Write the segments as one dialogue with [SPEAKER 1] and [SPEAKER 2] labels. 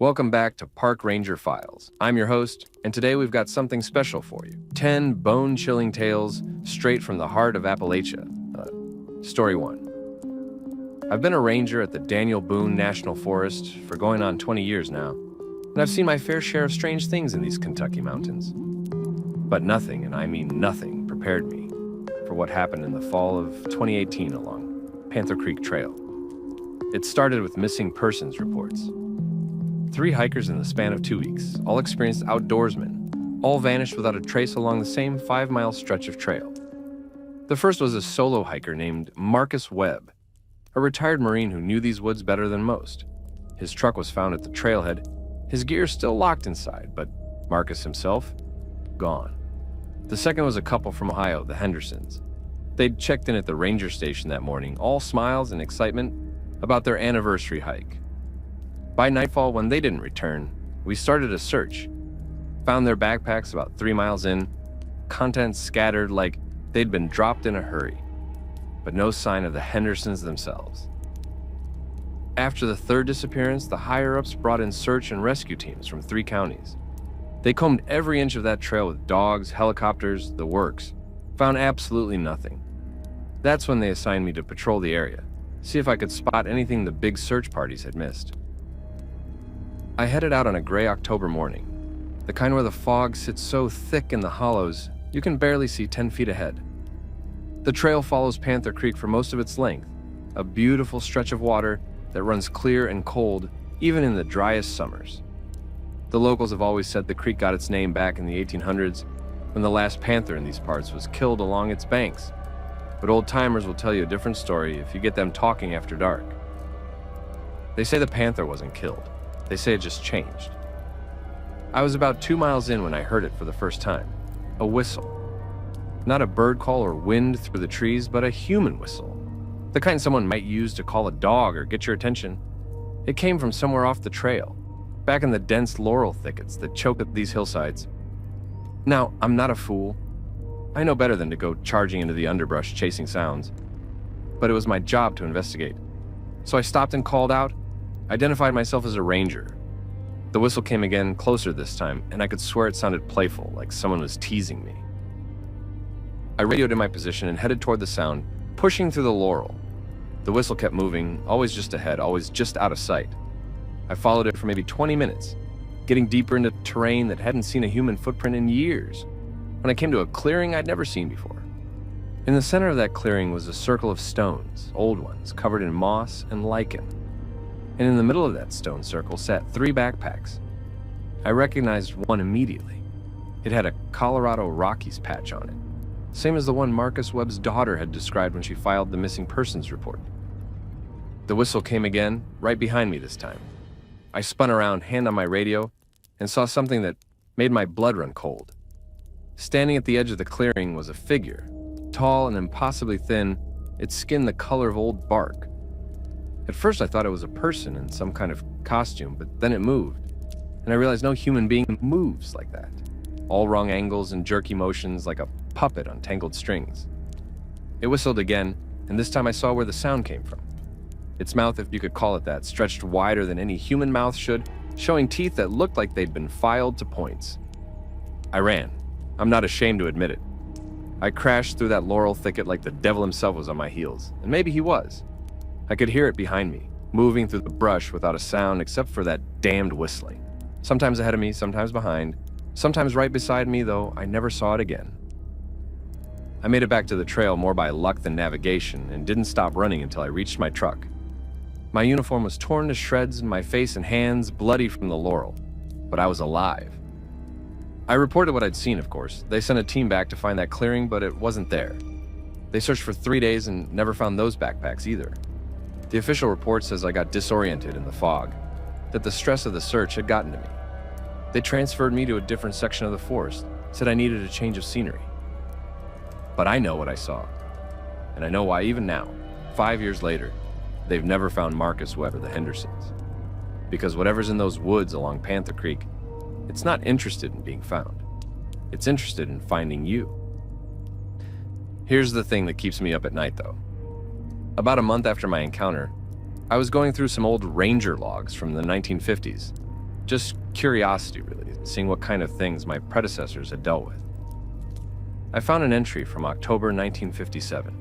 [SPEAKER 1] Welcome back to Park Ranger Files. I'm your host, and today we've got something special for you. 10 bone-chilling tales straight from the heart of Appalachia. Story 1. I've been a ranger at the Daniel Boone National Forest for going on 20 years now, and I've seen my fair share of strange things in these Kentucky mountains. But nothing, and I mean nothing, prepared me for what happened in the fall of 2018 along Panther Creek Trail. It started with missing persons reports. 3 hikers in the span of 2 weeks, all experienced outdoorsmen, all vanished without a trace along the same 5-mile stretch of trail. The first was a solo hiker named Marcus Webb, a retired Marine who knew these woods better than most. His truck was found at the trailhead, his gear still locked inside, but Marcus himself, gone. The second was a couple from Ohio, the Hendersons. They'd checked in at the ranger station that morning, all smiles and excitement about their anniversary hike. By nightfall, when they didn't return, we started a search. Found their backpacks about 3 miles in, contents scattered like they'd been dropped in a hurry, but no sign of the Hendersons themselves. After the third disappearance, the higher-ups brought in search and rescue teams from 3 counties. They combed every inch of that trail with dogs, helicopters, the works. Found absolutely nothing. That's when they assigned me to patrol the area, see if I could spot anything the big search parties had missed. I headed out on a gray October morning, the kind where the fog sits so thick in the hollows you can barely see 10 feet ahead. The trail follows Panther Creek for most of its length, a beautiful stretch of water that runs clear and cold even in the driest summers. The locals have always said the creek got its name back in the 1800s when the last panther in these parts was killed along its banks, but old-timers will tell you a different story if you get them talking after dark. They say the panther wasn't killed. They say it just changed. I was about 2 miles in when I heard it for the first time. A whistle. Not a bird call or wind through the trees, but a human whistle. The kind someone might use to call a dog or get your attention. It came from somewhere off the trail, back in the dense laurel thickets that choke up these hillsides. Now, I'm not a fool. I know better than to go charging into the underbrush chasing sounds. But it was my job to investigate. So I stopped and called out, identified myself as a ranger. The whistle came again, closer this time, and I could swear it sounded playful, like someone was teasing me. I radioed in my position and headed toward the sound, pushing through the laurel. The whistle kept moving, always just ahead, always just out of sight. I followed it for maybe 20 minutes, getting deeper into terrain that hadn't seen a human footprint in years, when I came to a clearing I'd never seen before. In the center of that clearing was a circle of stones, old ones, covered in moss and lichen. And in the middle of that stone circle sat 3 backpacks. I recognized one immediately. It had a Colorado Rockies patch on it, same as the one Marcus Webb's daughter had described when she filed the missing persons report. The whistle came again, right behind me this time. I spun around, hand on my radio, and saw something that made my blood run cold. Standing at the edge of the clearing was a figure, tall and impossibly thin, its skin the color of old bark. At first I thought it was a person in some kind of costume, but then it moved, and I realized no human being moves like that. All wrong angles and jerky motions like a puppet on tangled strings. It whistled again, and this time I saw where the sound came from. Its mouth, if you could call it that, stretched wider than any human mouth should, showing teeth that looked like they'd been filed to points. I ran. I'm not ashamed to admit it. I crashed through that laurel thicket like the devil himself was on my heels, and maybe he was. I could hear it behind me, moving through the brush without a sound except for that damned whistling. Sometimes ahead of me, sometimes behind, sometimes right beside me, though I never saw it again. I made it back to the trail more by luck than navigation and didn't stop running until I reached my truck. My uniform was torn to shreds and my face and hands bloody from the laurel, but I was alive. I reported what I'd seen, of course. They sent a team back to find that clearing, but it wasn't there. They searched for 3 days and never found those backpacks either. The official report says I got disoriented in the fog, that the stress of the search had gotten to me. They transferred me to a different section of the forest, said I needed a change of scenery. But I know what I saw, and I know why even now, 5 years later, they've never found Marcus Webb or the Hendersons. Because whatever's in those woods along Panther Creek, it's not interested in being found. It's interested in finding you. Here's the thing that keeps me up at night, though. About a month after my encounter, I was going through some old ranger logs from the 1950s. Just curiosity, really, seeing what kind of things my predecessors had dealt with. I found an entry from October 1957,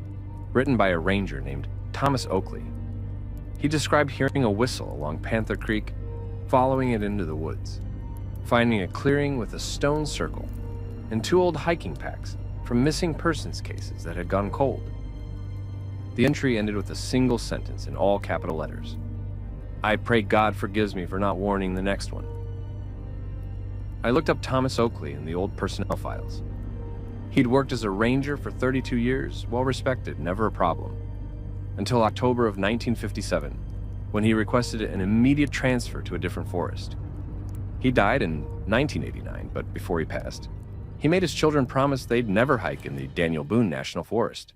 [SPEAKER 1] written by a ranger named Thomas Oakley. He described hearing a whistle along Panther Creek, following it into the woods, finding a clearing with a stone circle and 2 old hiking packs from missing persons cases that had gone cold. The entry ended with a single sentence in all capital letters. I pray God forgives me for not warning the next one. I looked up Thomas Oakley in the old personnel files. He'd worked as a ranger for 32 years, well respected, never a problem, until October of 1957, when he requested an immediate transfer to a different forest. He died in 1989, but before he passed, he made his children promise they'd never hike in the Daniel Boone National Forest.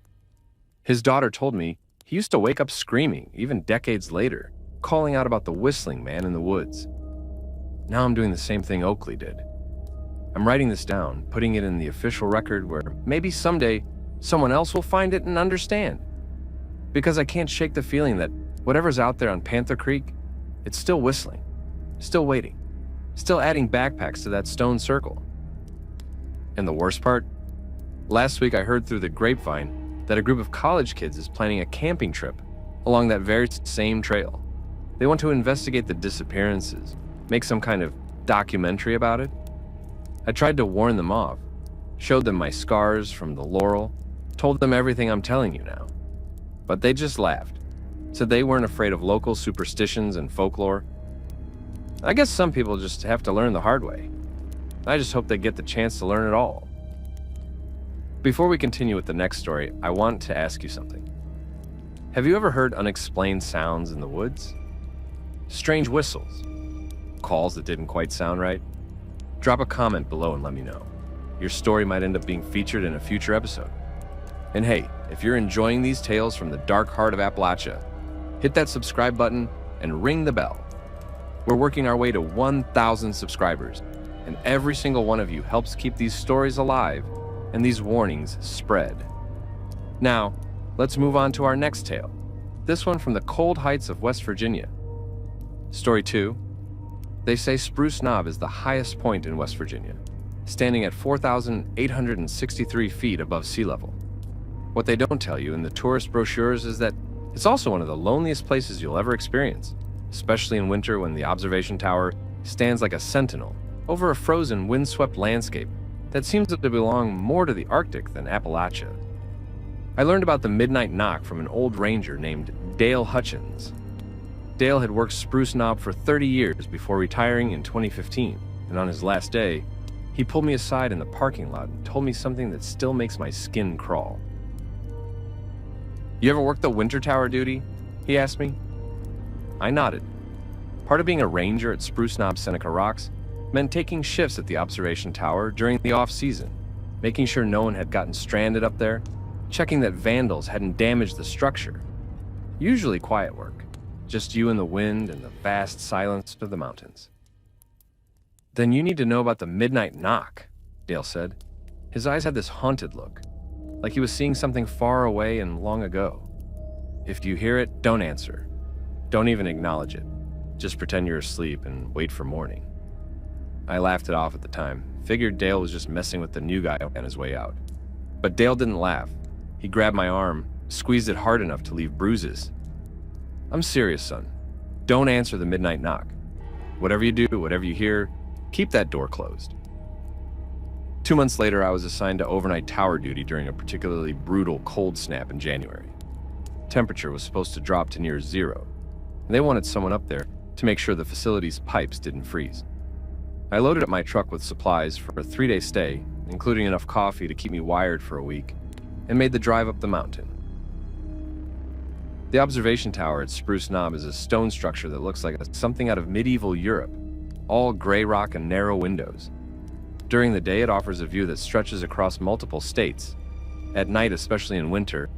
[SPEAKER 1] His daughter told me he used to wake up screaming, even decades later, calling out about the whistling man in the woods. Now I'm doing the same thing Oakley did. I'm writing this down, putting it in the official record where maybe someday someone else will find it and understand. Because I can't shake the feeling that whatever's out there on Panther Creek, it's still whistling, still waiting, still adding backpacks to that stone circle. And the worst part? Last week I heard through the grapevine that a group of college kids is planning a camping trip along that very same trail. They want to investigate the disappearances, make some kind of documentary about it. I tried to warn them off, showed them my scars from the laurel, told them everything I'm telling you now. But they just laughed, said they weren't afraid of local superstitions and folklore. I guess some people just have to learn the hard way. I just hope they get the chance to learn it all. Before we continue with the next story, I want to ask you something. Have you ever heard unexplained sounds in the woods? Strange whistles? Calls that didn't quite sound right? Drop a comment below and let me know. Your story might end up being featured in a future episode. And hey, if you're enjoying these tales from the dark heart of Appalachia, hit that subscribe button and ring the bell. We're working our way to 1,000 subscribers, and every single one of you helps keep these stories alive and these warnings spread. Now, let's move on to our next tale, this one from the cold heights of West Virginia. Story 2. They say Spruce Knob is the highest point in West Virginia, standing at 4,863 feet above sea level. What they don't tell you in the tourist brochures is that it's also one of the loneliest places you'll ever experience, especially in winter when the observation tower stands like a sentinel over a frozen, windswept landscape that seems to belong more to the Arctic than Appalachia. I learned about the midnight knock from an old ranger named Dale Hutchins. Dale had worked Spruce Knob for 30 years before retiring in 2015, and on his last day, he pulled me aside in the parking lot and told me something that still makes my skin crawl. "You ever worked the winter tower duty?" he asked me. I nodded. Part of being a ranger at Spruce Knob Seneca Rocks meant taking shifts at the observation tower during the off-season, making sure no one had gotten stranded up there, checking that vandals hadn't damaged the structure. Usually quiet work, just you and the wind and the vast silence of the mountains. "Then you need to know about the midnight knock," Dale said. His eyes had this haunted look, like he was seeing something far away and long ago. "If you hear it, don't answer. Don't even acknowledge it. Just pretend you're asleep and wait for morning." I laughed it off at the time, figured Dale was just messing with the new guy on his way out. But Dale didn't laugh. He grabbed my arm, squeezed it hard enough to leave bruises. "I'm serious, son. Don't answer the midnight knock. Whatever you do, whatever you hear, keep that door closed." 2 months later, I was assigned to overnight tower duty during a particularly brutal cold snap in January. Temperature was supposed to drop to near zero, and they wanted someone up there to make sure the facility's pipes didn't freeze. I loaded up my truck with supplies for a 3-day stay, including enough coffee to keep me wired for a week, and made the drive up the mountain. The observation tower at Spruce Knob is a stone structure that looks like something out of medieval Europe, all gray rock and narrow windows. During the day, it offers a view that stretches across multiple states. At night, especially in winter,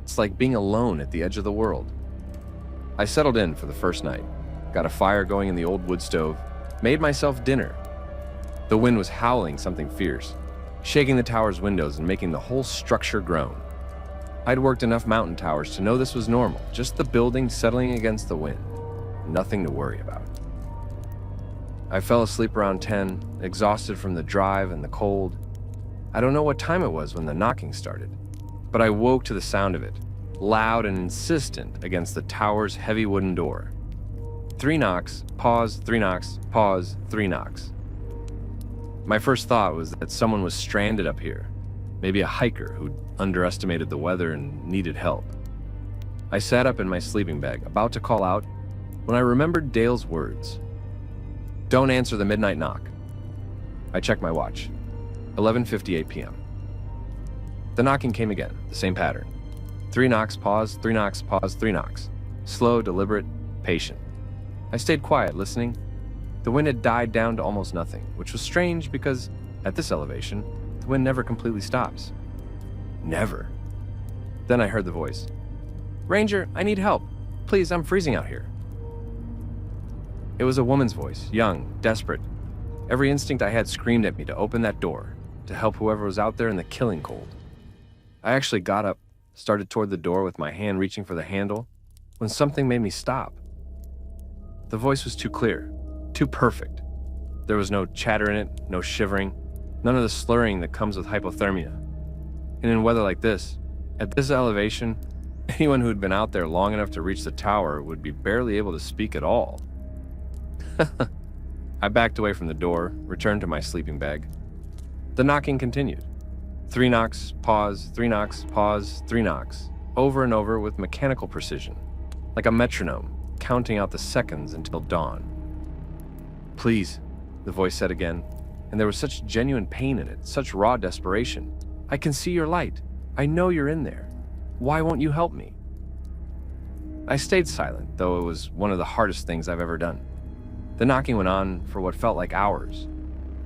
[SPEAKER 1] it's like being alone at the edge of the world. I settled in for the first night, got a fire going in the old wood stove, made myself dinner. The wind was howling something fierce, shaking the tower's windows and making the whole structure groan. I'd worked enough mountain towers to know this was normal, just the building settling against the wind. Nothing to worry about. I fell asleep around 10, exhausted from the drive and the cold. I don't know what time it was when the knocking started, but I woke to the sound of it, loud and insistent against the tower's heavy wooden door. 3 knocks, pause, 3 knocks, pause, 3 knocks. My first thought was that someone was stranded up here, maybe a hiker who'd underestimated the weather and needed help. I sat up in my sleeping bag, about to call out, when I remembered Dale's words. Don't answer the midnight knock. I checked my watch. 11:58 p.m. The knocking came again, the same pattern. 3 knocks, pause, 3 knocks, pause, 3 knocks. Slow, deliberate, patient. I stayed quiet, listening. The wind had died down to almost nothing, which was strange because, at this elevation, the wind never completely stops. Never. Then I heard the voice. Ranger, I need help. Please, I'm freezing out here. It was a woman's voice, young, desperate. Every instinct I had screamed at me to open that door, to help whoever was out there in the killing cold. I actually got up, started toward the door with my hand reaching for the handle, when something made me stop. The voice was too clear, too perfect. There was no chatter in it, no shivering, none of the slurring that comes with hypothermia. And in weather like this, at this elevation, anyone who'd been out there long enough to reach the tower would be barely able to speak at all. I backed away from the door, returned to my sleeping bag. The knocking continued. 3 knocks, pause, 3 knocks, pause, 3 knocks, over and over with mechanical precision, like a metronome, counting out the seconds until dawn. Please, the voice said again, and there was such genuine pain in it, such raw desperation. I can see your light. I know you're in there. Why won't you help me? I stayed silent, though it was one of the hardest things I've ever done. The knocking went on for what felt like hours.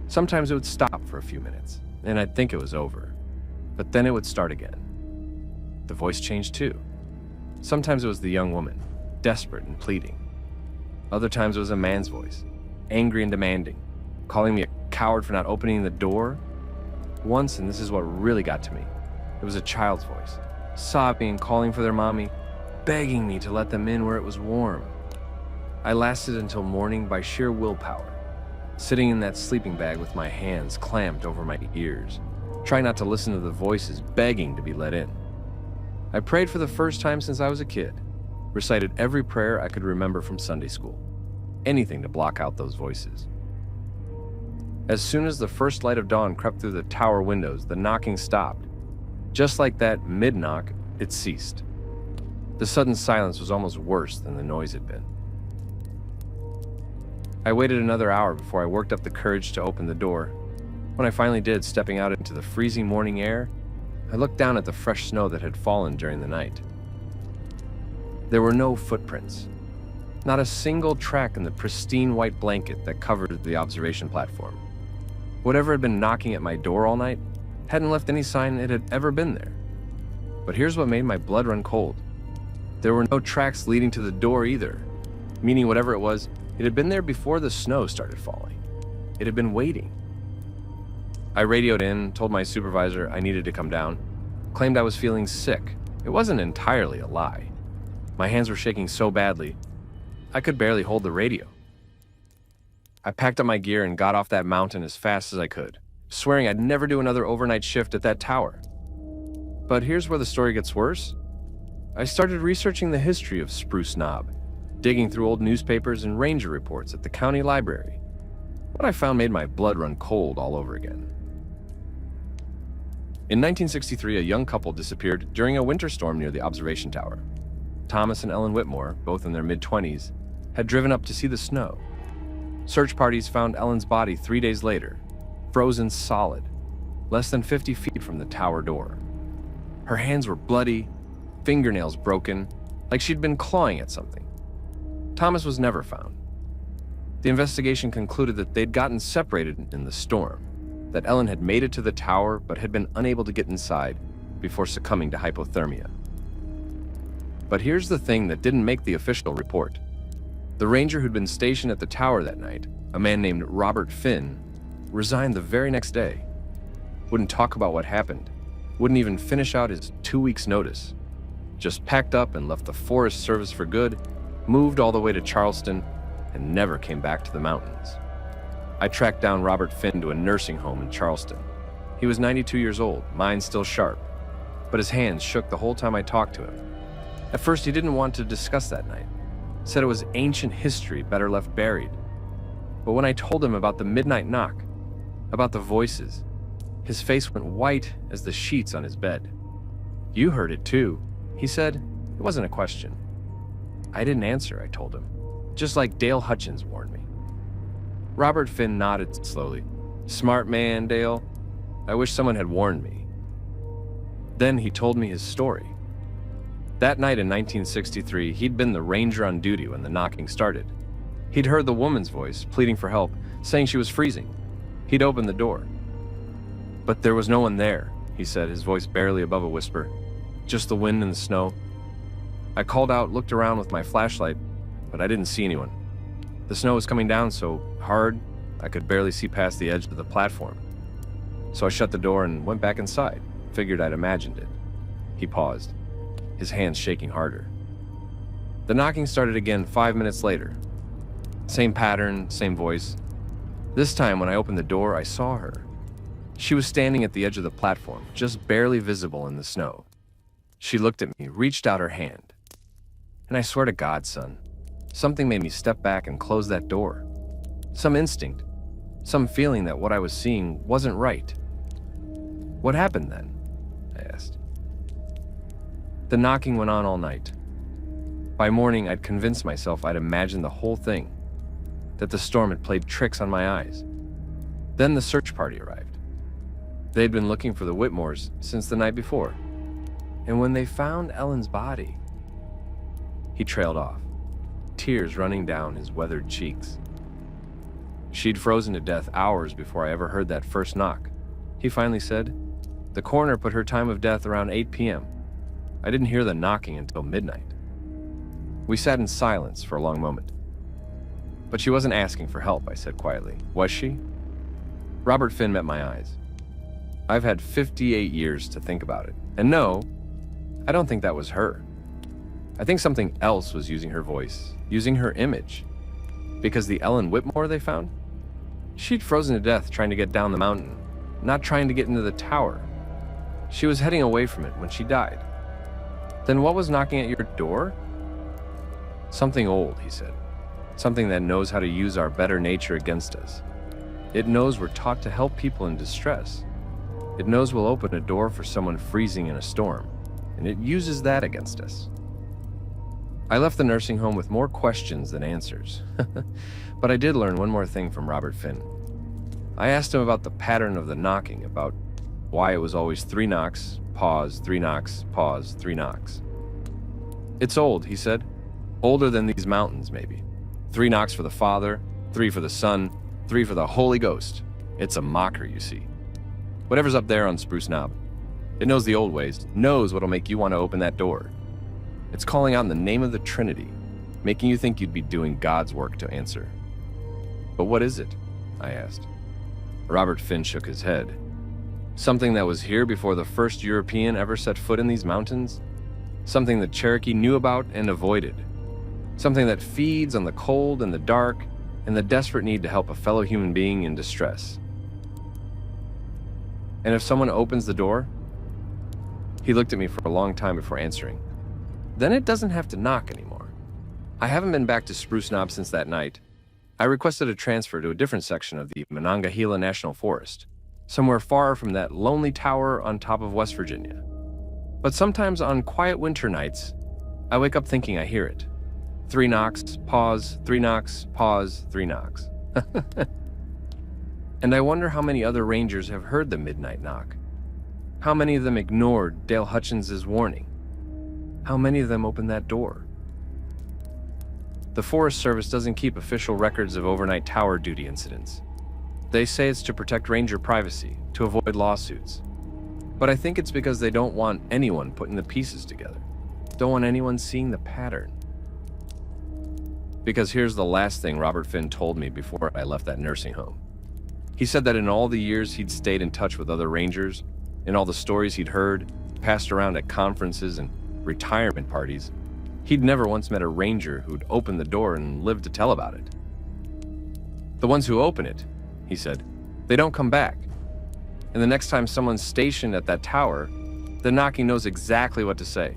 [SPEAKER 1] Sometimes it would stop for a few minutes, and I'd think it was over. But then it would start again. The voice changed too. Sometimes it was the young woman, desperate and pleading. Other times it was a man's voice, angry and demanding, calling me a coward for not opening the door. Once, and this is what really got to me, it was a child's voice, sobbing and calling for their mommy, begging me to let them in where it was warm. I lasted until morning by sheer willpower, sitting in that sleeping bag with my hands clamped over my ears, trying not to listen to the voices begging to be let in. I prayed for the first time since I was a kid, recited every prayer I could remember from Sunday school, anything to block out those voices. As soon as the first light of dawn crept through the tower windows, the knocking stopped. Just like that mid-knock, it ceased. The sudden silence was almost worse than the noise had been. I waited another hour before I worked up the courage to open the door. When I finally did, stepping out into the freezing morning air, I looked down at the fresh snow that had fallen during the night. There were no footprints, not a single track in the pristine white blanket that covered the observation platform. Whatever had been knocking at my door all night hadn't left any sign it had ever been there. But here's what made my blood run cold. There were no tracks leading to the door either, meaning whatever it was, it had been there before the snow started falling. It had been waiting. I radioed in, told my supervisor I needed to come down, claimed I was feeling sick. It wasn't entirely a lie. My hands were shaking so badly, I could barely hold the radio. I packed up my gear and got off that mountain as fast as I could, swearing I'd never do another overnight shift at that tower. But here's where the story gets worse. I started researching the history of Spruce Knob, digging through old newspapers and ranger reports at the county library. What I found made my blood run cold all over again. In 1963, a young couple disappeared during a winter storm near the observation tower. Thomas and Ellen Whitmore, both in their mid-20s, had driven up to see the snow. Search parties found Ellen's body 3 days later, frozen solid, less than 50 feet from the tower door. Her hands were bloody, fingernails broken, like she'd been clawing at something. Thomas was never found. The investigation concluded that they'd gotten separated in the storm, that Ellen had made it to the tower but had been unable to get inside before succumbing to hypothermia. But here's the thing that didn't make the official report. The ranger who'd been stationed at the tower that night, a man named Robert Finn, resigned the very next day. Wouldn't talk about what happened, wouldn't even finish out his 2 weeks' notice. Just packed up and left the Forest Service for good, moved all the way to Charleston, and never came back to the mountains. I tracked down Robert Finn to a nursing home in Charleston. He was 92 years old, mind still sharp, but his hands shook the whole time I talked to him. At first, he didn't want to discuss that night. Said it was ancient history better left buried. But when I told him about the midnight knock, about the voices, his face went white as the sheets on his bed. "You heard it too," he said. It wasn't a question. I didn't answer, I told him, just like Dale Hutchins warned me. Robert Finn nodded slowly. "Smart man, Dale. I wish someone had warned me." Then he told me his story. That night in 1963, he'd been the ranger on duty when the knocking started. He'd heard the woman's voice, pleading for help, saying she was freezing. He'd opened the door. But there was no one there, he said, his voice barely above a whisper. Just the wind and the snow. I called out, looked around with my flashlight, but I didn't see anyone. The snow was coming down so hard, I could barely see past the edge of the platform. So I shut the door and went back inside, figured I'd imagined it. He paused, his hands shaking harder. The knocking started again 5 minutes later. Same pattern, same voice. This time when I opened the door, I saw her. She was standing at the edge of the platform, just barely visible in the snow. She looked at me, reached out her hand. And I swear to God, son, something made me step back and close that door. Some instinct, some feeling that what I was seeing wasn't right. "What happened then?" I asked. The knocking went on all night. By morning, I'd convinced myself I'd imagined the whole thing, that the storm had played tricks on my eyes. Then the search party arrived. They'd been looking for the Whitmores since the night before. And when they found Ellen's body, he trailed off, tears running down his weathered cheeks. She'd frozen to death hours before I ever heard that first knock, he finally said. The coroner put her time of death around 8 p.m. I didn't hear the knocking until midnight. We sat in silence for a long moment. "But she wasn't asking for help," I said quietly. "Was she?" Robert Finn met my eyes. "I've had 58 years to think about it. And no, I don't think that was her. I think something else was using her voice, using her image. Because the Ellen Whitmore they found? She'd frozen to death trying to get down the mountain, not trying to get into the tower. She was heading away from it when she died. Then what was knocking at your door?" "Something old," he said. "Something that knows how to use our better nature against us. It knows we're taught to help people in distress. It knows we'll open a door for someone freezing in a storm, and it uses that against us." I left the nursing home with more questions than answers. But I did learn one more thing from Robert Finn. I asked him about the pattern of the knocking, about why it was always 3 knocks, pause, 3 knocks, pause, 3 knocks. "It's old," he said. "Older than these mountains, maybe. 3 knocks for the Father, 3 for the Son, 3 for the Holy Ghost. It's a mockery, you see. Whatever's up there on Spruce Knob. It knows the old ways, knows what'll make you want to open that door. It's calling out in the name of the Trinity, making you think you'd be doing God's work to answer." "But what is it?" I asked. Robert Finn shook his head. "Something that was here before the first European ever set foot in these mountains. Something the Cherokee knew about and avoided. Something that feeds on the cold and the dark and the desperate need to help a fellow human being in distress. And if someone opens the door?" He looked at me for a long time before answering. "Then it doesn't have to knock anymore. I haven't been back to Spruce Knob since that night. I requested a transfer to a different section of the Monongahela National Forest, somewhere far from that lonely tower on top of West Virginia. But sometimes on quiet winter nights, I wake up thinking I hear it. 3 knocks, pause, 3 knocks, pause, 3 knocks. And I wonder how many other rangers have heard the midnight knock. How many of them ignored Dale Hutchins' warning? How many of them opened that door? The Forest Service doesn't keep official records of overnight tower duty incidents. They say it's to protect ranger privacy, to avoid lawsuits. But I think it's because they don't want anyone putting the pieces together. Don't want anyone seeing the pattern. Because here's the last thing Robert Finn told me before I left that nursing home. He said that in all the years he'd stayed in touch with other rangers, in all the stories he'd heard, passed around at conferences and retirement parties, he'd never once met a ranger who'd opened the door and lived to tell about it. The ones who open it he said. They don't come back. And the next time someone's stationed at that tower, the knocking knows exactly what to say,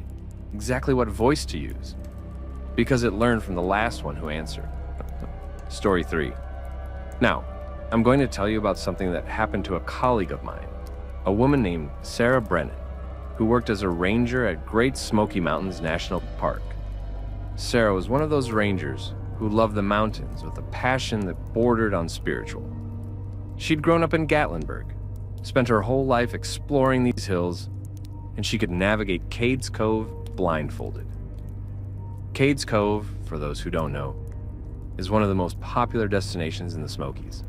[SPEAKER 1] exactly what voice to use, because it learned from the last one who answered. Story 3. Now, I'm going to tell you about something that happened to a colleague of mine, a woman named Sarah Brennan, who worked as a ranger at Great Smoky Mountains National Park. Sarah was one of those rangers who loved the mountains with a passion that bordered on spiritual. She'd grown up in Gatlinburg, spent her whole life exploring these hills, and she could navigate Cades Cove blindfolded. Cades Cove, for those who don't know, is one of the most popular destinations in the Smokies.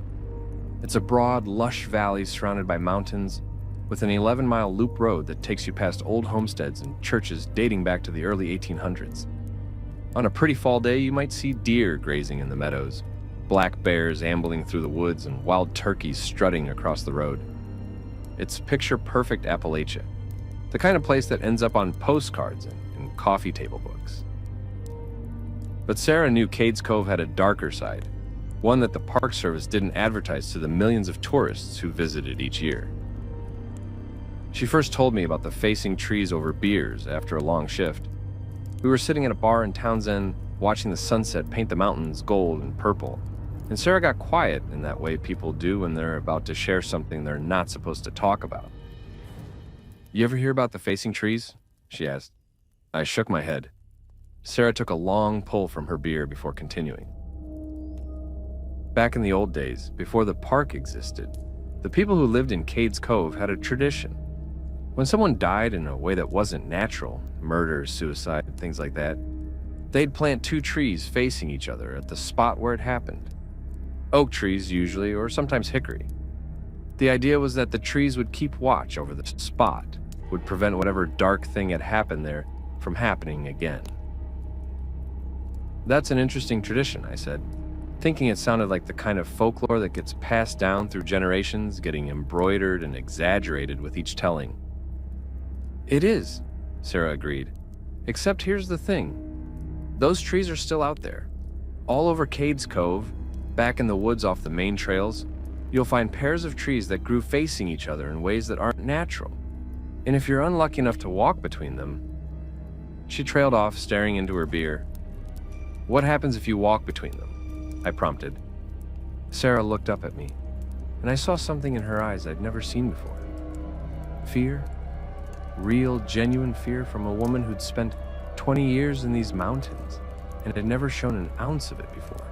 [SPEAKER 1] It's a broad, lush valley surrounded by mountains with an 11-mile loop road that takes you past old homesteads and churches dating back to the early 1800s. On a pretty fall day, you might see deer grazing in the meadows, black bears ambling through the woods, and wild turkeys strutting across the road. It's picture-perfect Appalachia, the kind of place that ends up on postcards and coffee table books. But Sarah knew Cades Cove had a darker side, one that the Park Service didn't advertise to the millions of tourists who visited each year. She first told me about the facing trees over beers after a long shift. We were sitting at a bar in Townsend, watching the sunset paint the mountains gold and purple, and Sarah got quiet in that way people do when they're about to share something they're not supposed to talk about. "You ever hear about the facing trees?" she asked. I shook my head. Sarah took a long pull from her beer before continuing. Back in the old days, before the park existed, the people who lived in Cades Cove had a tradition. When someone died in a way that wasn't natural, murder, suicide, things like that, they'd plant 2 trees facing each other at the spot where it happened. Oak trees usually, or sometimes hickory. The idea was that the trees would keep watch over the spot, would prevent whatever dark thing had happened there from happening again. "That's an interesting tradition," I said, thinking it sounded like the kind of folklore that gets passed down through generations, getting embroidered and exaggerated with each telling. "It is," Sarah agreed. "Except here's the thing. Those trees are still out there. All over Cades Cove, back in the woods off the main trails, you'll find pairs of trees that grew facing each other in ways that aren't natural. And if you're unlucky enough to walk between them..." She trailed off, staring into her beer. "What happens if you walk between them?" I prompted. Sarah looked up at me, and I saw something in her eyes I'd never seen before. Fear. Real, genuine fear from a woman who'd spent 20 years in these mountains and had never shown an ounce of it before.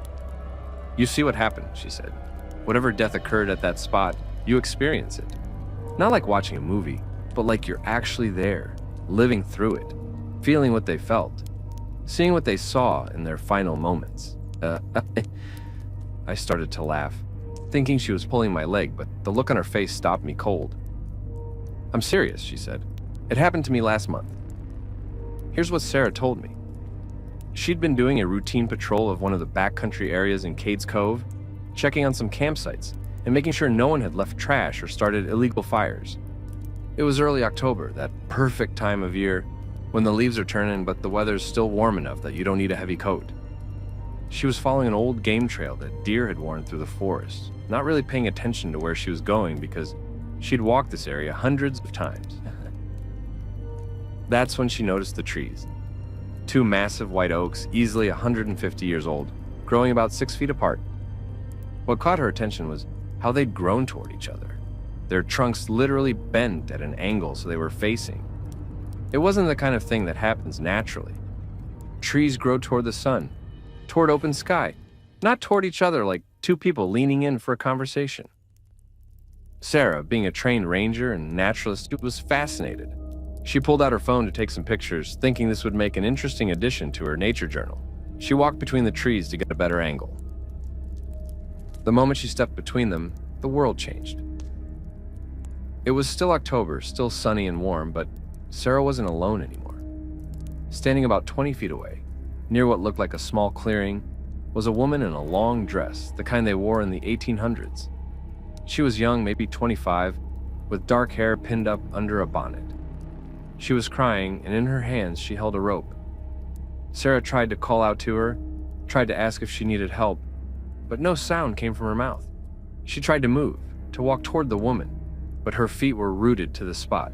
[SPEAKER 1] "You see what happened," she said. "Whatever death occurred at that spot, you experience it. Not like watching a movie, but like you're actually there, living through it, feeling what they felt, seeing what they saw in their final moments." I started to laugh, thinking she was pulling my leg, but the look on her face stopped me cold. "I'm serious," she said. "It happened to me last month." Here's what Sarah told me. She'd been doing a routine patrol of one of the backcountry areas in Cades Cove, checking on some campsites and making sure no one had left trash or started illegal fires. It was early October, that perfect time of year when the leaves are turning but the weather's still warm enough that you don't need a heavy coat. She was following an old game trail that deer had worn through the forest, not really paying attention to where she was going because she'd walked this area hundreds of times. That's when she noticed the trees. 2 massive white oaks, easily 150 years old, growing about 6 feet apart. What caught her attention was how they'd grown toward each other. Their trunks literally bent at an angle so they were facing. It wasn't the kind of thing that happens naturally. Trees grow toward the sun, toward open sky, not toward each other like 2 people leaning in for a conversation. Sarah, being a trained ranger and naturalist, was fascinated. She pulled out her phone to take some pictures, thinking this would make an interesting addition to her nature journal. She walked between the trees to get a better angle. The moment she stepped between them, the world changed. It was still October, still sunny and warm, but Sarah wasn't alone anymore. Standing about 20 feet away, near what looked like a small clearing, was a woman in a long dress, the kind they wore in the 1800s. She was young, maybe 25, with dark hair pinned up under a bonnet. She was crying, and in her hands she held a rope. Sarah tried to call out to her, tried to ask if she needed help, but no sound came from her mouth. She tried to move, to walk toward the woman, but her feet were rooted to the spot.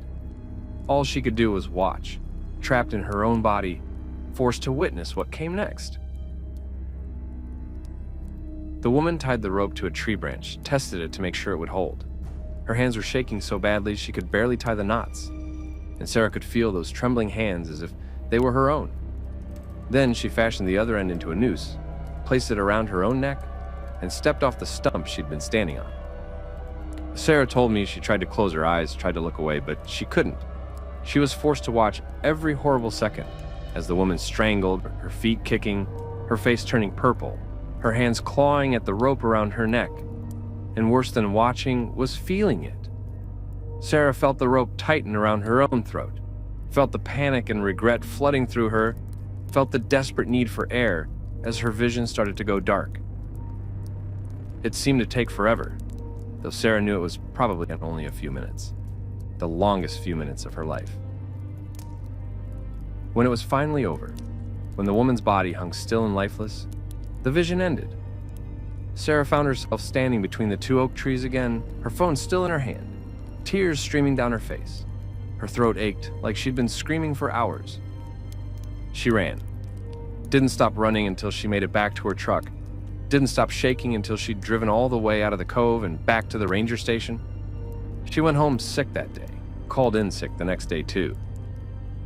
[SPEAKER 1] All she could do was watch, trapped in her own body, forced to witness what came next. The woman tied the rope to a tree branch, tested it to make sure it would hold. Her hands were shaking so badly she could barely tie the knots, and Sarah could feel those trembling hands as if they were her own. Then she fashioned the other end into a noose, placed it around her own neck, and stepped off the stump she'd been standing on. Sarah told me she tried to close her eyes, tried to look away, but she couldn't. She was forced to watch every horrible second as the woman strangled, her feet kicking, her face turning purple, her hands clawing at the rope around her neck. And worse than watching was feeling it. Sarah felt the rope tighten around her own throat, felt the panic and regret flooding through her, felt the desperate need for air as her vision started to go dark. It seemed to take forever, though Sarah knew it was probably only a few minutes, the longest few minutes of her life. When it was finally over, when the woman's body hung still and lifeless, the vision ended. Sarah found herself standing between the two oak trees again, her phone still in her hand, tears streaming down her face. Her throat ached like she'd been screaming for hours. She ran. Didn't stop running until she made it back to her truck. Didn't stop shaking until she'd driven all the way out of the cove and back to the ranger station. She went home sick that day, called in sick the next day too.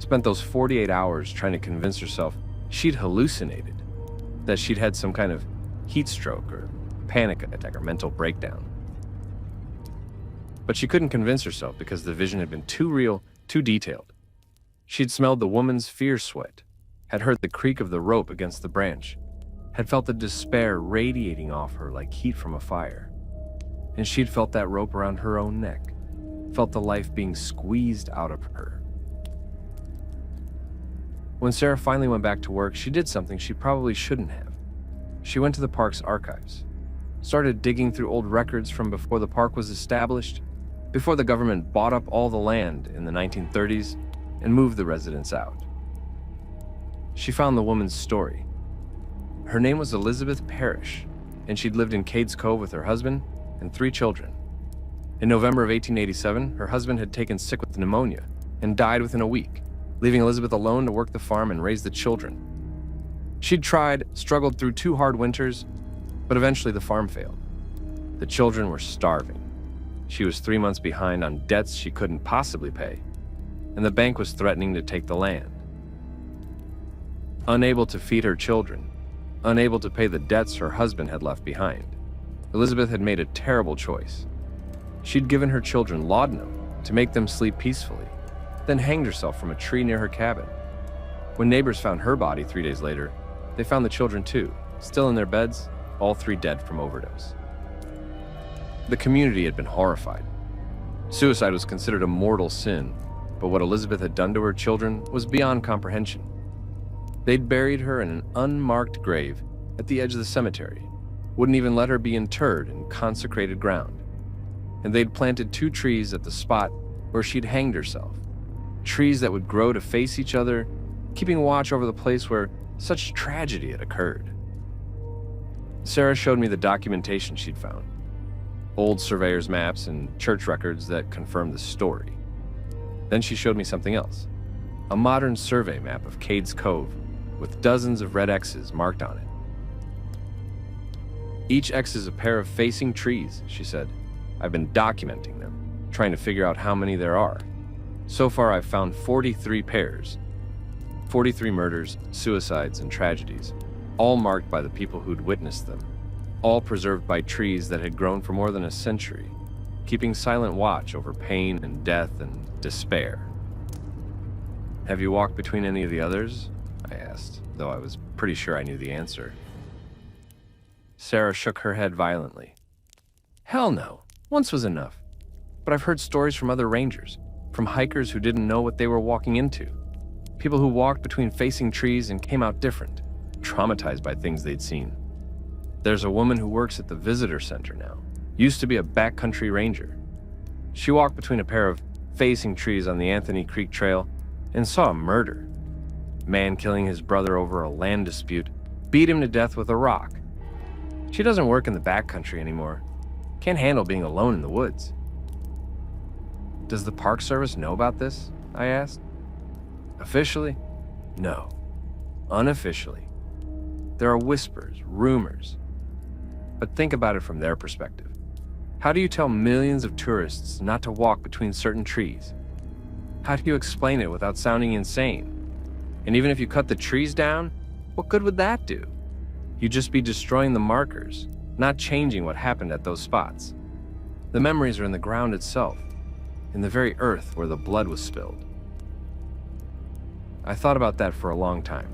[SPEAKER 1] Spent those 48 hours trying to convince herself she'd hallucinated, that she'd had some kind of heat stroke or panic attack or mental breakdown. But she couldn't convince herself because the vision had been too real, too detailed. She'd smelled the woman's fear sweat, had heard the creak of the rope against the branch, had felt the despair radiating off her like heat from a fire. And she'd felt that rope around her own neck, felt the life being squeezed out of her. When Sarah finally went back to work, she did something she probably shouldn't have. She went to the park's archives, started digging through old records from before the park was established, before the government bought up all the land in the 1930s and moved the residents out. She found the woman's story. Her name was Elizabeth Parrish, and she'd lived in Cades Cove with her husband and 3 children. In November of 1887, her husband had taken sick with pneumonia and died within a week, leaving Elizabeth alone to work the farm and raise the children. She'd tried, struggled through 2 hard winters, but eventually the farm failed. The children were starving. She was 3 months behind on debts she couldn't possibly pay, and the bank was threatening to take the land. Unable to feed her children, unable to pay the debts her husband had left behind, Elizabeth had made a terrible choice. She'd given her children laudanum to make them sleep peacefully, then hanged herself from a tree near her cabin. When neighbors found her body 3 days later, they found the children too, still in their beds, all 3 dead from overdose. The community had been horrified. Suicide was considered a mortal sin, but what Elizabeth had done to her children was beyond comprehension. They'd buried her in an unmarked grave at the edge of the cemetery, wouldn't even let her be interred in consecrated ground. And they'd planted 2 trees at the spot where she'd hanged herself, trees that would grow to face each other, keeping watch over the place where such tragedy had occurred. Sarah showed me the documentation she'd found, old surveyor's maps and church records that confirmed the story. Then she showed me something else, a modern survey map of Cades Cove with dozens of red X's marked on it. Each X is a pair of facing trees, she said. I've been documenting them, trying to figure out how many there are. So far, I've found 43 pairs, 43 murders, suicides, and tragedies, all marked by the people who'd witnessed them, all preserved by trees that had grown for more than a century, keeping silent watch over pain and death and despair. Have you walked between any of the others? I asked, though I was pretty sure I knew the answer. Sarah shook her head violently. Hell no, once was enough. But I've heard stories from other rangers, from hikers who didn't know what they were walking into. People who walked between facing trees and came out different, traumatized by things they'd seen. There's a woman who works at the visitor center now, used to be a backcountry ranger. She walked between a pair of facing trees on the Anthony Creek Trail and saw a murder. Man killing his brother over a land dispute, beat him to death with a rock. She doesn't work in the backcountry anymore. Can't handle being alone in the woods. Does the Park Service know about this? I asked. Officially? No. Unofficially. There are whispers, rumors. But think about it from their perspective. How do you tell millions of tourists not to walk between certain trees? How do you explain it without sounding insane? And even if you cut the trees down, what good would that do? You'd just be destroying the markers, not changing what happened at those spots. The memories are in the ground itself, in the very earth where the blood was spilled. I thought about that for a long time.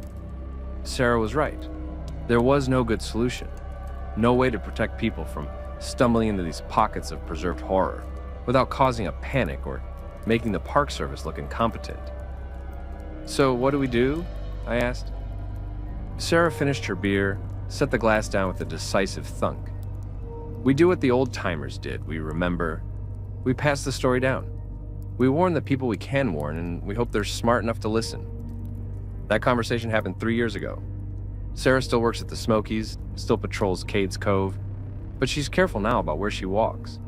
[SPEAKER 1] Sarah was right. There was no good solution, no way to protect people from stumbling into these pockets of preserved horror without causing a panic or making the Park Service look incompetent. So what do? I asked. Sarah finished her beer, set the glass down with a decisive thunk. We do what the old-timers did, we remember. We pass the story down. We warn the people we can warn, and we hope they're smart enough to listen. That conversation happened 3 years ago. Sarah still works at the Smokies, still patrols Cades Cove, but she's careful now about where she walks.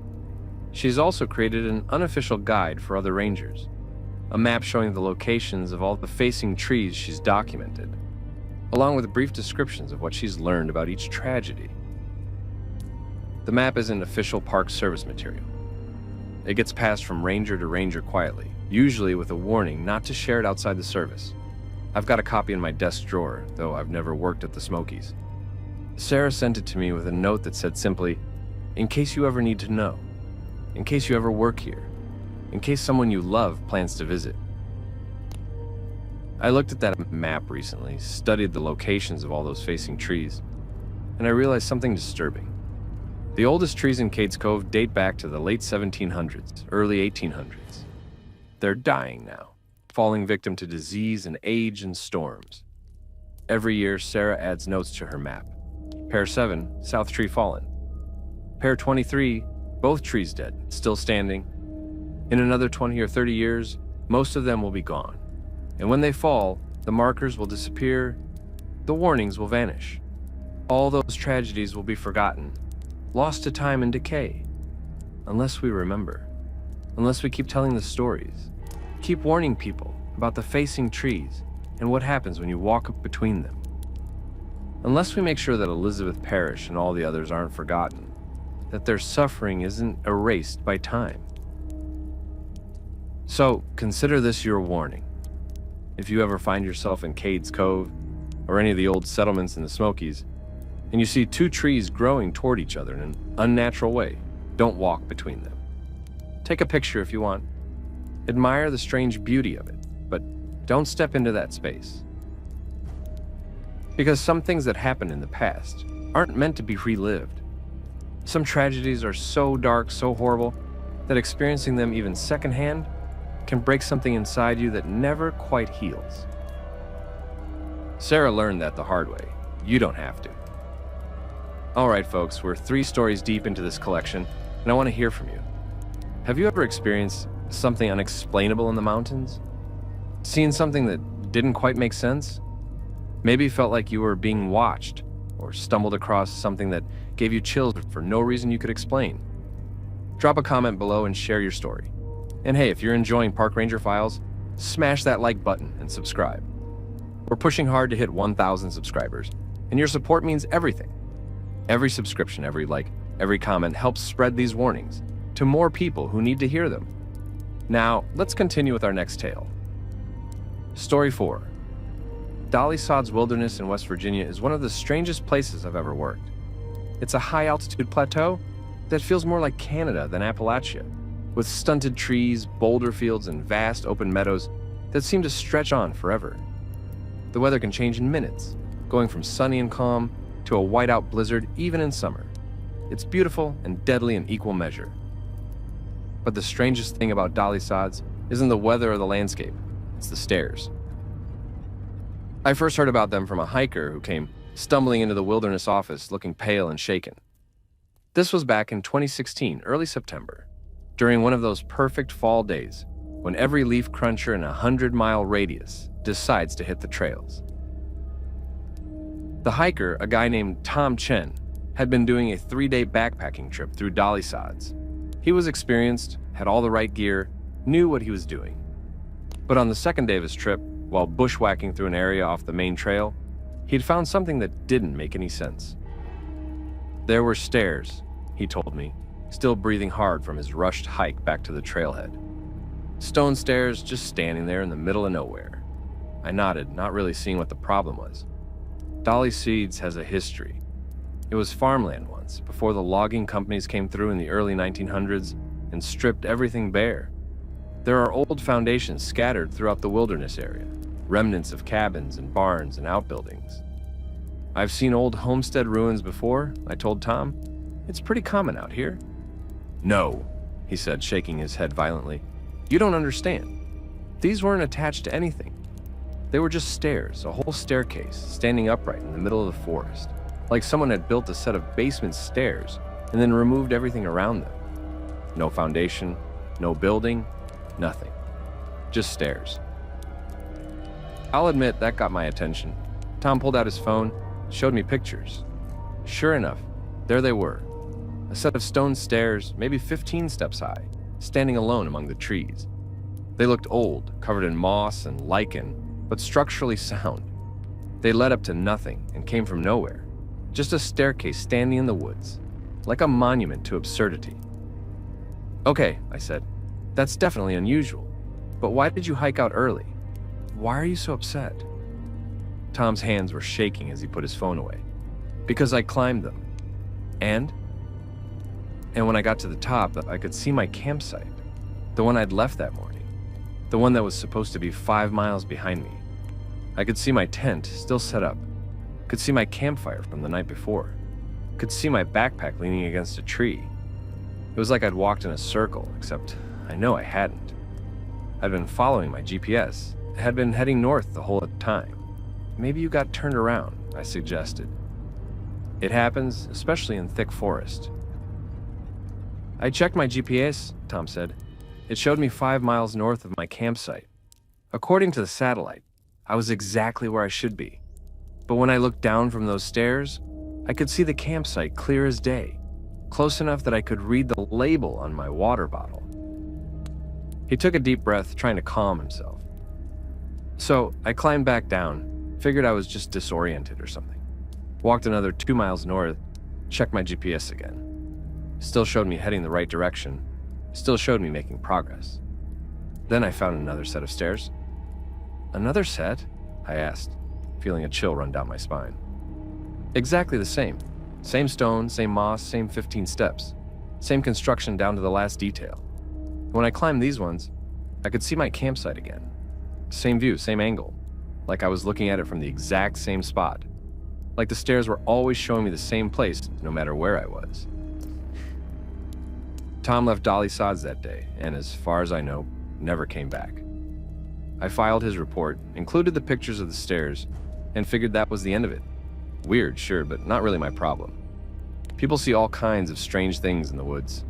[SPEAKER 1] She's also created an unofficial guide for other rangers, a map showing the locations of all the facing trees she's documented, along with brief descriptions of what she's learned about each tragedy. The map isn't official Park Service material. It gets passed from ranger to ranger quietly, usually with a warning not to share it outside the service. I've got a copy in my desk drawer, though I've never worked at the Smokies. Sarah sent it to me with a note that said simply, "In case you ever need to know, in case you ever work here, in case someone you love plans to visit." I looked at that map recently, studied the locations of all those facing trees, and I realized something disturbing. The oldest trees in Cades Cove date back to the late 1700s, early 1800s. They're dying now, falling victim to disease and age and storms. Every year, Sarah adds notes to her map. Pair 7, South Tree fallen. Pair 23, both trees dead, still standing. In another 20 or 30 years, most of them will be gone. And when they fall, the markers will disappear, the warnings will vanish. All those tragedies will be forgotten, lost to time and decay. Unless we remember, unless we keep telling the stories, keep warning people about the facing trees and what happens when you walk up between them. Unless we make sure that Elizabeth Parrish and all the others aren't forgotten, that their suffering isn't erased by time. So consider this your warning. If you ever find yourself in Cades Cove or any of the old settlements in the Smokies, and you see two trees growing toward each other in an unnatural way, don't walk between them. Take a picture if you want. Admire the strange beauty of it, but don't step into that space. Because some things that happened in the past aren't meant to be relived. Some tragedies are so dark, so horrible, that experiencing them even secondhand can break something inside you that never quite heals. Sarah learned that the hard way. You don't have to. All right, folks, we're 3 stories deep into this collection, and I want to hear from you. Have you ever experienced something unexplainable in the mountains? Seen something that didn't quite make sense? Maybe felt like you were being watched, or stumbled across something that gave you chills for no reason you could explain. Drop a comment below and share your story. And hey, if you're enjoying Park Ranger Files, smash that like button and subscribe. We're pushing hard to hit 1,000 subscribers, and your support means everything. Every subscription, every like, every comment helps spread these warnings to more people who need to hear them. Now, let's continue with our next tale. Story 4. Dolly Sod's Wilderness in West Virginia is one of the strangest places I've ever worked. It's a high-altitude plateau that feels more like Canada than Appalachia, with stunted trees, boulder fields, and vast open meadows that seem to stretch on forever. The weather can change in minutes, going from sunny and calm to a whiteout blizzard even in summer. It's beautiful and deadly in equal measure. But the strangest thing about Dolly Sod's isn't the weather or the landscape, it's the stairs. I first heard about them from a hiker who came stumbling into the wilderness office looking pale and shaken. This was back in 2016, early September, during one of those perfect fall days when every leaf cruncher in a 100-mile radius decides to hit the trails. The hiker, a guy named Tom Chen, had been doing a 3-day backpacking trip through Dolly Sods. He was experienced, had all the right gear, knew what he was doing. But on the second day of his trip, while bushwhacking through an area off the main trail, he'd found something that didn't make any sense. There were stairs, he told me, still breathing hard from his rushed hike back to the trailhead. Stone stairs just standing there in the middle of nowhere. I nodded, not really seeing what the problem was. Dolly Sods has a history. It was farmland once, before the logging companies came through in the early 1900s and stripped everything bare. There are old foundations scattered throughout the wilderness area, remnants of cabins and barns and outbuildings. I've seen old homestead ruins before, I told Tom. It's pretty common out here. No, he said, shaking his head violently. You don't understand. These weren't attached to anything. They were just stairs, a whole staircase, standing upright in the middle of the forest, like someone had built a set of basement stairs and then removed everything around them. No foundation, no building, nothing. Just stairs. I'll admit that got my attention. Tom pulled out his phone, showed me pictures. Sure enough, there they were. A set of stone stairs, maybe 15 steps high, standing alone among the trees. They looked old, covered in moss and lichen, but structurally sound. They led up to nothing and came from nowhere. Just a staircase standing in the woods, like a monument to absurdity. Okay, I said, that's definitely unusual. But why did you hike out early? Why are you so upset? Tom's hands were shaking as he put his phone away. Because I climbed them. And when I got to the top, I could see my campsite. The one I'd left that morning. The one that was supposed to be 5 miles behind me. I could see my tent still set up. Could see my campfire from the night before. Could see my backpack leaning against a tree. It was like I'd walked in a circle, except I know I hadn't. I'd been following my GPS. I had been heading north the whole time. Maybe you got turned around, I suggested. It happens, especially in thick forest. I checked my GPS, Tom said. It showed me 5 miles north of my campsite. According to the satellite, I was exactly where I should be. But when I looked down from those stairs, I could see the campsite clear as day, close enough that I could read the label on my water bottle. He took a deep breath, trying to calm himself. So I climbed back down, figured I was just disoriented or something. Walked another 2 miles north, checked my GPS again. Still showed me heading the right direction, still showed me making progress. Then I found another set of stairs. Another set? I asked, feeling a chill run down my spine. Exactly the same. Same stone, same moss, same 15 steps. Same construction down to the last detail. When I climbed these ones, I could see my campsite again. Same view, same angle. Like I was looking at it from the exact same spot. Like the stairs were always showing me the same place, no matter where I was. Tom left Dolly Sods that day, and as far as I know, never came back. I filed his report, included the pictures of the stairs, and figured that was the end of it. Weird, sure, but not really my problem. People see all kinds of strange things in the woods.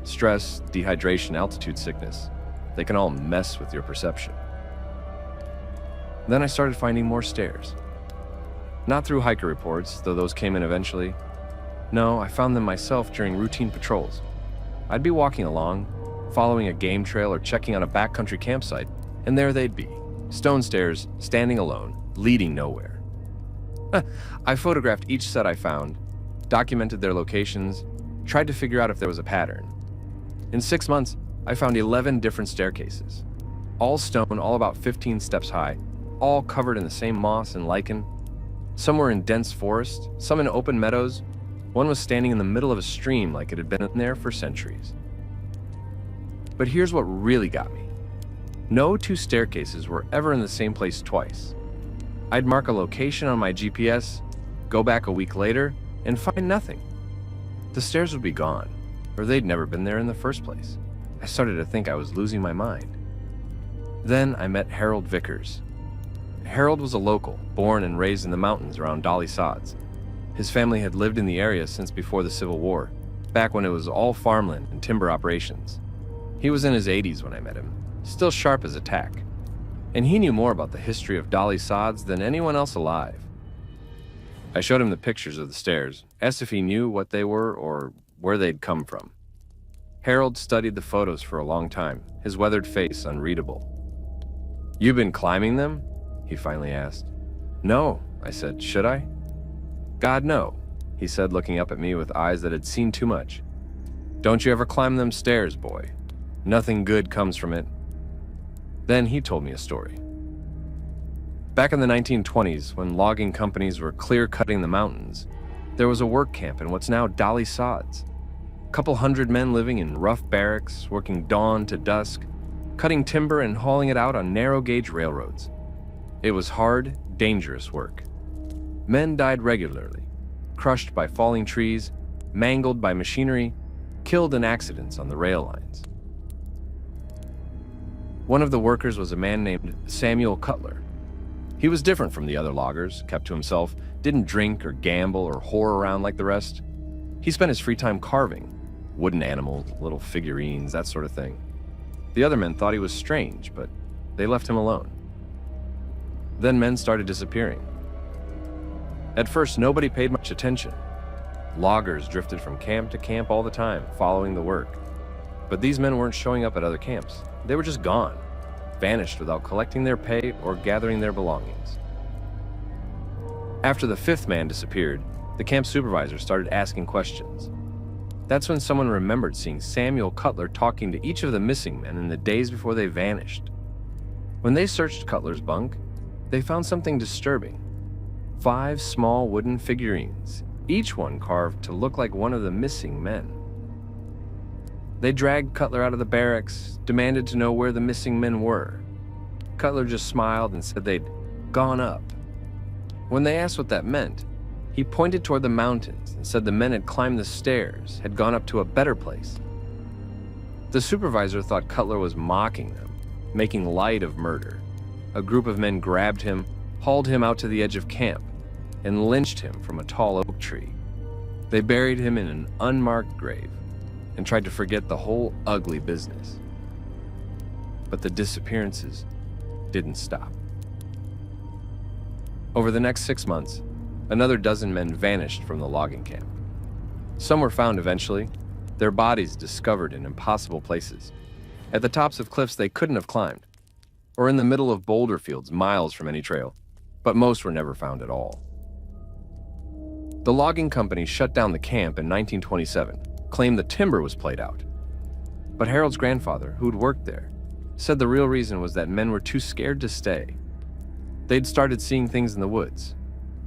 [SPEAKER 1] Stress, dehydration, altitude sickness. They can all mess with your perception. Then I started finding more stairs. Not through hiker reports, though those came in eventually. No, I found them myself during routine patrols. I'd be walking along, following a game trail or checking on a backcountry campsite, and there they'd be, stone stairs, standing alone, leading nowhere. I photographed each set I found, documented their locations, tried to figure out if there was a pattern. In 6 months, I found 11 different staircases. All stone, all about 15 steps high, all covered in the same moss and lichen. Some were in dense forest, some in open meadows. One was standing in the middle of a stream like it had been in there for centuries. But here's what really got me. No 2 staircases were ever in the same place twice. I'd mark a location on my GPS, go back a week later, and find nothing. The stairs would be gone, or they'd never been there in the first place. I started to think I was losing my mind. Then I met Harold Vickers. Harold was a local, born and raised in the mountains around Dolly Sods. His family had lived in the area since before the Civil War, back when it was all farmland and timber operations. He was in his 80s when I met him, still sharp as a tack. And he knew more about the history of Dolly Sods than anyone else alive. I showed him the pictures of the stairs, asked if he knew what they were or where they'd come from. Harold studied the photos for a long time, his weathered face unreadable. "You've been climbing them?" he finally asked. "No," I said. "Should I?" "God, no," he said, looking up at me with eyes that had seen too much. "Don't you ever climb them stairs, boy. Nothing good comes from it." Then he told me a story. Back in the 1920s, when logging companies were clear-cutting the mountains, there was a work camp in what's now Dolly Sods. A couple hundred men living in rough barracks, working dawn to dusk, cutting timber and hauling it out on narrow-gauge railroads. It was hard, dangerous work. Men died regularly, crushed by falling trees, mangled by machinery, killed in accidents on the rail lines. One of the workers was a man named Samuel Cutler. He was different from the other loggers, kept to himself, didn't drink or gamble or whore around like the rest. He spent his free time carving, wooden animals, little figurines, that sort of thing. The other men thought he was strange, but they left him alone. Then men started disappearing. At first, nobody paid much attention. Loggers drifted from camp to camp all the time, following the work. But these men weren't showing up at other camps. They were just gone, vanished without collecting their pay or gathering their belongings. After the fifth man disappeared, the camp supervisor started asking questions. That's when someone remembered seeing Samuel Cutler talking to each of the missing men in the days before they vanished. When they searched Cutler's bunk, they found something disturbing. 5 small wooden figurines, each one carved to look like one of the missing men. They dragged Cutler out of the barracks, demanded to know where the missing men were. Cutler just smiled and said they'd gone up. When they asked what that meant, he pointed toward the mountains and said the men had climbed the stairs, had gone up to a better place. The supervisor thought Cutler was mocking them, making light of murder. A group of men grabbed him, hauled him out to the edge of camp, and lynched him from a tall oak tree. They buried him in an unmarked grave and tried to forget the whole ugly business. But the disappearances didn't stop. Over the next 6 months, another dozen men vanished from the logging camp. Some were found eventually, their bodies discovered in impossible places, at the tops of cliffs they couldn't have climbed, or in the middle of boulder fields miles from any trail, but most were never found at all. The logging company shut down the camp in 1927, claimed the timber was played out. But Harold's grandfather, who'd worked there, said the real reason was that men were too scared to stay. They'd started seeing things in the woods,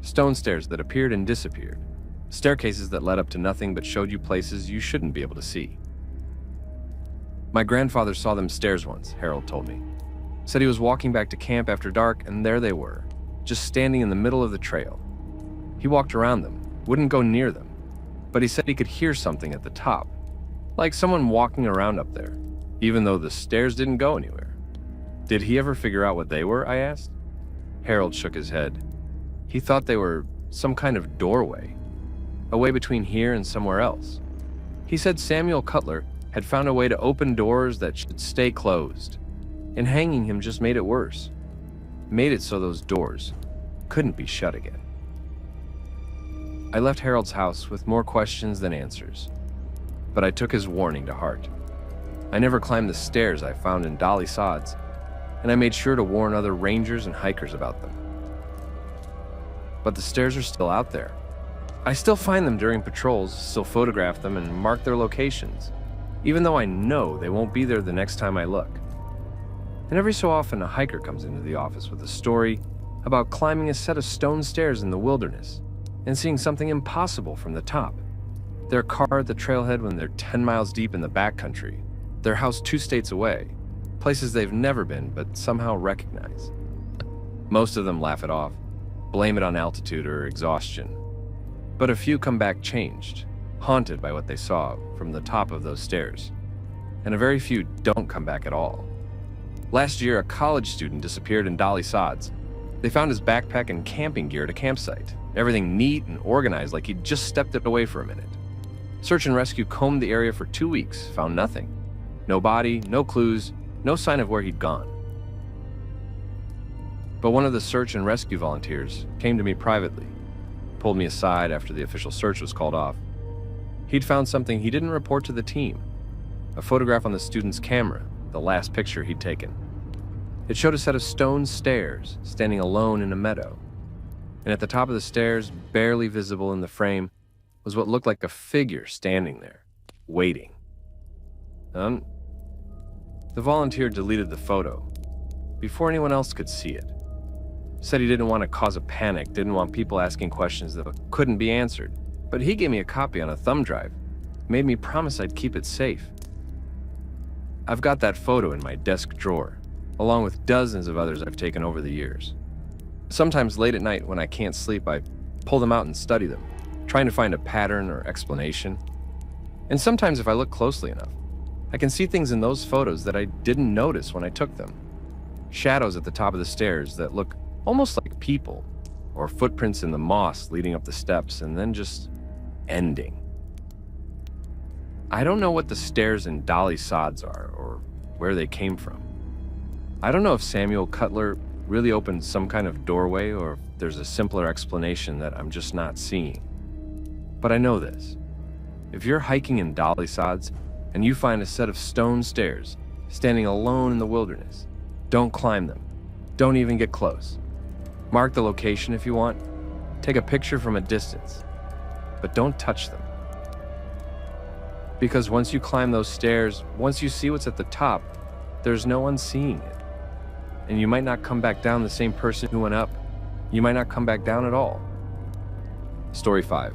[SPEAKER 1] stone stairs that appeared and disappeared, staircases that led up to nothing but showed you places you shouldn't be able to see. My grandfather saw them stairs once, Harold told me. Said he was walking back to camp after dark, and there they were, just standing in the middle of the trail. He walked around them, wouldn't go near them, but he said he could hear something at the top, like someone walking around up there, even though the stairs didn't go anywhere. Did he ever figure out what they were, I asked? Harold shook his head. He thought they were some kind of doorway, a way between here and somewhere else. He said Samuel Cutler had found a way to open doors that should stay closed, and hanging him just made it worse. Made it so those doors couldn't be shut again. I left Harold's house with more questions than answers, but I took his warning to heart. I never climbed the stairs I found in Dolly Sods, and I made sure to warn other rangers and hikers about them. But the stairs are still out there. I still find them during patrols, still photograph them and mark their locations, even though I know they won't be there the next time I look. And every so often a hiker comes into the office with a story about climbing a set of stone stairs in the wilderness and seeing something impossible from the top. Their car at the trailhead when they're 10 miles deep in the backcountry, their house 2 states away, places they've never been but somehow recognize. Most of them laugh it off, blame it on altitude or exhaustion. But a few come back changed, haunted by what they saw from the top of those stairs. And a very few don't come back at all. Last year, a college student disappeared in Dolly Sods. They found his backpack and camping gear at a campsite, everything neat and organized like he'd just stepped it away for a minute. Search and rescue combed the area for 2 weeks, found nothing. No body, no clues, no sign of where he'd gone. But one of the search and rescue volunteers came to me privately. pulled me aside after the official search was called off. He'd found something he didn't report to the team, a photograph on the student's camera, the last picture he'd taken. It showed a set of stone stairs standing alone in a meadow, and at the top of the stairs, barely visible in the frame, was what looked like a figure standing there, waiting. The volunteer deleted the photo before anyone else could see it. Said he didn't want to cause a panic, didn't want people asking questions that couldn't be answered, but he gave me a copy on a thumb drive, made me promise I'd keep it safe. I've got that photo in my desk drawer, along with dozens of others I've taken over the years. Sometimes late at night when I can't sleep, I pull them out and study them, trying to find a pattern or explanation. And sometimes if I look closely enough, I can see things in those photos that I didn't notice when I took them. Shadows at the top of the stairs that look almost like people, or footprints in the moss leading up the steps and then just ending. I don't know what the stairs in Dolly Sods are or where they came from. I don't know if Samuel Cutler really opened some kind of doorway or if there's a simpler explanation that I'm just not seeing. But I know this. If you're hiking in Dolly Sods and you find a set of stone stairs standing alone in the wilderness, don't climb them. Don't even get close. Mark the location if you want. Take a picture from a distance, but don't touch them. Because once you climb those stairs, once you see what's at the top, there's no one seeing it. And you might not come back down the same person who went up. You might not come back down at all. Story 5.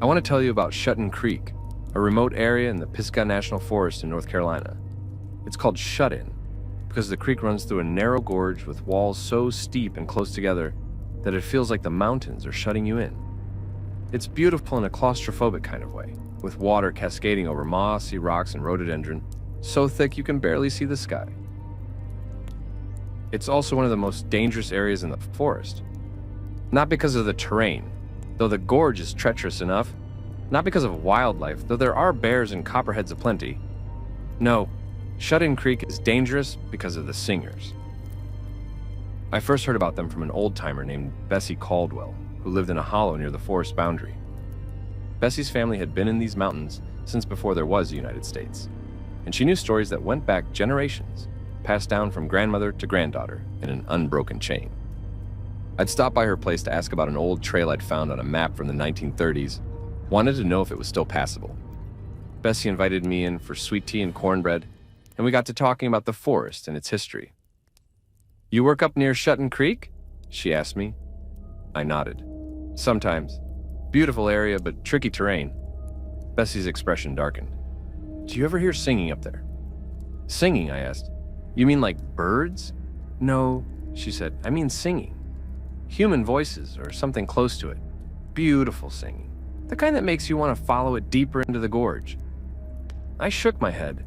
[SPEAKER 1] I want to tell you about Shut-in Creek, a remote area in the Pisgah National Forest in North Carolina. It's called Shut-in because the creek runs through a narrow gorge with walls so steep and close together that it feels like the mountains are shutting you in. It's beautiful in a claustrophobic kind of way, with water cascading over mossy rocks and rhododendron, so thick you can barely see the sky. It's also one of the most dangerous areas in the forest. Not because of the terrain, though the gorge is treacherous enough. Not because of wildlife, though there are bears and copperheads aplenty. No, Shut-in Creek is dangerous because of the singers. I first heard about them from an old-timer named Bessie Caldwell, who lived in a hollow near the forest boundary. Bessie's family had been in these mountains since before there was a United States, and she knew stories that went back generations, passed down from grandmother to granddaughter in an unbroken chain. I'd stopped by her place to ask about an old trail I'd found on a map from the 1930s, wanted to know if it was still passable. Bessie invited me in for sweet tea and cornbread, and we got to talking about the forest and its history. "You work up near Shut-in Creek?" she asked me. I nodded. "Sometimes. Beautiful area, but tricky terrain." Bessie's expression darkened. "Do you ever hear singing up there?" "Singing?" I asked. "You mean like birds?" "No," she said. "I mean singing. Human voices, or something close to it. Beautiful singing. The kind that makes you want to follow it deeper into the gorge." I shook my head.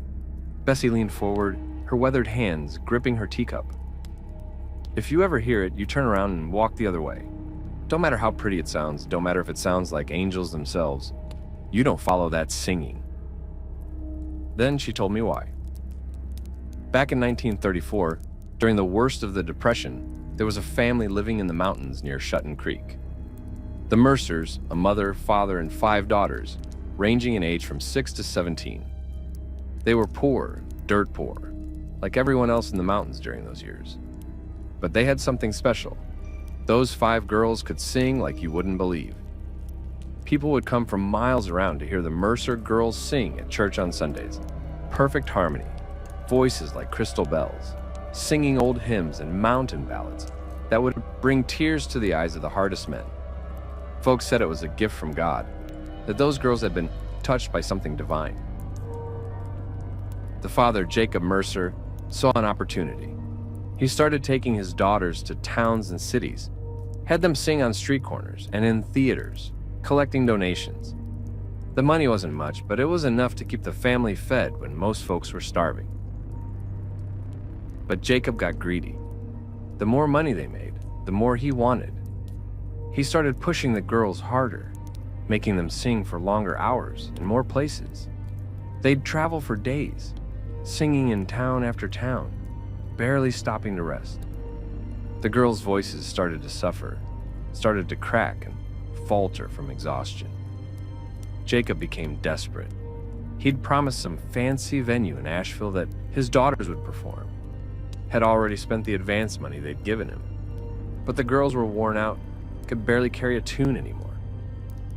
[SPEAKER 1] Bessie leaned forward, her weathered hands gripping her teacup. "If you ever hear it, you turn around and walk the other way. Don't matter how pretty it sounds, don't matter if it sounds like angels themselves. You don't follow that singing." Then she told me why. Back in 1934, during the worst of the Depression, there was a family living in the mountains near Shut-in Creek. The Mercers, a mother, father, and 5 daughters, ranging in age from 6 to 17. They were poor, dirt poor, like everyone else in the mountains during those years. But they had something special. Those 5 girls could sing like you wouldn't believe. People would come from miles around to hear the Mercer girls sing at church on Sundays. Perfect harmony, voices like crystal bells, singing old hymns and mountain ballads that would bring tears to the eyes of the hardest men. Folks said it was a gift from God, that those girls had been touched by something divine. The father, Jacob Mercer, saw an opportunity. He started taking his daughters to towns and cities, had them sing on street corners and in theaters, collecting donations. The money wasn't much, but it was enough to keep the family fed when most folks were starving. But Jacob got greedy. The more money they made, the more he wanted. He started pushing the girls harder, making them sing for longer hours in more places. They'd travel for days, singing in town after town, barely stopping to rest. The girls' voices started to suffer. started to crack and falter from exhaustion. Jacob became desperate. He'd promised some fancy venue in Asheville that his daughters would perform, had already spent the advance money they'd given him. But the girls were worn out, could barely carry a tune anymore.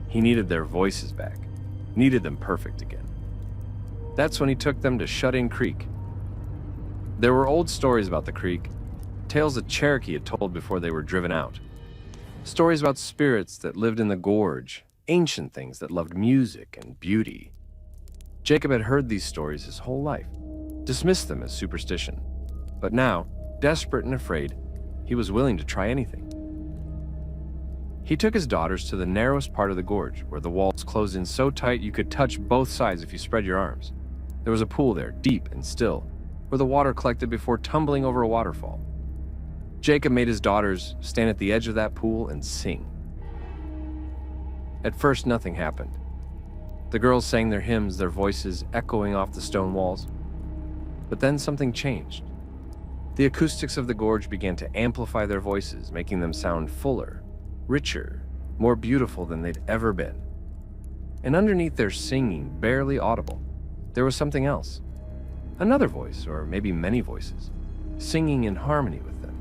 [SPEAKER 1] He needed their voices back, needed them perfect again. That's when he took them to Shut-In Creek. There were old stories about the creek, tales that Cherokee had told before they were driven out. Stories about spirits that lived in the gorge, ancient things that loved music and beauty. Jacob had heard these stories his whole life, dismissed them as superstition. But now, desperate and afraid, he was willing to try anything. He took his daughters to the narrowest part of the gorge, where the walls closed in so tight you could touch both sides if you spread your arms. There was a pool there, deep and still, where the water collected before tumbling over a waterfall. Jacob made his daughters stand at the edge of that pool and sing. At first, nothing happened. The girls sang their hymns, their voices echoing off the stone walls. But then something changed. The acoustics of the gorge began to amplify their voices, making them sound fuller, richer, more beautiful than they'd ever been. And underneath their singing, barely audible, there was something else. Another voice, or maybe many voices, singing in harmony with them.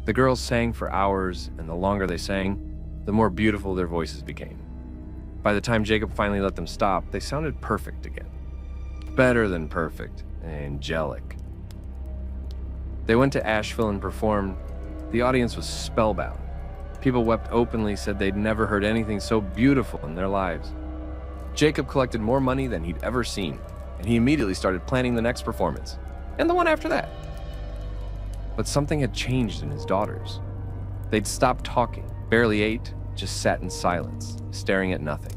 [SPEAKER 1] The girls sang for hours, and the longer they sang, the more beautiful their voices became. By the time Jacob finally let them stop, they sounded perfect again. Better than perfect, angelic. They went to Asheville and performed. The audience was spellbound. People wept openly, said they'd never heard anything so beautiful in their lives. Jacob collected more money than he'd ever seen, and he immediately started planning the next performance, and the one after that. But something had changed in his daughters. They'd stopped talking, barely ate, just sat in silence, staring at nothing.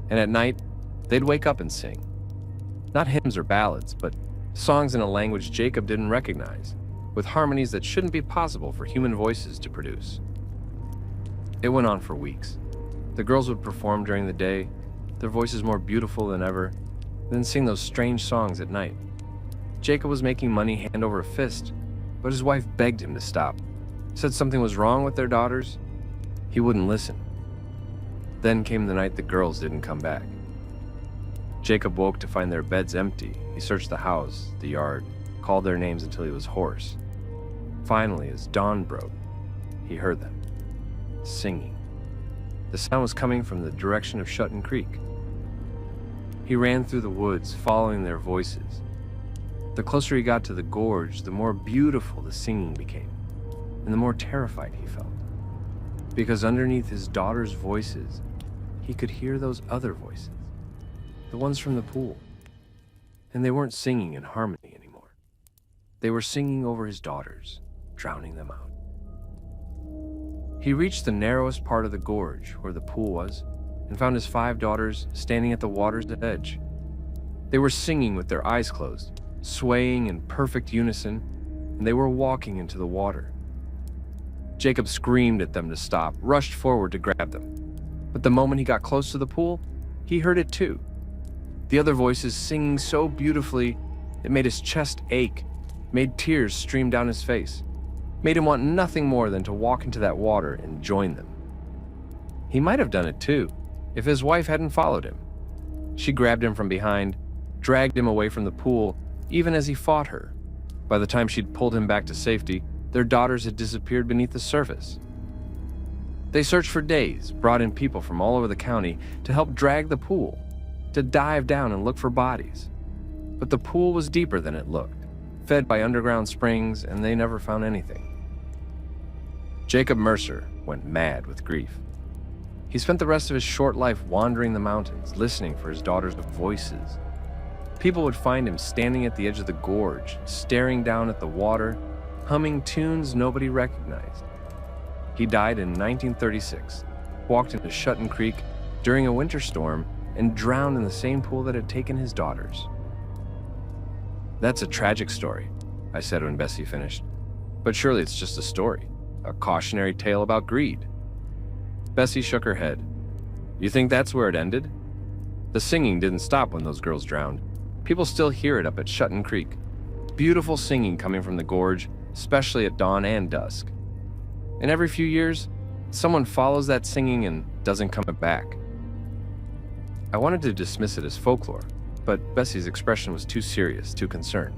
[SPEAKER 1] And at night, they'd wake up and sing. Not hymns or ballads, but songs in a language Jacob didn't recognize, with harmonies that shouldn't be possible for human voices to produce. It went on for weeks. The girls would perform during the day, their voices more beautiful than ever, then sing those strange songs at night. Jacob was making money hand over fist, but his wife begged him to stop, said something was wrong with their daughters. He wouldn't listen. Then came the night the girls didn't come back. Jacob woke to find their beds empty. He searched the house, the yard, called their names until he was hoarse. Finally, as dawn broke, he heard them, singing. The sound was coming from the direction of Shut-In Creek. He ran through the woods, following their voices. The closer he got to the gorge, the more beautiful the singing became, and the more terrified he felt. Because underneath his daughters' voices, he could hear those other voices, the ones from the pool. And they weren't singing in harmony anymore. They were singing over his daughters, drowning them out. He reached the narrowest part of the gorge, where the pool was, and found his 5 daughters standing at the water's edge. They were singing with their eyes closed, swaying in perfect unison, and they were walking into the water. Jacob screamed at them to stop, rushed forward to grab them. But the moment he got close to the pool, he heard it too. The other voices singing so beautifully, it made his chest ache, made tears stream down his face, made him want nothing more than to walk into that water and join them. He might have done it too, if his wife hadn't followed him. She grabbed him from behind, dragged him away from the pool, even as he fought her. By the time she'd pulled him back to safety, their daughters had disappeared beneath the surface. They searched for days, brought in people from all over the county to help drag the pool, to dive down and look for bodies. But the pool was deeper than it looked, fed by underground springs, and they never found anything. Jacob Mercer went mad with grief. He spent the rest of his short life wandering the mountains, listening for his daughters' voices. People would find him standing at the edge of the gorge, staring down at the water, humming tunes nobody recognized. He died in 1936, walked into Shut-In Creek during a winter storm, and drowned in the same pool that had taken his daughters. "That's a tragic story," I said when Bessie finished. "But surely it's just a story, a cautionary tale about greed." Bessie shook her head. "You think that's where it ended? The singing didn't stop when those girls drowned. People still hear it up at Shut-In Creek. Beautiful singing coming from the gorge, especially at dawn and dusk. And every few years, someone follows that singing and doesn't come back. I wanted to dismiss it as folklore, but Bessie's expression was too serious, too concerned.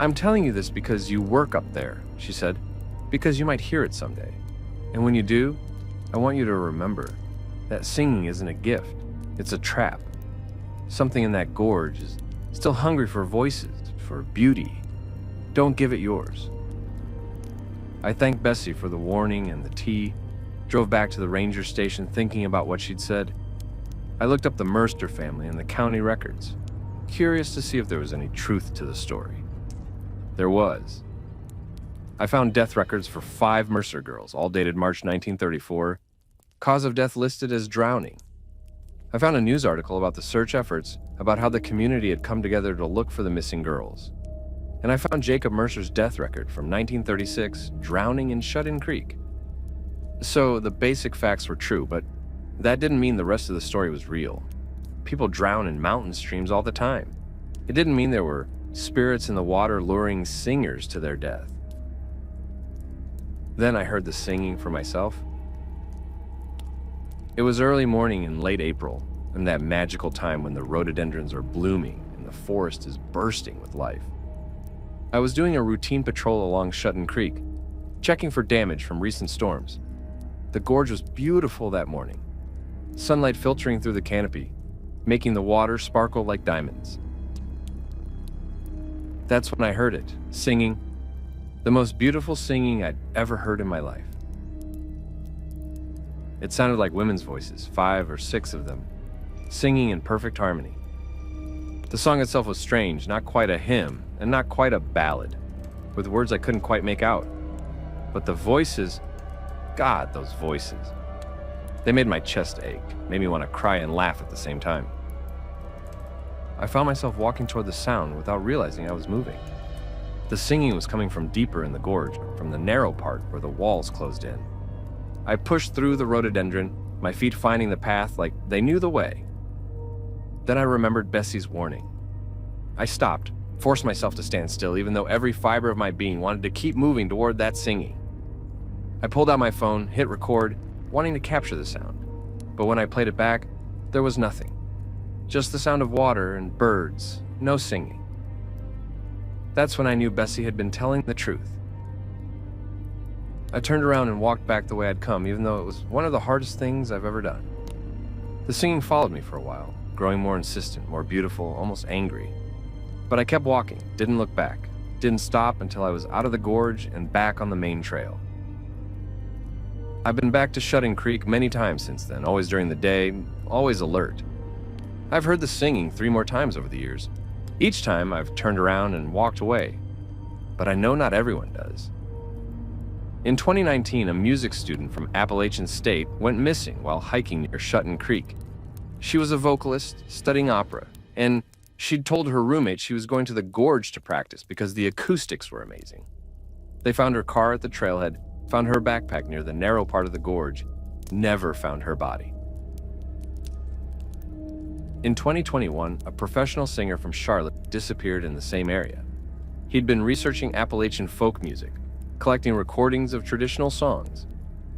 [SPEAKER 1] "I'm telling you this because you work up there," she said, "because you might hear it someday. And when you do, I want you to remember that singing isn't a gift, it's a trap. Something in that gorge is still hungry for voices, for beauty. Don't give it yours." I thanked Bessie for the warning and the tea, drove back to the ranger station thinking about what she'd said. I looked up the Mercer family and the county records, curious to see if there was any truth to the story. There was. I found death records for 5 Mercer girls, all dated March 1934, cause of death listed as drowning. I found a news article about the search efforts, about how the community had come together to look for the missing girls. And I found Jacob Mercer's death record from 1936, drowning in Shut-In Creek. So the basic facts were true, but that didn't mean the rest of the story was real. People drown in mountain streams all the time. It didn't mean there were spirits in the water luring singers to their death. Then I heard the singing for myself. It was early morning in late April, and that magical time when the rhododendrons are blooming and the forest is bursting with life. I was doing a routine patrol along Shut-In Creek, checking for damage from recent storms. The gorge was beautiful that morning, sunlight filtering through the canopy, making the water sparkle like diamonds. That's when I heard it, singing, the most beautiful singing I'd ever heard in my life. It sounded like women's voices, 5 or 6 of them, singing in perfect harmony. The song itself was strange, not quite a hymn, and not quite a ballad, with words I couldn't quite make out. But the voices, God, those voices. They made my chest ache, made me want to cry and laugh at the same time. I found myself walking toward the sound without realizing I was moving. The singing was coming from deeper in the gorge, from the narrow part where the walls closed in. I pushed through the rhododendron, my feet finding the path like they knew the way. Then I remembered Bessie's warning. I stopped, forced myself to stand still, even though every fiber of my being wanted to keep moving toward that singing. I pulled out my phone, hit record, wanting to capture the sound. But when I played it back, there was nothing. Just the sound of water and birds, no singing. That's when I knew Bessie had been telling the truth. I turned around and walked back the way I'd come, even though it was one of the hardest things I've ever done. The singing followed me for a while, growing more insistent, more beautiful, almost angry. But I kept walking, didn't look back, didn't stop until I was out of the gorge and back on the main trail. I've been back to Shut-In Creek many times since then, always during the day, always alert. I've heard the singing 3 more times over the years. Each time I've turned around and walked away, but I know not everyone does. In 2019, a music student from Appalachian State went missing while hiking near Shut-In Creek. She was a vocalist studying opera, and she'd told her roommate she was going to the gorge to practice because the acoustics were amazing. They found her car at the trailhead, found her backpack near the narrow part of the gorge, never found her body. In 2021, a professional singer from Charlotte disappeared in the same area. He'd been researching Appalachian folk music, collecting recordings of traditional songs.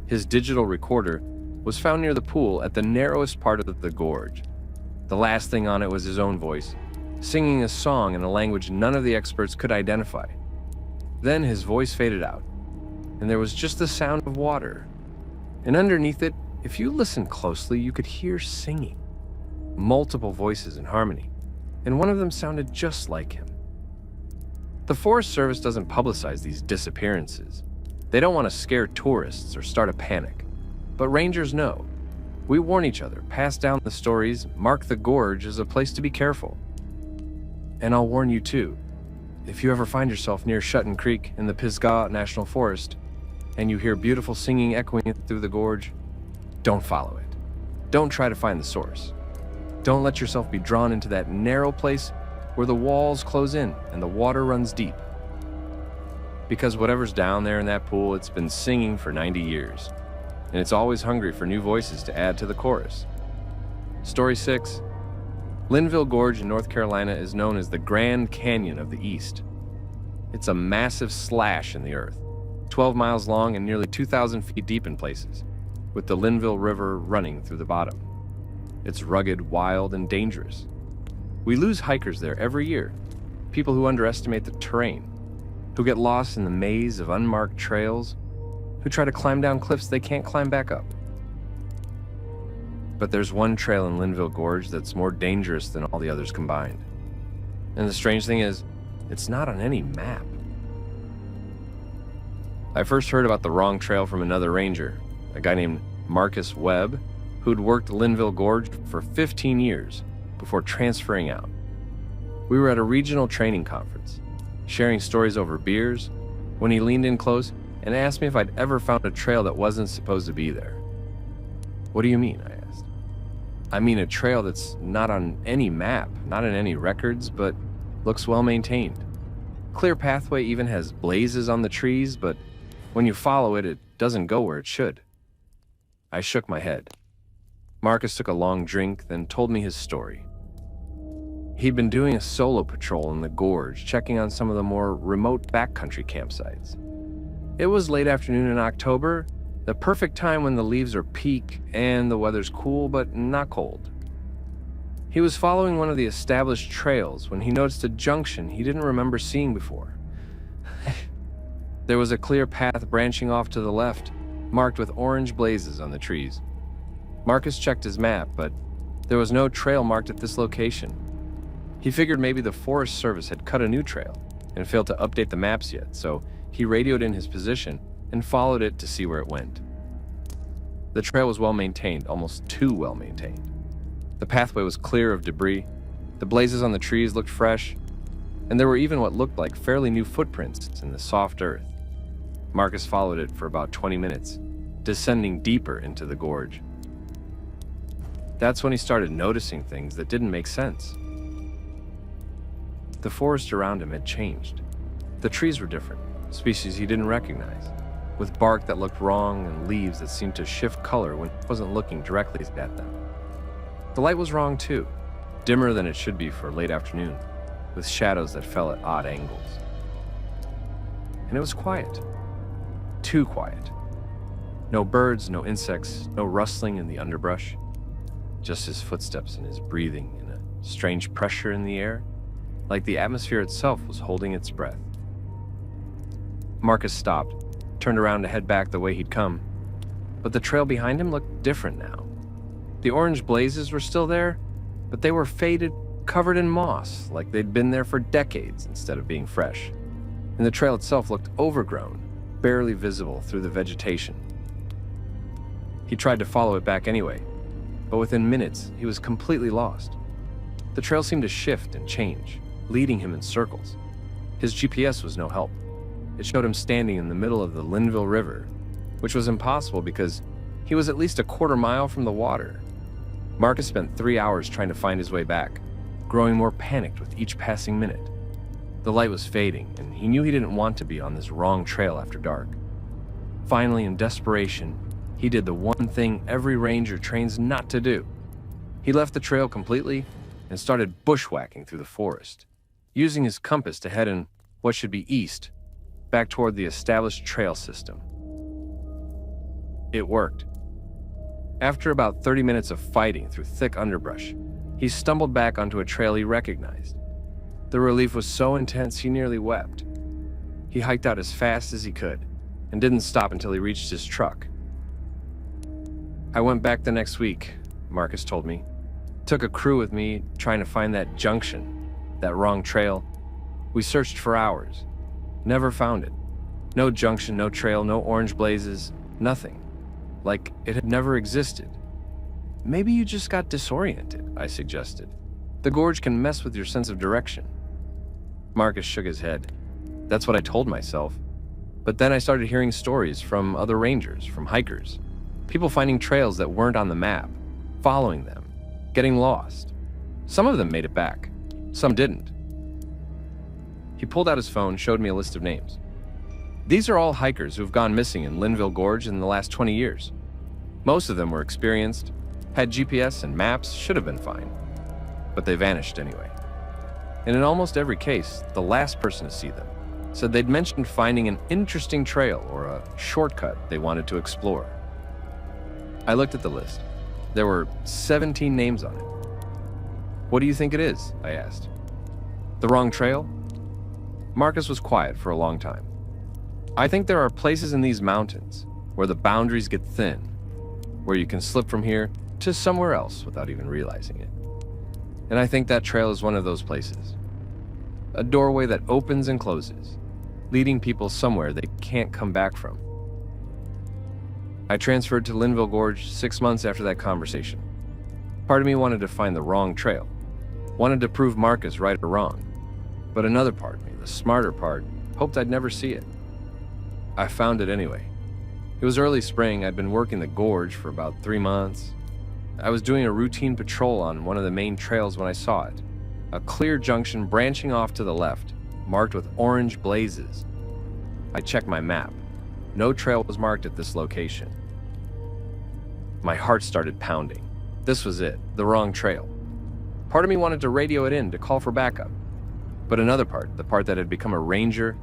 [SPEAKER 1] His digital recorder was found near the pool at the narrowest part of the gorge. The last thing on it was his own voice, singing a song in a language none of the experts could identify. Then his voice faded out, and there was just the sound of water. And underneath it, if you listened closely, you could hear singing. Multiple voices in harmony, and one of them sounded just like him. The Forest Service doesn't publicize these disappearances. They don't want to scare tourists or start a panic. But rangers know. We warn each other, pass down the stories, mark the gorge as a place to be careful. And I'll warn you too. If you ever find yourself near Shut-In Creek in the Pisgah National Forest, and you hear beautiful singing echoing through the gorge, don't follow it. Don't try to find the source. Don't let yourself be drawn into that narrow place where the walls close in and the water runs deep. Because whatever's down there in that pool, it's been singing for 90 years, and it's always hungry for new voices to add to the chorus. Story 6. Linville Gorge in North Carolina is known as the Grand Canyon of the East. It's a massive slash in the earth, 12 miles long and nearly 2,000 feet deep in places, with the Linville River running through the bottom. It's rugged, wild, and dangerous. We lose hikers there every year, people who underestimate the terrain, who get lost in the maze of unmarked trails, who try to climb down cliffs they can't climb back up. But there's one trail in Linville Gorge that's more dangerous than all the others combined. And the strange thing is, it's not on any map. I first heard about the wrong trail from another ranger, a guy named Marcus Webb, who'd worked Linville Gorge for 15 years before transferring out. We were at a regional training conference, sharing stories over beers, when he leaned in close and asked me if I'd ever found a trail that wasn't supposed to be there. "What do you mean?" I asked. "I mean a trail that's not on any map, not in any records, but looks well maintained. Clear pathway even has blazes on the trees, but when you follow it, it doesn't go where it should." I shook my head. Marcus took a long drink, then told me his story. He'd been doing a solo patrol in the gorge, checking on some of the more remote backcountry campsites. It was late afternoon in October, the perfect time when the leaves are peak and the weather's cool but not cold. He was following one of the established trails when he noticed a junction he didn't remember seeing before. There was a clear path branching off to the left, marked with orange blazes on the trees. Marcus checked his map, but there was no trail marked at this location. He figured maybe the Forest Service had cut a new trail and failed to update the maps yet, so he radioed in his position and followed it to see where it went. The trail was well maintained, almost too well maintained. The pathway was clear of debris, the blazes on the trees looked fresh, and there were even what looked like fairly new footprints in the soft earth. Marcus followed it for about 20 minutes, descending deeper into the gorge. That's when he started noticing things that didn't make sense. The forest around him had changed. The trees were different, species he didn't recognize, with bark that looked wrong and leaves that seemed to shift color when he wasn't looking directly at them. The light was wrong too, dimmer than it should be for late afternoon, with shadows that fell at odd angles. And it was quiet. Too quiet. No birds, no insects, no rustling in the underbrush. Just his footsteps and his breathing and a strange pressure in the air, like the atmosphere itself was holding its breath. Marcus stopped, turned around to head back the way he'd come, but the trail behind him looked different now. The orange blazes were still there, but they were faded, covered in moss, like they'd been there for decades instead of being fresh. And the trail itself looked overgrown, barely visible through the vegetation. He tried to follow it back anyway, but within minutes, he was completely lost. The trail seemed to shift and change, leading him in circles. His GPS was no help. It showed him standing in the middle of the Linville River, which was impossible because he was at least a quarter mile from the water. Marcus spent 3 hours trying to find his way back, growing more panicked with each passing minute. The light was fading, and he knew he didn't want to be on this wrong trail after dark. Finally, in desperation, he did the one thing every ranger trains not to do. He left the trail completely and started bushwhacking through the forest, using his compass to head in what should be east, back toward the established trail system. It worked. After about 30 minutes of fighting through thick underbrush, he stumbled back onto a trail he recognized. The relief was so intense he nearly wept. He hiked out as fast as he could and didn't stop until he reached his truck. "I went back the next week," Marcus told me. "Took a crew with me trying to find that junction, that wrong trail. We searched for hours. Never found it. No junction, no trail, no orange blazes, nothing. Like it had never existed." "Maybe you just got disoriented," I suggested. "The gorge can mess with your sense of direction." Marcus shook his head. That's what I told myself. But then I started hearing stories from other rangers, from hikers. People finding trails that weren't on the map, following them, getting lost. Some of them made it back. Some didn't. He pulled out his phone, showed me a list of names. "These are all hikers who've gone missing in Linville Gorge in the last 20 years. Most of them were experienced, had GPS and maps, should have been fine. But they vanished anyway. And in almost every case, the last person to see them said they'd mentioned finding an interesting trail or a shortcut they wanted to explore. I looked at the list. There were 17 names on it. "What do you think it is?" I asked. "The wrong trail?" Marcus was quiet for a long time. "I think there are places in these mountains where the boundaries get thin, where you can slip from here to somewhere else without even realizing it. And I think that trail is one of those places. A doorway that opens and closes, leading people somewhere they can't come back from." I transferred to Linville Gorge 6 months after that conversation. Part of me wanted to find the wrong trail, wanted to prove Marcus right or wrong, but another part of me, the smarter part, hoped I'd never see it. I found it anyway. It was early spring. I'd been working the gorge for about 3 months. I was doing a routine patrol on one of the main trails when I saw it. A clear junction branching off to the left, marked with orange blazes. I checked my map. No trail was marked at this location. My heart started pounding. This was it, the wrong trail. Part of me wanted to radio it in to call for backup. But another part, the part that had become a ranger,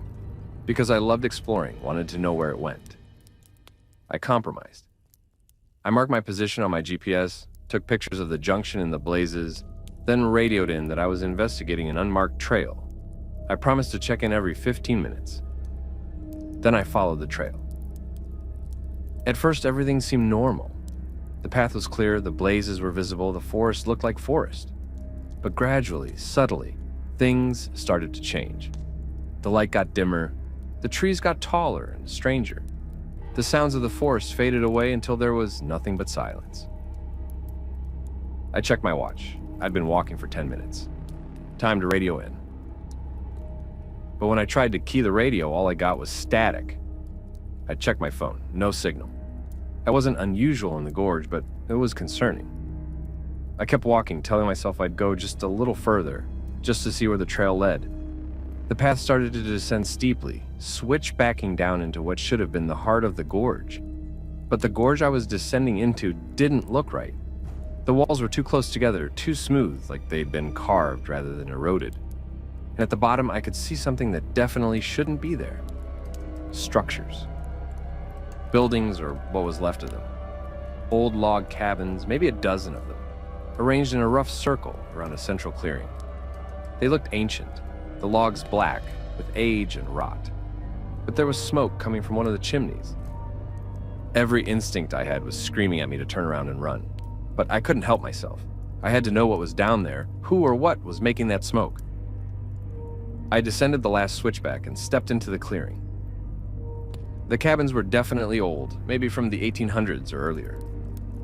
[SPEAKER 1] because I loved exploring, wanted to know where it went. I compromised. I marked my position on my GPS, took pictures of the junction and the blazes, then radioed in that I was investigating an unmarked trail. I promised to check in every 15 minutes. Then I followed the trail. At first, everything seemed normal. The path was clear, the blazes were visible, the forest looked like forest. But gradually, subtly, things started to change. The light got dimmer, the trees got taller and stranger. The sounds of the forest faded away until there was nothing but silence. I checked my watch. I'd been walking for 10 minutes. Time to radio in. But when I tried to key the radio, all I got was static. I checked my phone, no signal. That wasn't unusual in the gorge, but it was concerning. I kept walking, telling myself I'd go just a little further, just to see where the trail led. The path started to descend steeply, switchbacking down into what should have been the heart of the gorge. But the gorge I was descending into didn't look right. The walls were too close together, too smooth, like they'd been carved rather than eroded. And at the bottom, I could see something that definitely shouldn't be there. Structures. Buildings, or what was left of them. Old log cabins, maybe a dozen of them, arranged in a rough circle around a central clearing. They looked ancient, the logs black with age and rot. But there was smoke coming from one of the chimneys. Every instinct I had was screaming at me to turn around and run. But I couldn't help myself. I had to know what was down there, who or what was making that smoke. I descended the last switchback and stepped into the clearing. The cabins were definitely old, maybe from the 1800s or earlier.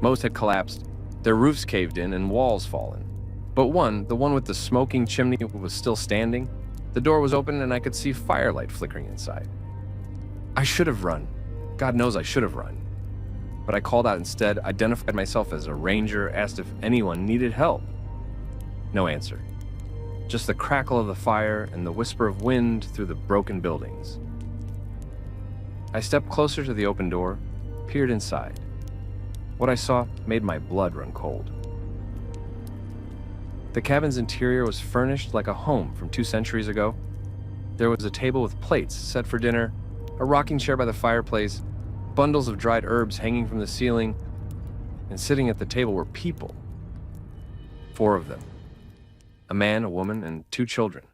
[SPEAKER 1] Most had collapsed, their roofs caved in and walls fallen. But one, the one with the smoking chimney, was still standing. The door was open and I could see firelight flickering inside. I should have run. God knows I should have run. But I called out instead, identified myself as a ranger, asked if anyone needed help. No answer. Just the crackle of the fire and the whisper of wind through the broken buildings. I stepped closer to the open door, peered inside. What I saw made my blood run cold. The cabin's interior was furnished like a home from 2 centuries ago. There was a table with plates set for dinner, a rocking chair by the fireplace, bundles of dried herbs hanging from the ceiling, and sitting at the table were people. 4 of them. A man, a woman, and 2 children.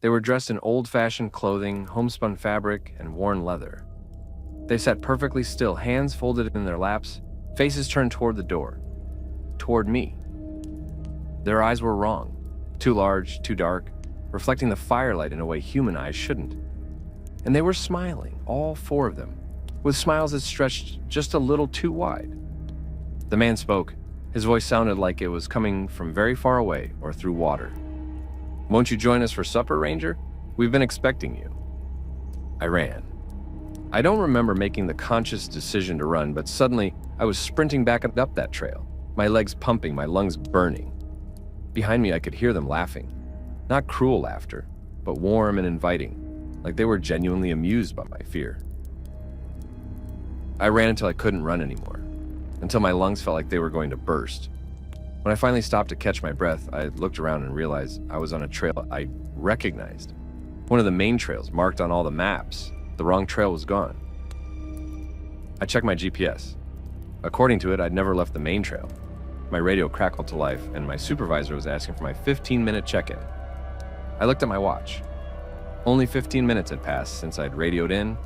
[SPEAKER 1] They were dressed in old-fashioned clothing, homespun fabric, and worn leather. They sat perfectly still, hands folded in their laps, faces turned toward the door. Toward me. Their eyes were wrong. Too large, too dark, reflecting the firelight in a way human eyes shouldn't. And they were smiling, all 4 of them, with smiles that stretched just a little too wide. The man spoke. His voice sounded like it was coming from very far away or through water. "Won't you join us for supper, Ranger? We've been expecting you." I ran. I don't remember making the conscious decision to run, but suddenly I was sprinting back and up that trail, my legs pumping, my lungs burning. Behind me, I could hear them laughing. Not cruel laughter, but warm and inviting, like they were genuinely amused by my fear. I ran until I couldn't run anymore, until my lungs felt like they were going to burst. When I finally stopped to catch my breath, I looked around and realized I was on a trail I recognized. One of the main trails marked on all the maps, the wrong trail was gone. I checked my GPS. According to it, I'd never left the main trail. My radio crackled to life, and my supervisor was asking for my 15-minute check-in. I looked at my watch. Only 15 minutes had passed since I'd radioed in,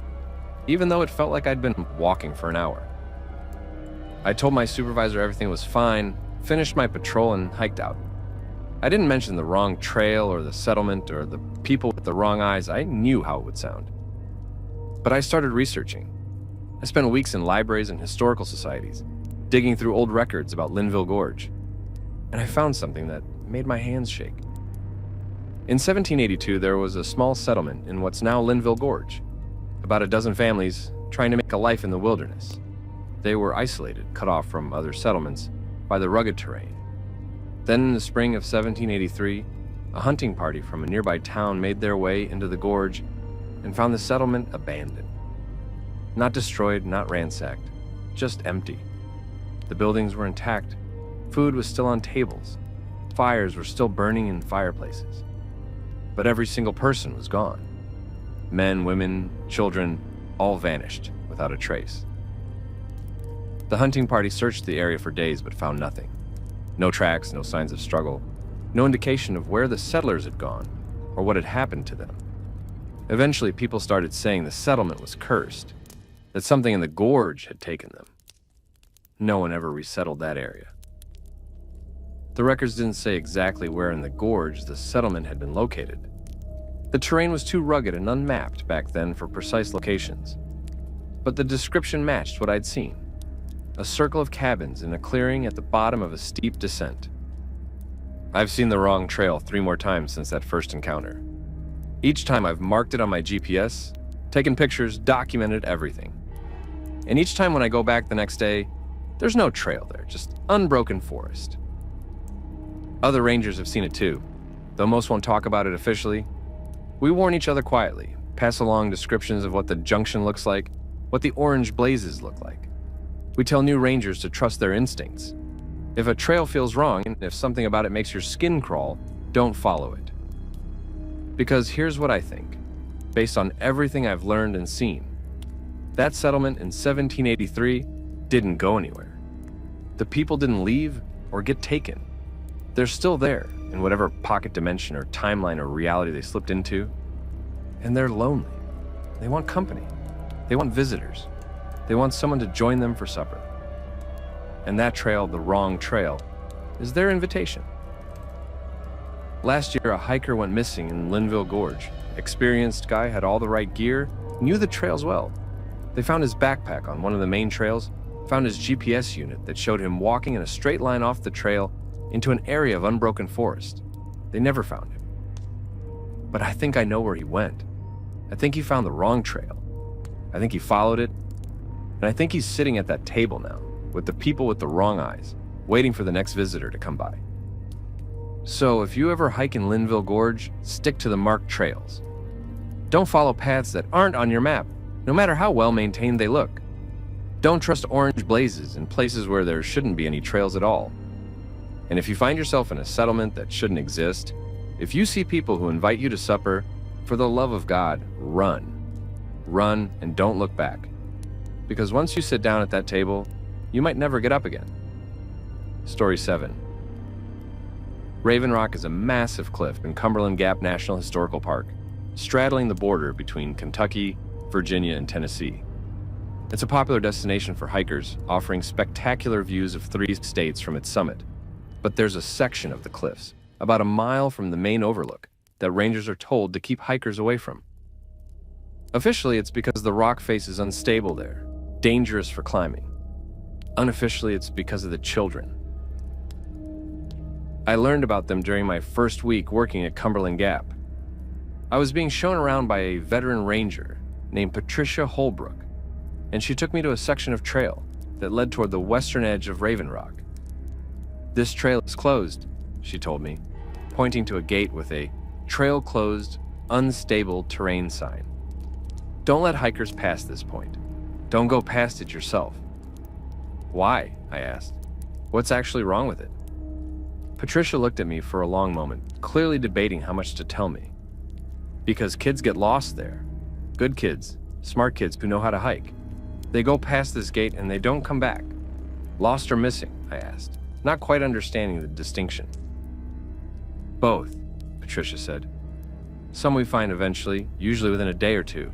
[SPEAKER 1] even though it felt like I'd been walking for an hour. I told my supervisor everything was fine, finished my patrol, and hiked out. I didn't mention the wrong trail or the settlement or the people with the wrong eyes. I knew how it would sound. But I started researching. I spent weeks in libraries and historical societies, digging through old records about Linville Gorge. And I found something that made my hands shake. In 1782, there was a small settlement in what's now Linville Gorge. About a dozen families trying to make a life in the wilderness. They were isolated, cut off from other settlements by the rugged terrain. Then in the spring of 1783, a hunting party from a nearby town made their way into the gorge and found the settlement abandoned. Not destroyed, not ransacked, just empty. The buildings were intact, food was still on tables, fires were still burning in fireplaces. But every single person was gone. Men, women, children, all vanished without a trace. The hunting party searched the area for days but found nothing. No tracks, no signs of struggle, no indication of where the settlers had gone or what had happened to them. Eventually, people started saying the settlement was cursed, that something in the gorge had taken them. No one ever resettled that area. The records didn't say exactly where in the gorge the settlement had been located. The terrain was too rugged and unmapped back then for precise locations. But the description matched what I'd seen. A circle of cabins in a clearing at the bottom of a steep descent. I've seen the wrong trail 3 more times since that first encounter. Each time I've marked it on my GPS, taken pictures, documented everything. And each time when I go back the next day, there's no trail there, just unbroken forest. Other rangers have seen it too, though most won't talk about it officially. We warn each other quietly, pass along descriptions of what the junction looks like, what the orange blazes look like. We tell new rangers to trust their instincts. If a trail feels wrong, and if something about it makes your skin crawl, don't follow it. Because here's what I think, based on everything I've learned and seen. That settlement in 1783 didn't go anywhere. The people didn't leave or get taken. They're still there in whatever pocket dimension or timeline or reality they slipped into. And they're lonely. They want company. They want visitors. They want someone to join them for supper. And that trail, the wrong trail, is their invitation. Last year, a hiker went missing in Linville Gorge. Experienced guy, had all the right gear, knew the trails well. They found his backpack on one of the main trails, found his GPS unit that showed him walking in a straight line off the trail into an area of unbroken forest. They never found him. But I think I know where he went. I think he found the wrong trail. I think he followed it. And I think he's sitting at that table now, with the people with the wrong eyes, waiting for the next visitor to come by. So if you ever hike in Linville Gorge, stick to the marked trails. Don't follow paths that aren't on your map, no matter how well maintained they look. Don't trust orange blazes in places where there shouldn't be any trails at all. And if you find yourself in a settlement that shouldn't exist, if you see people who invite you to supper, for the love of God, run. Run and don't look back. Because once you sit down at that table, you might never get up again. Story 7. Raven Rock is a massive cliff in Cumberland Gap National Historical Park, straddling the border between Kentucky, Virginia, and Tennessee. It's a popular destination for hikers, offering spectacular views of 3 states from its summit. But there's a section of the cliffs, about a mile from the main overlook, that rangers are told to keep hikers away from. Officially, it's because the rock face is unstable there, dangerous for climbing. Unofficially, it's because of the children. I learned about them during my first week working at Cumberland Gap. I was being shown around by a veteran ranger named Patricia Holbrook, and she took me to a section of trail that led toward the western edge of Raven Rock. This trail is closed, she told me, pointing to a gate with a trail closed, unstable terrain sign. Don't let hikers pass this point. Don't go past it yourself. Why? I asked. What's actually wrong with it? Patricia looked at me for a long moment, clearly debating how much to tell me. Because kids get lost there. Good kids, smart kids who know how to hike. They go past this gate and they don't come back. Lost or missing, I asked, not quite understanding the distinction. Both, Patricia said. Some we find eventually, usually within a day or two.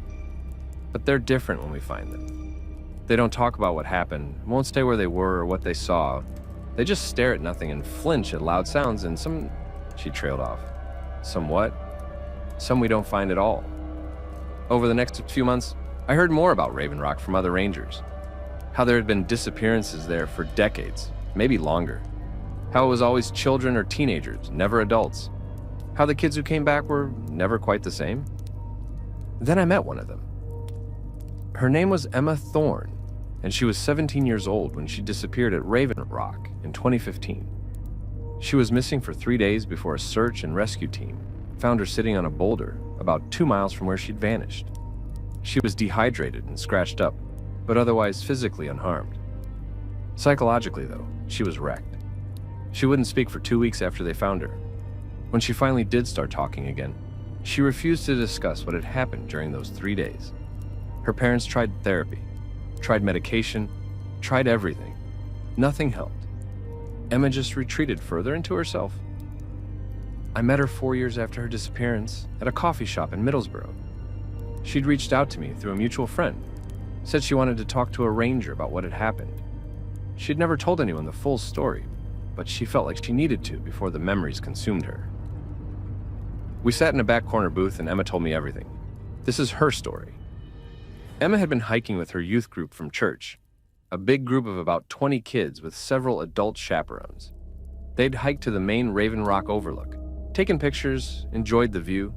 [SPEAKER 1] But they're different when we find them. They don't talk about what happened, won't stay where they were or what they saw. They just stare at nothing and flinch at loud sounds, and she trailed off. Some what? Some we don't find at all. Over the next few months, I heard more about Raven Rock from other rangers. How there had been disappearances there for decades, maybe longer. How it was always children or teenagers, never adults. How the kids who came back were never quite the same. Then I met one of them. Her name was Emma Thorne, and she was 17 years old when she disappeared at Raven Rock in 2015. She was missing for 3 days before a search and rescue team found her sitting on a boulder about 2 miles from where she'd vanished. She was dehydrated and scratched up, but otherwise physically unharmed. Psychologically, though, she was wrecked. She wouldn't speak for 2 weeks after they found her. When she finally did start talking again, she refused to discuss what had happened during those 3 days. Her parents tried therapy, tried medication, tried everything. Nothing helped. Emma just retreated further into herself. I met her 4 years after her disappearance at a coffee shop in Middlesbrough. She'd reached out to me through a mutual friend, said she wanted to talk to a ranger about what had happened. She'd never told anyone the full story, but she felt like she needed to before the memories consumed her. We sat in a back corner booth and Emma told me everything. This is her story. Emma had been hiking with her youth group from church, a big group of about 20 kids with several adult chaperones. They'd hiked to the main Raven Rock overlook, taken pictures, enjoyed the view.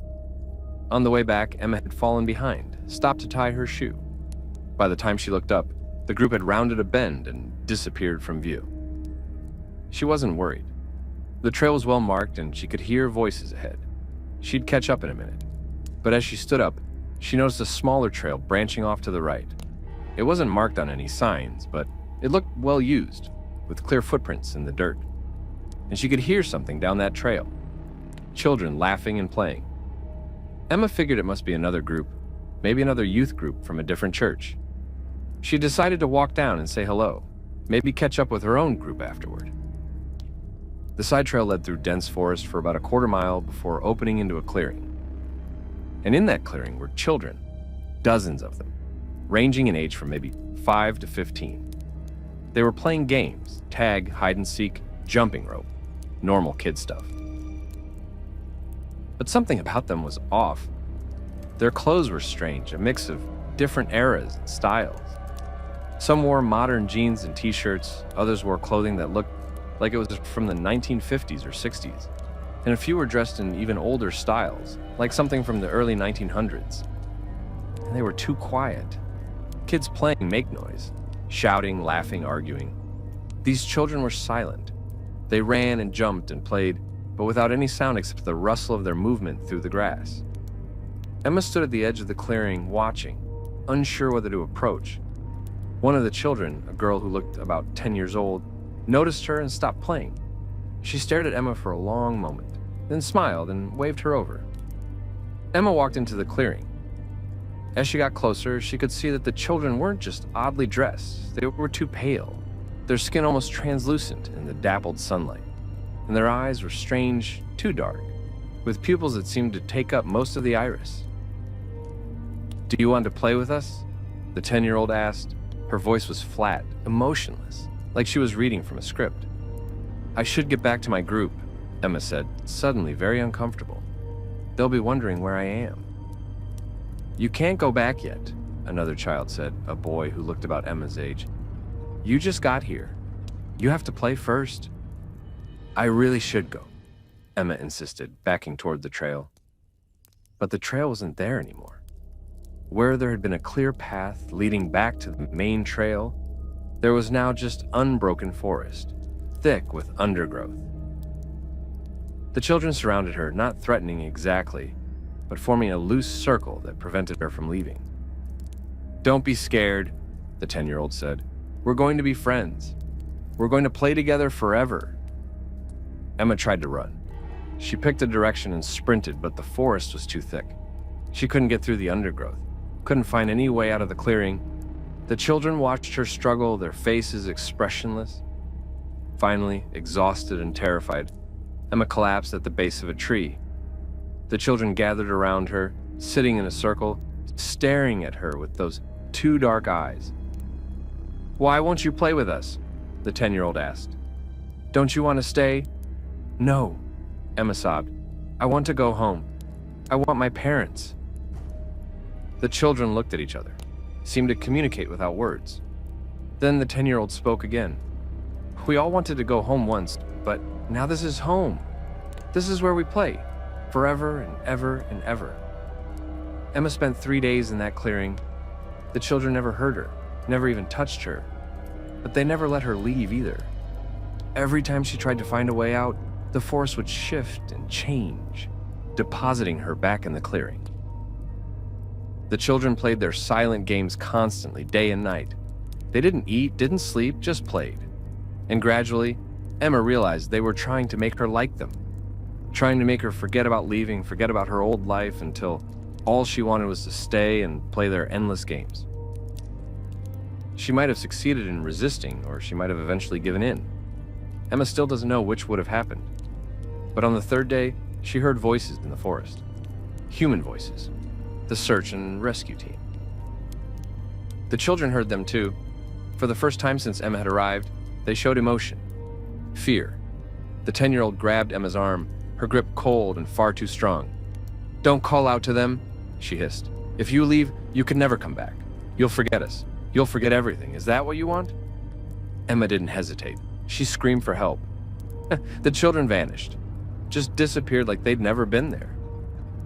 [SPEAKER 1] On the way back, Emma had fallen behind, stopped to tie her shoe. By the time she looked up, the group had rounded a bend and disappeared from view. She wasn't worried. The trail was well marked and she could hear voices ahead. She'd catch up in a minute. But as she stood up, she noticed a smaller trail branching off to the right. It wasn't marked on any signs, but it looked well used, with clear footprints in the dirt. And she could hear something down that trail. Children laughing and playing. Emma figured it must be another group, maybe another youth group from a different church. She decided to walk down and say hello, maybe catch up with her own group afterward. The side trail led through dense forest for about a quarter mile before opening into a clearing. And in that clearing were children, dozens of them, ranging in age from maybe 5 to 15. They were playing games, tag, hide and seek, jumping rope, normal kid stuff. But something about them was off. Their clothes were strange, a mix of different eras and styles. Some wore modern jeans and t-shirts, others wore clothing that looked like it was from the 1950s or 60s, and a few were dressed in even older styles, like something from the early 1900s. And they were too quiet. Kids playing make noise, shouting, laughing, arguing. These children were silent. They ran and jumped and played, but without any sound except the rustle of their movement through the grass. Emma stood at the edge of the clearing, watching, unsure whether to approach. One of the children, a girl who looked about 10 years old, noticed her and stopped playing. She stared at Emma for a long moment, then smiled and waved her over. Emma walked into the clearing. As she got closer, she could see that the children weren't just oddly dressed, they were too pale, their skin almost translucent in the dappled sunlight, and their eyes were strange, too dark, with pupils that seemed to take up most of the iris. "Do you want to play with us?" the 10-year-old asked. Her voice was flat, emotionless, like she was reading from a script. "I should get back to my group," Emma said, suddenly very uncomfortable. "They'll be wondering where I am." "You can't go back yet," another child said, a boy who looked about Emma's age. "You just got here. You have to play first." "I really should go," Emma insisted, backing toward the trail. But the trail wasn't there anymore. Where there had been a clear path leading back to the main trail, there was now just unbroken forest, thick with undergrowth. The children surrounded her, not threatening exactly, but forming a loose circle that prevented her from leaving. "Don't be scared," the 10-year-old said. "We're going to be friends. We're going to play together forever." Emma tried to run. She picked a direction and sprinted, but the forest was too thick. She couldn't get through the undergrowth, couldn't find any way out of the clearing. The children watched her struggle, their faces expressionless. Finally, exhausted and terrified, Emma collapsed at the base of a tree. The children gathered around her, sitting in a circle, staring at her with those two dark eyes. "Why won't you play with us?" the 10-year-old asked. "Don't you want to stay?" "No," Emma sobbed. "I want to go home. I want my parents." The children looked at each other, seemed to communicate without words. Then the 10-year-old spoke again. "We all wanted to go home once, but now this is home. This is where we play, forever and ever and ever." Emma spent 3 days in that clearing. The children never heard her, never even touched her, but they never let her leave either. Every time she tried to find a way out, the force would shift and change, depositing her back in the clearing. The children played their silent games constantly, day and night. They didn't eat, didn't sleep, just played. And gradually, Emma realized they were trying to make her like them, trying to make her forget about leaving, forget about her old life, until all she wanted was to stay and play their endless games. She might have succeeded in resisting, or she might have eventually given in. Emma still doesn't know which would have happened. But on the third day, she heard voices in the forest. Human voices. The search and rescue team. The children heard them too. For the first time since Emma had arrived, they showed emotion. Fear. The 10-year-old grabbed Emma's arm, her grip cold and far too strong. "Don't call out to them," she hissed. "If you leave, you can never come back. You'll forget us. You'll forget everything. Is that what you want?" Emma didn't hesitate. She screamed for help. The children vanished, just disappeared like they'd never been there.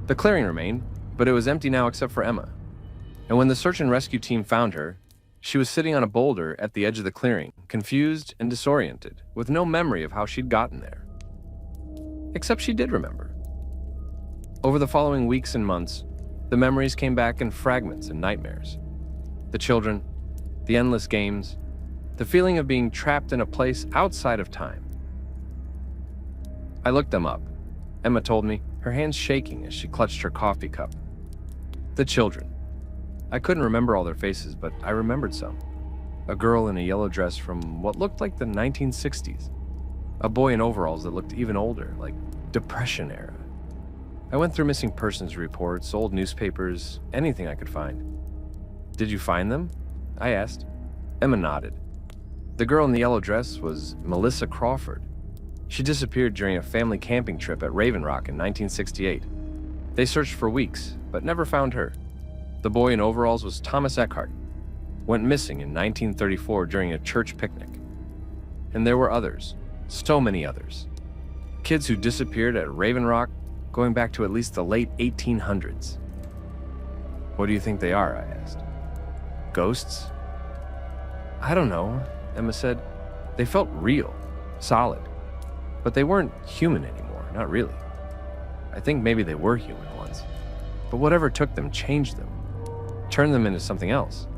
[SPEAKER 1] The clearing remained, but it was empty now except for Emma. And when the search and rescue team found her, she was sitting on a boulder at the edge of the clearing, confused and disoriented, with no memory of how she'd gotten there. Except she did remember. Over the following weeks and months, the memories came back in fragments and nightmares. The children, the endless games, the feeling of being trapped in a place outside of time. I looked them up, Emma told me, her hands shaking as she clutched her coffee cup. The children. I couldn't remember all their faces, but I remembered some. A girl in a yellow dress from what looked like the 1960s. A boy in overalls that looked even older, like Depression era. I went through missing persons reports, old newspapers, anything I could find. "Did you find them?" I asked. Emma nodded. The girl in the yellow dress was Melissa Crawford. She disappeared during a family camping trip at Raven Rock in 1968. They searched for weeks, but never found her. The boy in overalls was Thomas Eckhart. Went missing in 1934 during a church picnic. And there were others, so many others. Kids who disappeared at Raven Rock going back to at least the late 1800s. "What do you think they are?" I asked. "Ghosts?" "I don't know," Emma said. "They felt real, solid. But they weren't human anymore, not really. I think maybe they were human once. But whatever took them changed them, turned them into something else.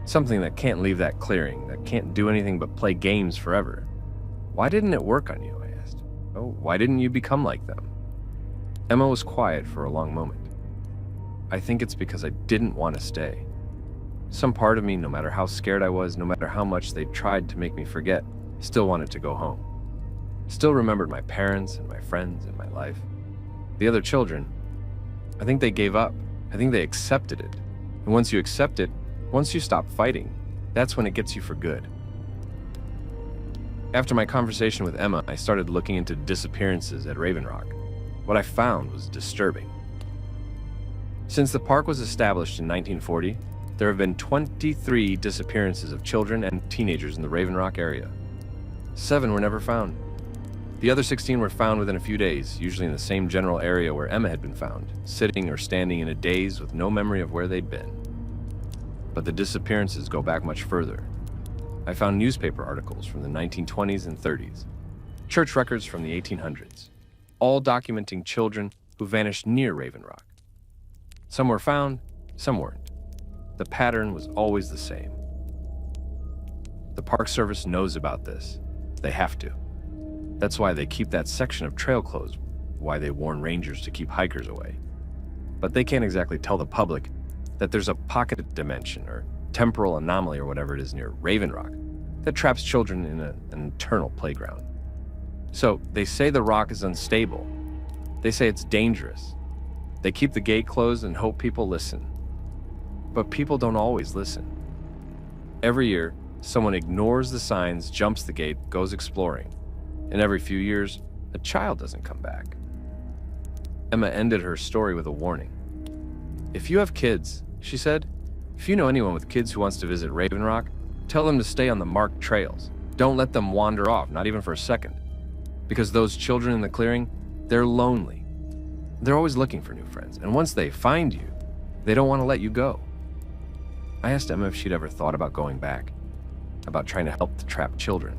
[SPEAKER 1] Something that can't leave that clearing, that can't do anything but play games forever. Why didn't it work on you?" I asked. "Oh, why didn't you become like them?" Emma was quiet for a long moment. "I think it's because I didn't want to stay. Some part of me, no matter how scared I was, no matter how much they tried to make me forget, still wanted to go home. Still remembered my parents and my friends and my life. The other children, I think they gave up. I think they accepted it. And once you accept it, once you stop fighting, that's when it gets you for good." After my conversation with Emma, I started looking into disappearances at Raven Rock. What I found was disturbing. Since the park was established in 1940, there have been 23 disappearances of children and teenagers in the Raven Rock area. 7 were never found. The other 16 were found within a few days, usually in the same general area where Emma had been found, sitting or standing in a daze with no memory of where they'd been. But the disappearances go back much further. I found newspaper articles from the 1920s and 30s, church records from the 1800s, all documenting children who vanished near Raven Rock. Some were found, some weren't. The pattern was always the same. The Park Service knows about this. They have to. That's why they keep that section of trail closed, why they warn rangers to keep hikers away. but they can't exactly tell the public that there's a pocket dimension or temporal anomaly or whatever it is near Raven Rock that traps children in an eternal playground. So they say the rock is unstable. They say it's dangerous. They keep the gate closed and hope people listen. But people don't always listen. Every year, someone ignores the signs, jumps the gate, goes exploring. And every few years, a child doesn't come back. Emma ended her story with a warning. If you have kids, she said, if you know anyone with kids who wants to visit Raven Rock, tell them to stay on the marked trails. Don't let them wander off, not even for a second. Because those children in the clearing, they're lonely. They're always looking for new friends, and once they find you, they don't want to let you go. I asked Emma if she'd ever thought about going back, about trying to help the trapped children.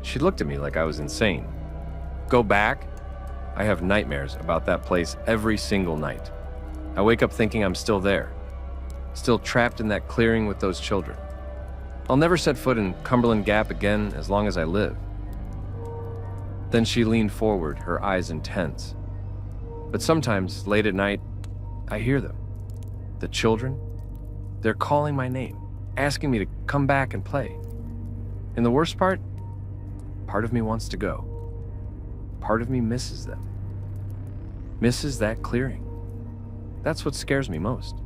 [SPEAKER 1] She looked at me like I was insane. Go back? I have nightmares about that place every single night. I wake up thinking I'm still there, still trapped in that clearing with those children. I'll never set foot in Cumberland Gap again as long as I live. Then she leaned forward, her eyes intense. But sometimes, late at night, I hear them. The children, they're calling my name, asking me to come back and play. And the worst part of me wants to go. Part of me misses them. Misses that clearing. That's what scares me most.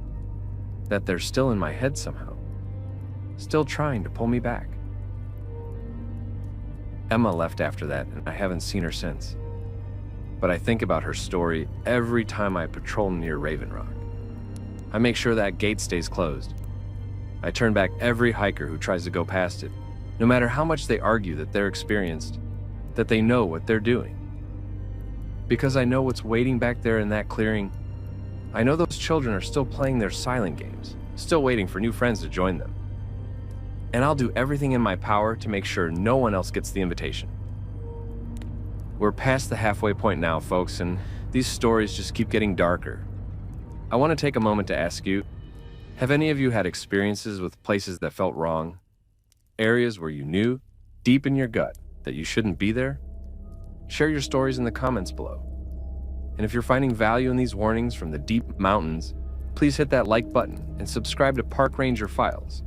[SPEAKER 1] That they're still in my head somehow. Still trying to pull me back. Emma left after that, and I haven't seen her since. But I think about her story every time I patrol near Raven Rock. I make sure that gate stays closed. I turn back every hiker who tries to go past it, no matter how much they argue that they're experienced, that they know what they're doing. Because I know what's waiting back there in that clearing. I know those children are still playing their silent games, still waiting for new friends to join them. And I'll do everything in my power to make sure no one else gets the invitation. We're past the halfway point now, folks, and these stories just keep getting darker. I want to take a moment to ask you, have any of you had experiences with places that felt wrong? Areas where you knew, deep in your gut, that you shouldn't be there? Share your stories in the comments below. And if you're finding value in these warnings from the deep mountains, please hit that like button and subscribe to Park Ranger Files.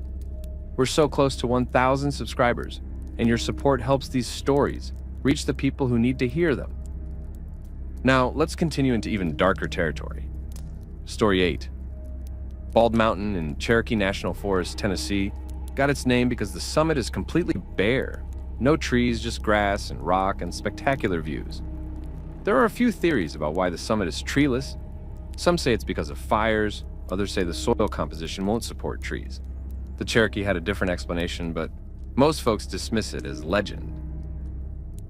[SPEAKER 1] We're so close to 1,000 subscribers, and your support helps these stories reach the people who need to hear them. Now, let's continue into even darker territory. Story 8. Bald Mountain in Cherokee National Forest, Tennessee, got its name because the summit is completely bare. No trees, just grass and rock and spectacular views. There are a few theories about why the summit is treeless. Some say it's because of fires, others say the soil composition won't support trees. The Cherokee had a different explanation, but most folks dismiss it as legend.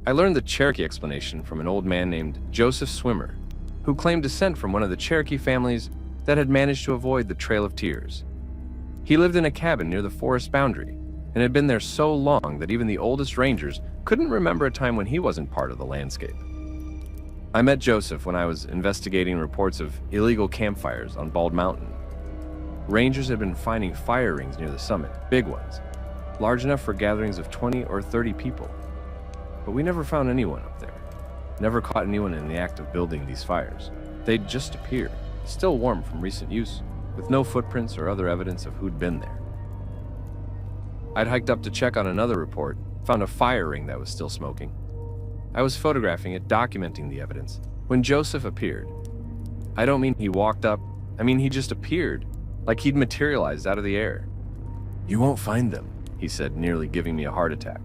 [SPEAKER 1] I learned the Cherokee explanation from an old man named Joseph Swimmer, who claimed descent from one of the Cherokee families that had managed to avoid the Trail of Tears. He lived in a cabin near the forest boundary and had been there so long that even the oldest rangers couldn't remember a time when he wasn't part of the landscape. I met Joseph when I was investigating reports of illegal campfires on Bald Mountain. Rangers had been finding fire rings near the summit, big ones, large enough for gatherings of 20 or 30 people. But we never found anyone up there, never caught anyone in the act of building these fires. They'd just appeared, still warm from recent use, with no footprints or other evidence of who'd been there. I'd hiked up to check on another report, found a fire ring that was still smoking. I was photographing it, documenting the evidence, when Joseph appeared. I don't mean he walked up, I mean he just appeared, like he'd materialized out of the air. "You won't find them," he said, nearly giving me a heart attack.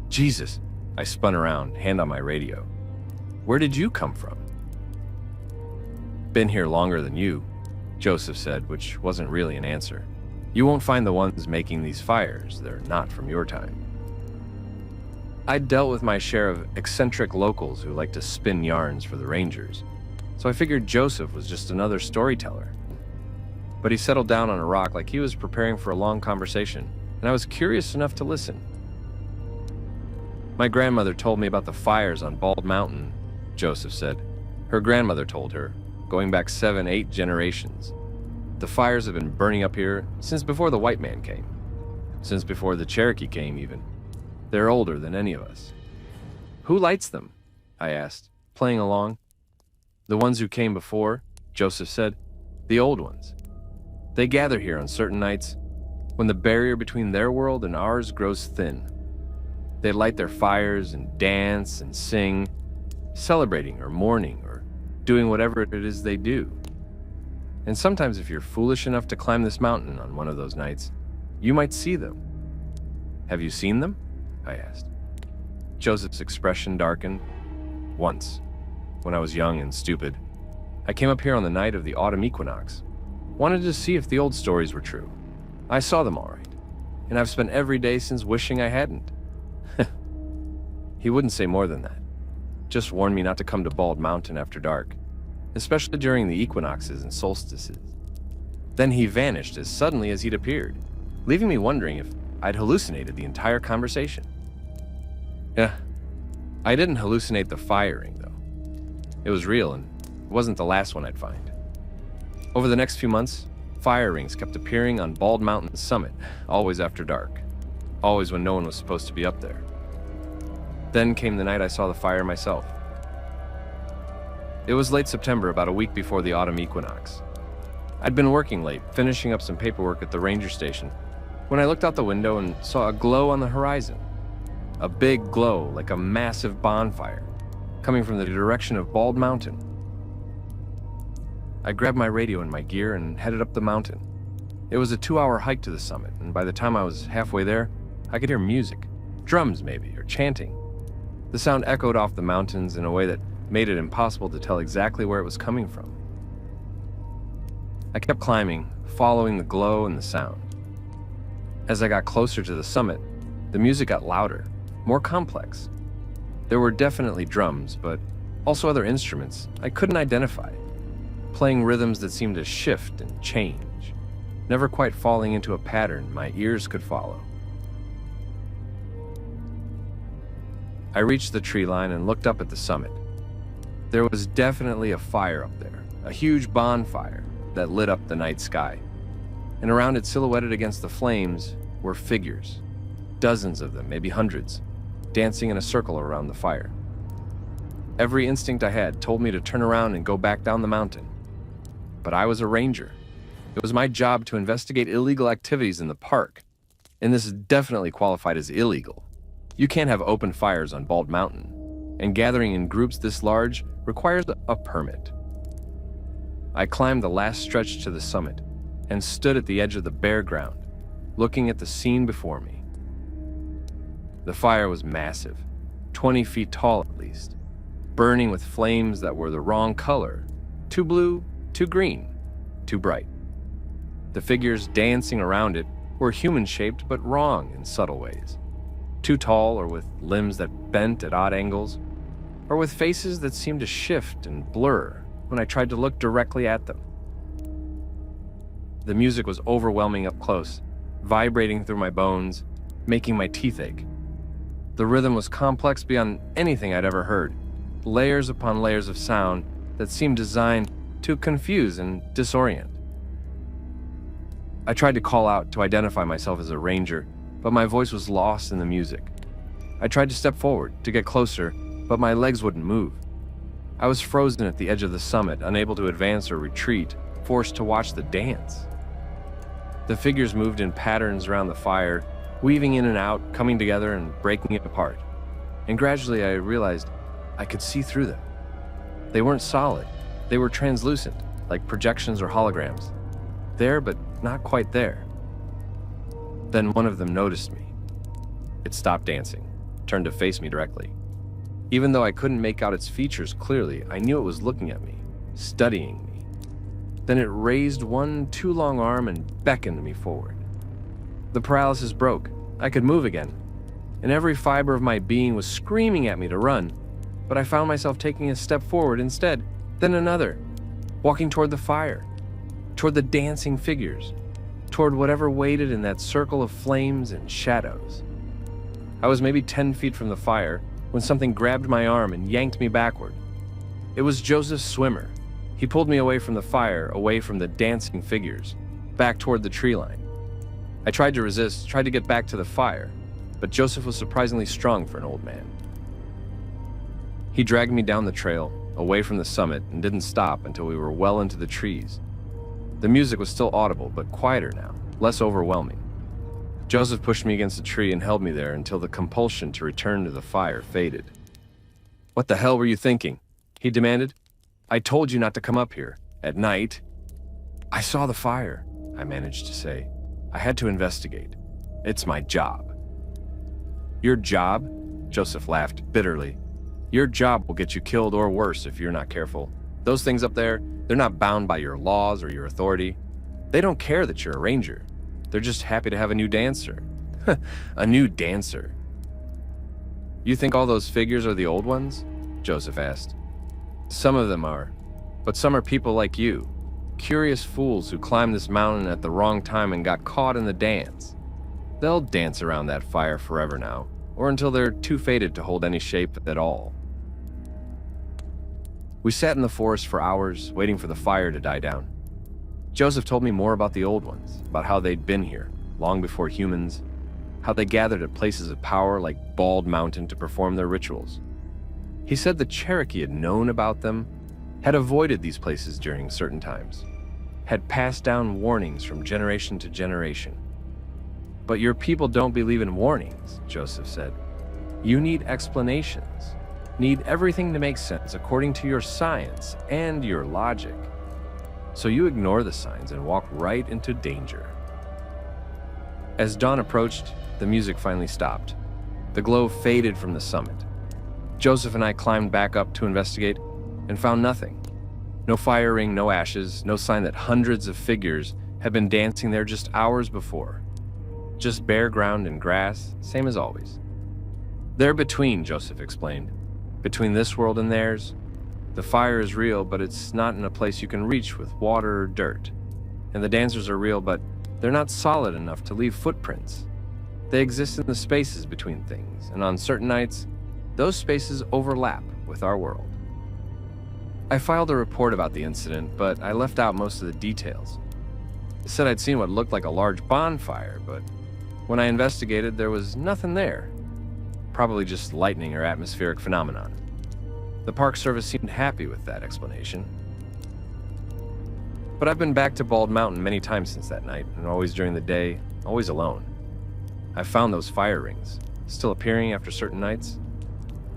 [SPEAKER 1] Jesus, I spun around, hand on my radio. "Where did you come from?" "Been here longer than you," Joseph said, which wasn't really an answer. "You won't find the ones making these fires. They're not from your time." I'd dealt with my share of eccentric locals who like to spin yarns for the Rangers, so I figured Joseph was just another storyteller. But he settled down on a rock like he was preparing for a long conversation, and I was curious enough to listen. "My grandmother told me about the fires on Bald Mountain," Joseph said. Her grandmother told her, going back 7, 8 generations. The fires have been burning up here since before the white man came. Since before the Cherokee came, even. They're older than any of us. "Who lights them?" I asked, playing along. The ones who came before, Joseph said, the old ones. They gather here on certain nights when the barrier between their world and ours grows thin. They light their fires and dance and sing, celebrating or mourning or doing whatever it is they do. And sometimes if you're foolish enough to climb this mountain on one of those nights, you might see them. Have you seen them? I asked. Joseph's expression darkened. Once, when I was young and stupid, I came up here on the night of the autumn equinox. Wanted to see if the old stories were true. I saw them all right, and I've spent every day since wishing I hadn't. He wouldn't say more than that. Just warned me not to come to Bald Mountain after dark, especially during the equinoxes and solstices. Then he vanished as suddenly as he'd appeared, leaving me wondering if I'd hallucinated the entire conversation. Yeah, I didn't hallucinate the firing, though. It was real, and it wasn't the last one I'd find. Over the next few months, fire rings kept appearing on Bald Mountain's summit, always after dark, always when no one was supposed to be up there. Then came the night I saw the fire myself. It was late September, about a week before the autumn equinox. I'd been working late, finishing up some paperwork at the ranger station, when I looked out the window and saw a glow on the horizon. A big glow, like a massive bonfire, coming from the direction of Bald Mountain. I grabbed my radio and my gear and headed up the mountain. It was a 2-hour hike to the summit, and by the time I was halfway there, I could hear music, drums maybe, or chanting. The sound echoed off the mountains in a way that made it impossible to tell exactly where it was coming from. I kept climbing, following the glow and the sound. As I got closer to the summit, the music got louder, more complex. There were definitely drums, but also other instruments I couldn't identify, playing rhythms that seemed to shift and change, never quite falling into a pattern my ears could follow. I reached the tree line and looked up at the summit. There was definitely a fire up there, a huge bonfire that lit up the night sky. And around it, silhouetted against the flames, were figures, dozens of them, maybe hundreds, dancing in a circle around the fire. Every instinct I had told me to turn around and go back down the mountain. But I was a ranger. It was my job to investigate illegal activities in the park, and this definitely qualified as illegal. You can't have open fires on Bald Mountain, and gathering in groups this large requires a permit. I climbed the last stretch to the summit and stood at the edge of the bare ground, looking at the scene before me. The fire was massive, 20 feet tall at least, burning with flames that were the wrong color, too blue, too green, too bright. The figures dancing around it were human-shaped but wrong in subtle ways. Too tall, or with limbs that bent at odd angles, or with faces that seemed to shift and blur when I tried to look directly at them. The music was overwhelming up close, vibrating through my bones, making my teeth ache. The rhythm was complex beyond anything I'd ever heard, layers upon layers of sound that seemed designed to confuse and disorient. I tried to call out to identify myself as a ranger, but my voice was lost in the music. I tried to step forward, to get closer, but my legs wouldn't move. I was frozen at the edge of the summit, unable to advance or retreat, forced to watch the dance. The figures moved in patterns around the fire, weaving in and out, coming together and breaking it apart. And gradually I realized I could see through them. They weren't solid. They were translucent, like projections or holograms. There, but not quite there. Then one of them noticed me. It stopped dancing, turned to face me directly. Even though I couldn't make out its features clearly, I knew it was looking at me, studying me. Then it raised one too long arm and beckoned me forward. The paralysis broke. I could move again, and every fiber of my being was screaming at me to run, but I found myself taking a step forward instead, then another, walking toward the fire, toward the dancing figures, toward whatever waited in that circle of flames and shadows. I was maybe 10 feet from the fire when something grabbed my arm and yanked me backward. It was Joseph's swimmer. He pulled me away from the fire, away from the dancing figures, back toward the tree line. I tried to resist, tried to get back to the fire, but Joseph was surprisingly strong for an old man. He dragged me down the trail, away from the summit, and didn't stop until we were well into the trees. The music was still audible, but quieter now, less overwhelming. Joseph pushed me against a tree and held me there until the compulsion to return to the fire faded. "What the hell were you thinking?" he demanded. "I told you not to come up here. At night." "I saw the fire," I managed to say. "I had to investigate. It's my job." "Your job?" Joseph laughed bitterly. "Your job will get you killed or worse if you're not careful. Those things up there, they're not bound by your laws or your authority. They don't care that you're a ranger. They're just happy to have a new dancer." "A new dancer?" "You think all those figures are the old ones?" Joseph asked. "Some of them are, but some are people like you. Curious fools who climbed this mountain at the wrong time and got caught in the dance. They'll dance around that fire forever now, or until they're too faded to hold any shape at all." We sat in the forest for hours, waiting for the fire to die down. Joseph told me more about the old ones, about how they'd been here, long before humans, how they gathered at places of power like Bald Mountain to perform their rituals. He said the Cherokee had known about them, had avoided these places during certain times, had passed down warnings from generation to generation. "But your people don't believe in warnings," Joseph said. "You need explanations. Need everything to make sense according to your science and your logic. So you ignore the signs and walk right into danger." As dawn approached, the music finally stopped. The glow faded from the summit. Joseph and I climbed back up to investigate and found nothing. No fire ring, no ashes, no sign that hundreds of figures had been dancing there just hours before. Just bare ground and grass, same as always. "They're between," Joseph explained. "Between this world and theirs. The fire is real, but it's not in a place you can reach with water or dirt. And the dancers are real, but they're not solid enough to leave footprints. They exist in the spaces between things, and on certain nights, those spaces overlap with our world." I filed a report about the incident, but I left out most of the details. I said I'd seen what looked like a large bonfire, but when I investigated, there was nothing there. Probably just lightning or atmospheric phenomenon. The Park Service seemed happy with that explanation. But I've been back to Bald Mountain many times since that night, and always during the day, always alone. I've found those fire rings, still appearing after certain nights.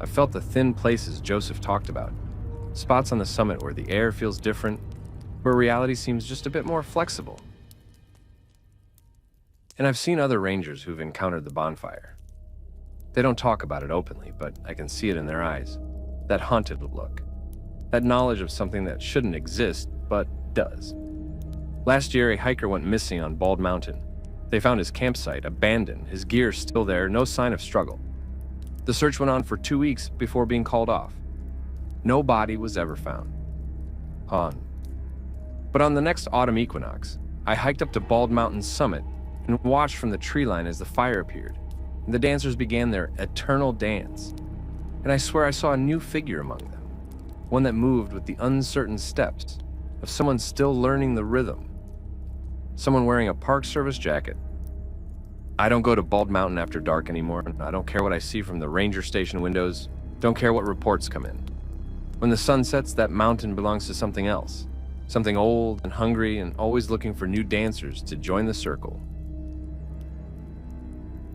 [SPEAKER 1] I've felt the thin places Joseph talked about, spots on the summit where the air feels different, where reality seems just a bit more flexible. And I've seen other rangers who've encountered the bonfire. They don't talk about it openly, but I can see it in their eyes. That haunted look. That knowledge of something that shouldn't exist, but does. Last year, a hiker went missing on Bald Mountain. They found his campsite abandoned, his gear still there, no sign of struggle. The search went on for 2 weeks before being called off. No body was ever found. But on the next autumn equinox, I hiked up to Bald Mountain's summit and watched from the tree line as the fire appeared, and the dancers began their eternal dance. And I swear I saw a new figure among them, one that moved with the uncertain steps of someone still learning the rhythm, someone wearing a Park Service jacket. I don't go to Bald Mountain after dark anymore. I don't care what I see from the ranger station windows, don't care what reports come in. When the sun sets, that mountain belongs to something else, something old and hungry and always looking for new dancers to join the circle.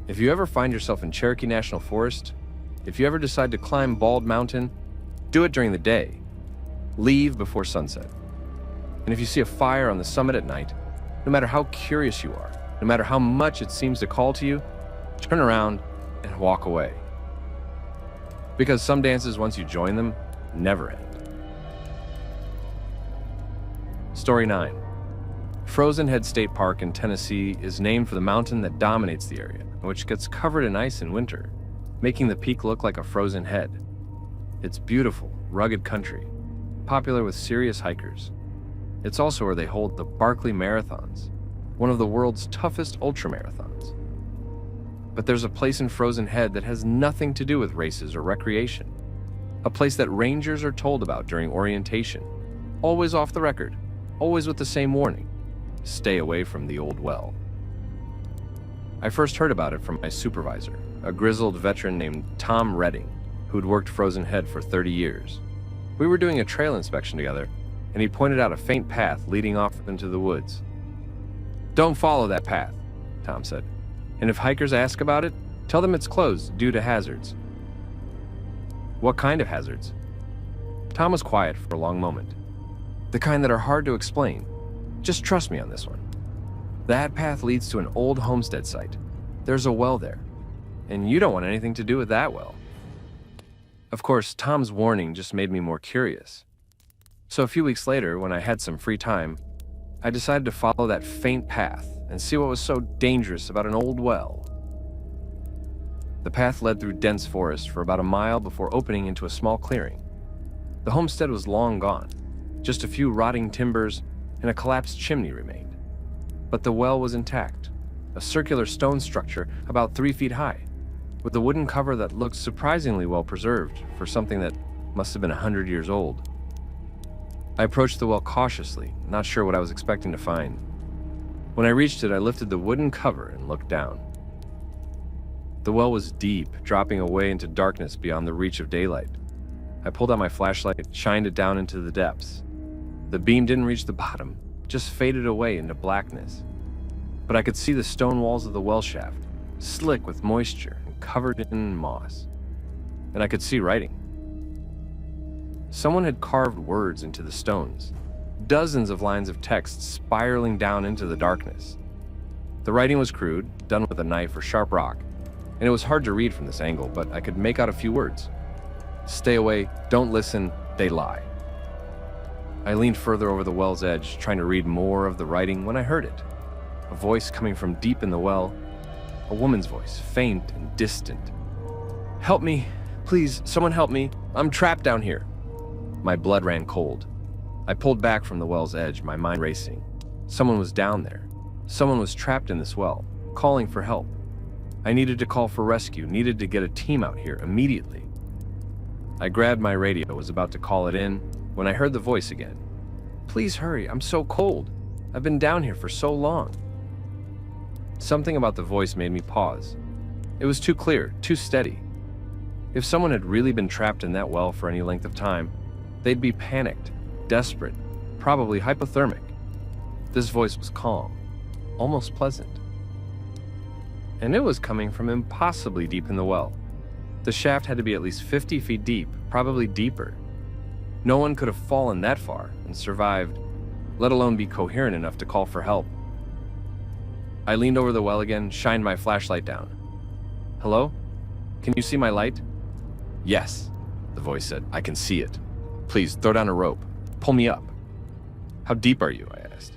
[SPEAKER 1] If you ever find yourself in Cherokee National Forest, if you ever decide to climb Bald Mountain, do it during the day. Leave before sunset. And if you see a fire on the summit at night, no matter how curious you are, no matter how much it seems to call to you, turn around and walk away. Because some dances, once you join them, never end. Story 9. Frozen Head State Park in Tennessee is named for the mountain that dominates the area, which gets covered in ice in winter, making the peak look like a frozen head. It's beautiful, rugged country, popular with serious hikers. It's also where they hold the Barkley Marathons, one of the world's toughest ultramarathons. But there's a place in Frozen Head that has nothing to do with races or recreation. A place that rangers are told about during orientation, always off the record, always with the same warning: stay away from the old well. I first heard about it from my supervisor, a grizzled veteran named Tom Redding, who'd worked Frozen Head for 30 years. We were doing a trail inspection together, and he pointed out a faint path leading off into the woods. "Don't follow that path," Tom said. "And if hikers ask about it, tell them it's closed due to hazards." "What kind of hazards?" Tom was quiet for a long moment. "The kind that are hard to explain. Just trust me on this one. That path leads to an old homestead site. There's a well there, and you don't want anything to do with that well." Of course, Tom's warning just made me more curious. So a few weeks later, when I had some free time, I decided to follow that faint path and see what was so dangerous about an old well. The path led through dense forest for about a mile before opening into a small clearing. The homestead was long gone. Just a few rotting timbers and a collapsed chimney remained. But the well was intact, a circular stone structure about 3 feet high, with a wooden cover that looked surprisingly well preserved for something that must have been 100 years old. I approached the well cautiously, not sure what I was expecting to find. When I reached it, I lifted the wooden cover and looked down. The well was deep, dropping away into darkness beyond the reach of daylight. I pulled out my flashlight and shined it down into the depths. The beam didn't reach the bottom, just faded away into blackness. But I could see the stone walls of the well shaft, slick with moisture and covered in moss. And I could see writing. Someone had carved words into the stones, dozens of lines of text spiraling down into the darkness. The writing was crude, done with a knife or sharp rock, and it was hard to read from this angle, but I could make out a few words. "Stay away, don't listen, they lie." I leaned further over the well's edge, trying to read more of the writing when I heard it. A voice coming from deep in the well, a woman's voice, faint and distant. "Help me, please, someone help me, I'm trapped down here." My blood ran cold. I pulled back from the well's edge, my mind racing. Someone was down there. Someone was trapped in this well, calling for help. I needed to call for rescue, needed to get a team out here immediately. I grabbed my radio, was about to call it in, when I heard the voice again. "Please hurry, I'm so cold. I've been down here for so long." Something about the voice made me pause. It was too clear, too steady. If someone had really been trapped in that well for any length of time, they'd be panicked, desperate, probably hypothermic. This voice was calm, almost pleasant. And it was coming from impossibly deep in the well. The shaft had to be at least 50 feet deep, probably deeper. No one could have fallen that far and survived, let alone be coherent enough to call for help. I leaned over the well again, shined my flashlight down. "Hello? Can you see my light?" "Yes," the voice said. "I can see it. Please, throw down a rope. Pull me up." "How deep are you?" I asked.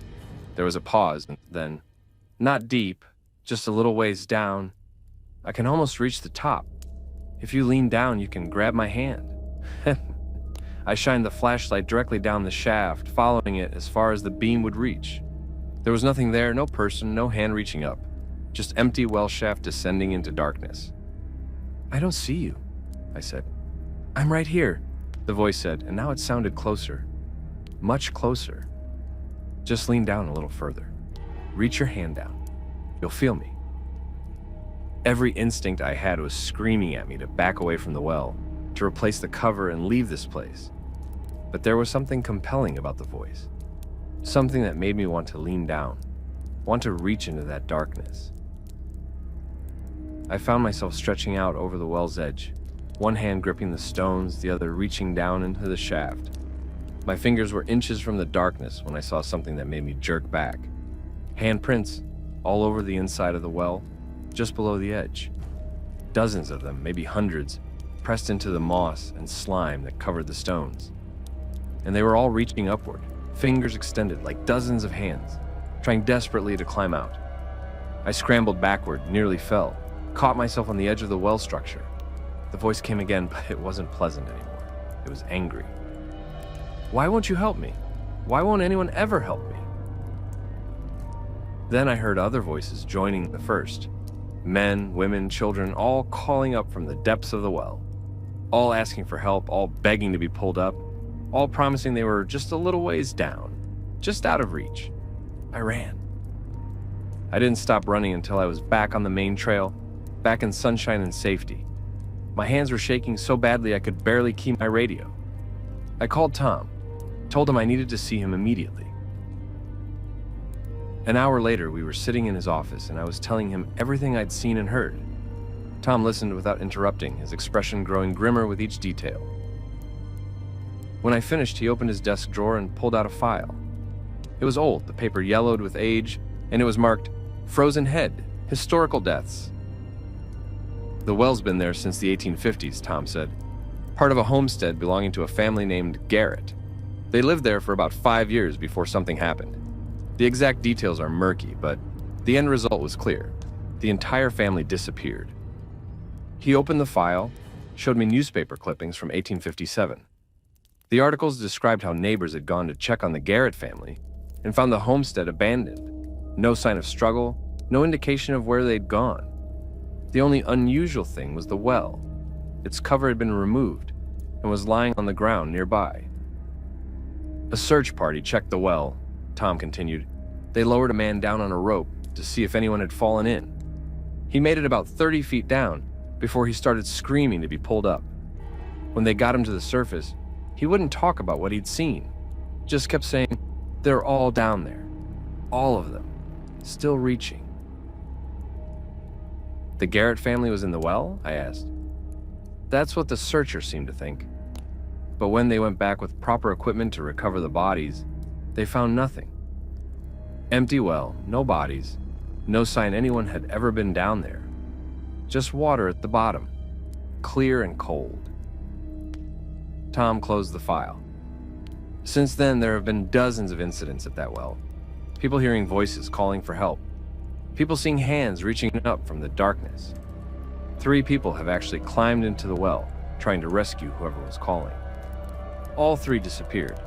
[SPEAKER 1] There was a pause, and then, "Not deep, just a little ways down. I can almost reach the top. If you lean down, you can grab my hand." I shined the flashlight directly down the shaft, following it as far as the beam would reach. There was nothing there, no person, no hand reaching up. Just empty well shaft descending into darkness. "I don't see you," I said. "I'm right here," the voice said, and now it sounded closer. Much closer. "Just lean down a little further. Reach your hand down. You'll feel me." Every instinct I had was screaming at me to back away from the well, to replace the cover and leave this place. But there was something compelling about the voice. Something that made me want to lean down, want to reach into that darkness. I found myself stretching out over the well's edge, one hand gripping the stones, the other reaching down into the shaft. My fingers were inches from the darkness when I saw something that made me jerk back. Handprints all over the inside of the well, just below the edge. Dozens of them, maybe hundreds, pressed into the moss and slime that covered the stones. And they were all reaching upward, fingers extended like dozens of hands, trying desperately to climb out. I scrambled backward, nearly fell, caught myself on the edge of the well structure. The voice came again, but it wasn't pleasant anymore. It was angry. "Why won't you help me? Why won't anyone ever help me?" Then I heard other voices joining the first. Men, women, children, all calling up from the depths of the well. All asking for help, all begging to be pulled up, all promising they were just a little ways down, just out of reach. I ran. I didn't stop running until I was back on the main trail, back in sunshine and safety. My hands were shaking so badly I could barely keep my radio. I called Tom, told him I needed to see him immediately. An hour later, we were sitting in his office and I was telling him everything I'd seen and heard. Tom listened without interrupting, his expression growing grimmer with each detail. When I finished, he opened his desk drawer and pulled out a file. It was old, the paper yellowed with age, and it was marked, "Frozen Head, Historical Deaths." "The well's been there since the 1850s, Tom said. Part of a homestead belonging to a family named Garrett. They lived there for about 5 years before something happened. The exact details are murky, but the end result was clear. The entire family disappeared." He opened the file, showed me newspaper clippings from 1857. The articles described how neighbors had gone to check on the Garrett family and found the homestead abandoned. No sign of struggle, no indication of where they'd gone. The only unusual thing was the well. Its cover had been removed and was lying on the ground nearby. "A search party checked the well," Tom continued. "They lowered a man down on a rope to see if anyone had fallen in. He made it about 30 feet down before he started screaming to be pulled up. When they got him to the surface, he wouldn't talk about what he'd seen, just kept saying, 'They're all down there. All of them. Still reaching.'" "The Garrett family was in the well?" I asked. "That's what the searchers seemed to think. But when they went back with proper equipment to recover the bodies, they found nothing. Empty well, no bodies, no sign anyone had ever been down there. Just water at the bottom, clear and cold." Tom closed the file. "Since then, there have been dozens of incidents at that well. People hearing voices calling for help. People seeing hands reaching up from the darkness. 3 people have actually climbed into the well, trying to rescue whoever was calling. All 3 disappeared.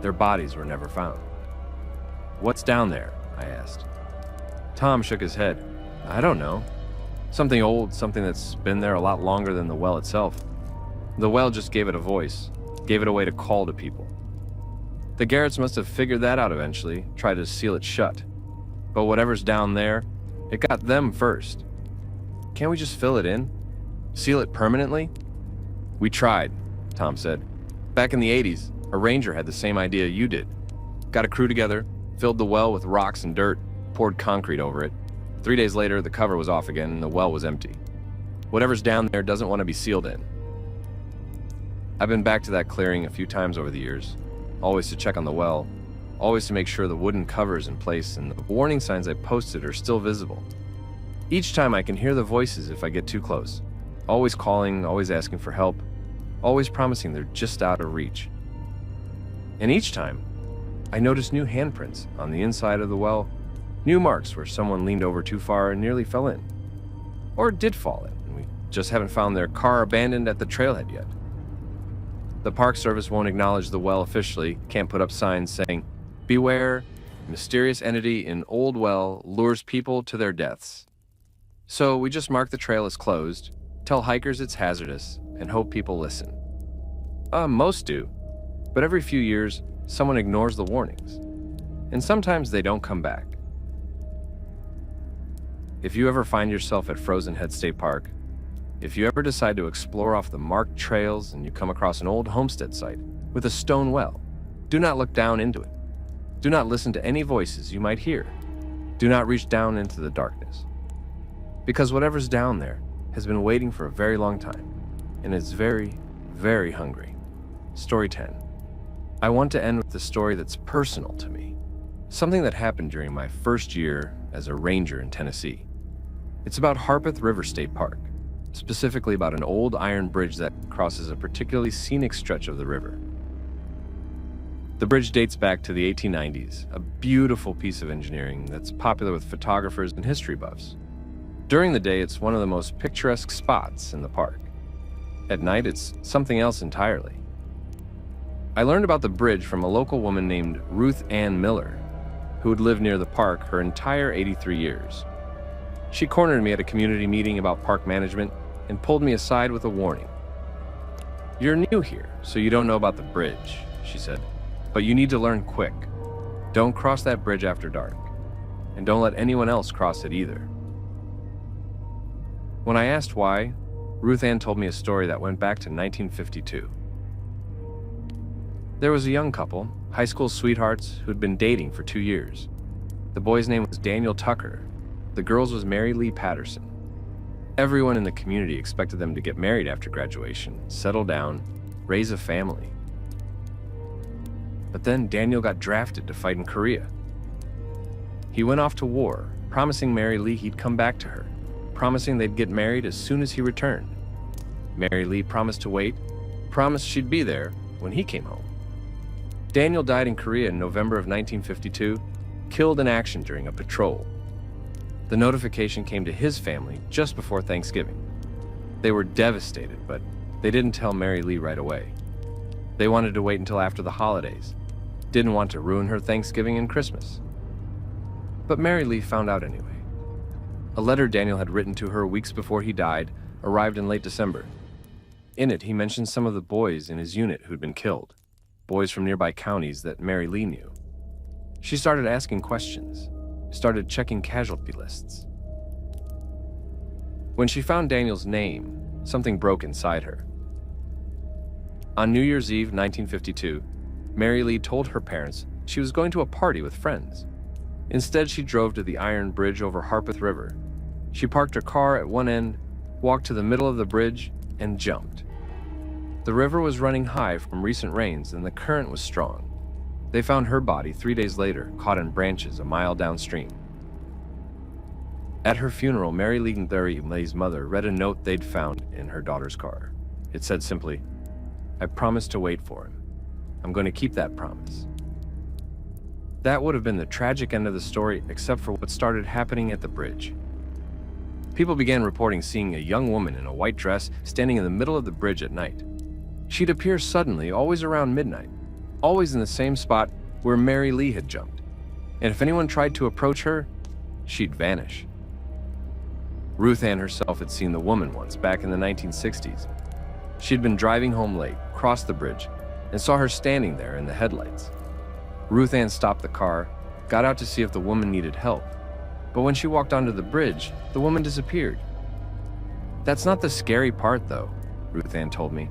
[SPEAKER 1] Their bodies were never found." "What's down there?" I asked. Tom shook his head. "I don't know. Something old, something that's been there a lot longer than the well itself. The well just gave it a voice, gave it a way to call to people. The Garretts must have figured that out eventually, tried to seal it shut. But whatever's down there, it got them first. Can't we just fill it in? Seal it permanently?" "We tried," Tom said. "Back in the 80s, a ranger had the same idea you did. Got a crew together, filled the well with rocks and dirt, poured concrete over it. 3 days later, the cover was off again and the well was empty. Whatever's down there doesn't want to be sealed in." I've been back to that clearing a few times over the years, always to check on the well, always to make sure the wooden cover is in place and the warning signs I posted are still visible. Each time I can hear the voices if I get too close, always calling, always asking for help, always promising they're just out of reach. And each time, I notice new handprints on the inside of the well, new marks where someone leaned over too far and nearly fell in. Or did fall in, and we just haven't found their car abandoned at the trailhead yet. The Park Service won't acknowledge the well officially, can't put up signs saying, "Beware, mysterious entity in old well lures people to their deaths." So we just mark the trail as closed, tell hikers it's hazardous, and hope people listen. Most do, but every few years, someone ignores the warnings. And sometimes they don't come back. If you ever find yourself at Frozen Head State Park, if you ever decide to explore off the marked trails and you come across an old homestead site with a stone well, do not look down into it. Do not listen to any voices you might hear. Do not reach down into the darkness. Because whatever's down there has been waiting for a very long time, and is very, very hungry. Story 10. I want to end with a story that's personal to me. Something that happened during my first year as a ranger in Tennessee. It's about Harpeth River State Park, specifically about an old iron bridge that crosses a particularly scenic stretch of the river. The bridge dates back to the 1890s, a beautiful piece of engineering that's popular with photographers and history buffs. During the day, it's one of the most picturesque spots in the park. At night, it's something else entirely. I learned about the bridge from a local woman named Ruth Ann Miller, who had lived near the park her entire 83 years. She cornered me at a community meeting about park management and pulled me aside with a warning. "You're new here, so you don't know about the bridge," she said, "but you need to learn quick. Don't cross that bridge after dark, and don't let anyone else cross it either." When I asked why, Ruth Ann told me a story that went back to 1952. There was a young couple, high school sweethearts, who'd been dating for 2 years. The boy's name was Daniel Tucker. The girl's was Mary Lee Patterson. Everyone in the community expected them to get married after graduation, settle down, raise a family. But then Daniel got drafted to fight in Korea. He went off to war, promising Mary Lee he'd come back to her, promising they'd get married as soon as he returned. Mary Lee promised to wait, promised she'd be there when he came home. Daniel died in Korea in November of 1952, killed in action during a patrol. The notification came to his family just before Thanksgiving. They were devastated, but they didn't tell Mary Lee right away. They wanted to wait until after the holidays, didn't want to ruin her Thanksgiving and Christmas. But Mary Lee found out anyway. A letter Daniel had written to her weeks before he died arrived in late December. In it, he mentioned some of the boys in his unit who'd been killed, boys from nearby counties that Mary Lee knew. She started asking questions, started checking casualty lists. When she found Daniel's name, something broke inside her. On New Year's Eve, 1952, Mary Lee told her parents she was going to a party with friends. Instead, she drove to the iron bridge over Harpeth River. She parked her car at one end, walked to the middle of the bridge, and jumped. The river was running high from recent rains and the current was strong. They found her body 3 days later, caught in branches a mile downstream. At her funeral, Mary Lee's mother read a note they'd found in her daughter's car. It said simply, "I promised to wait for him. I'm going to keep that promise." That would have been the tragic end of the story, except for what started happening at the bridge. People began reporting seeing a young woman in a white dress standing in the middle of the bridge at night. She'd appear suddenly, always around midnight, always in the same spot where Mary Lee had jumped. And if anyone tried to approach her, she'd vanish. Ruth Ann herself had seen the woman once, back in the 1960s. She'd been driving home late, crossed the bridge, and saw her standing there in the headlights. Ruth Ann stopped the car, got out to see if the woman needed help. But when she walked onto the bridge, the woman disappeared. "That's not the scary part, though," Ruth Ann told me.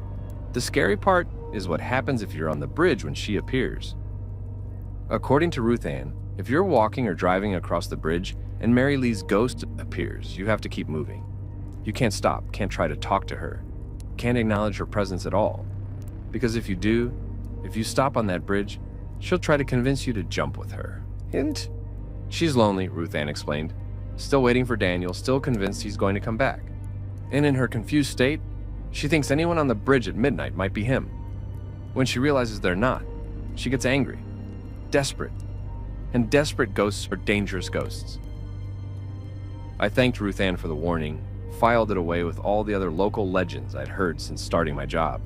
[SPEAKER 1] "The scary part is what happens if you're on the bridge when she appears." According to Ruth Ann, if you're walking or driving across the bridge and Mary Lee's ghost appears, you have to keep moving. You can't stop, can't try to talk to her, can't acknowledge her presence at all. Because if you do, if you stop on that bridge, she'll try to convince you to jump with her. Hint? She's lonely, Ruth Ann explained. Still waiting for Daniel, still convinced he's going to come back. And in her confused state, she thinks anyone on the bridge at midnight might be him. When she realizes they're not, she gets angry, desperate. And desperate ghosts are dangerous ghosts. I thanked Ruth Ann for the warning, filed it away with all the other local legends I'd heard since starting my job.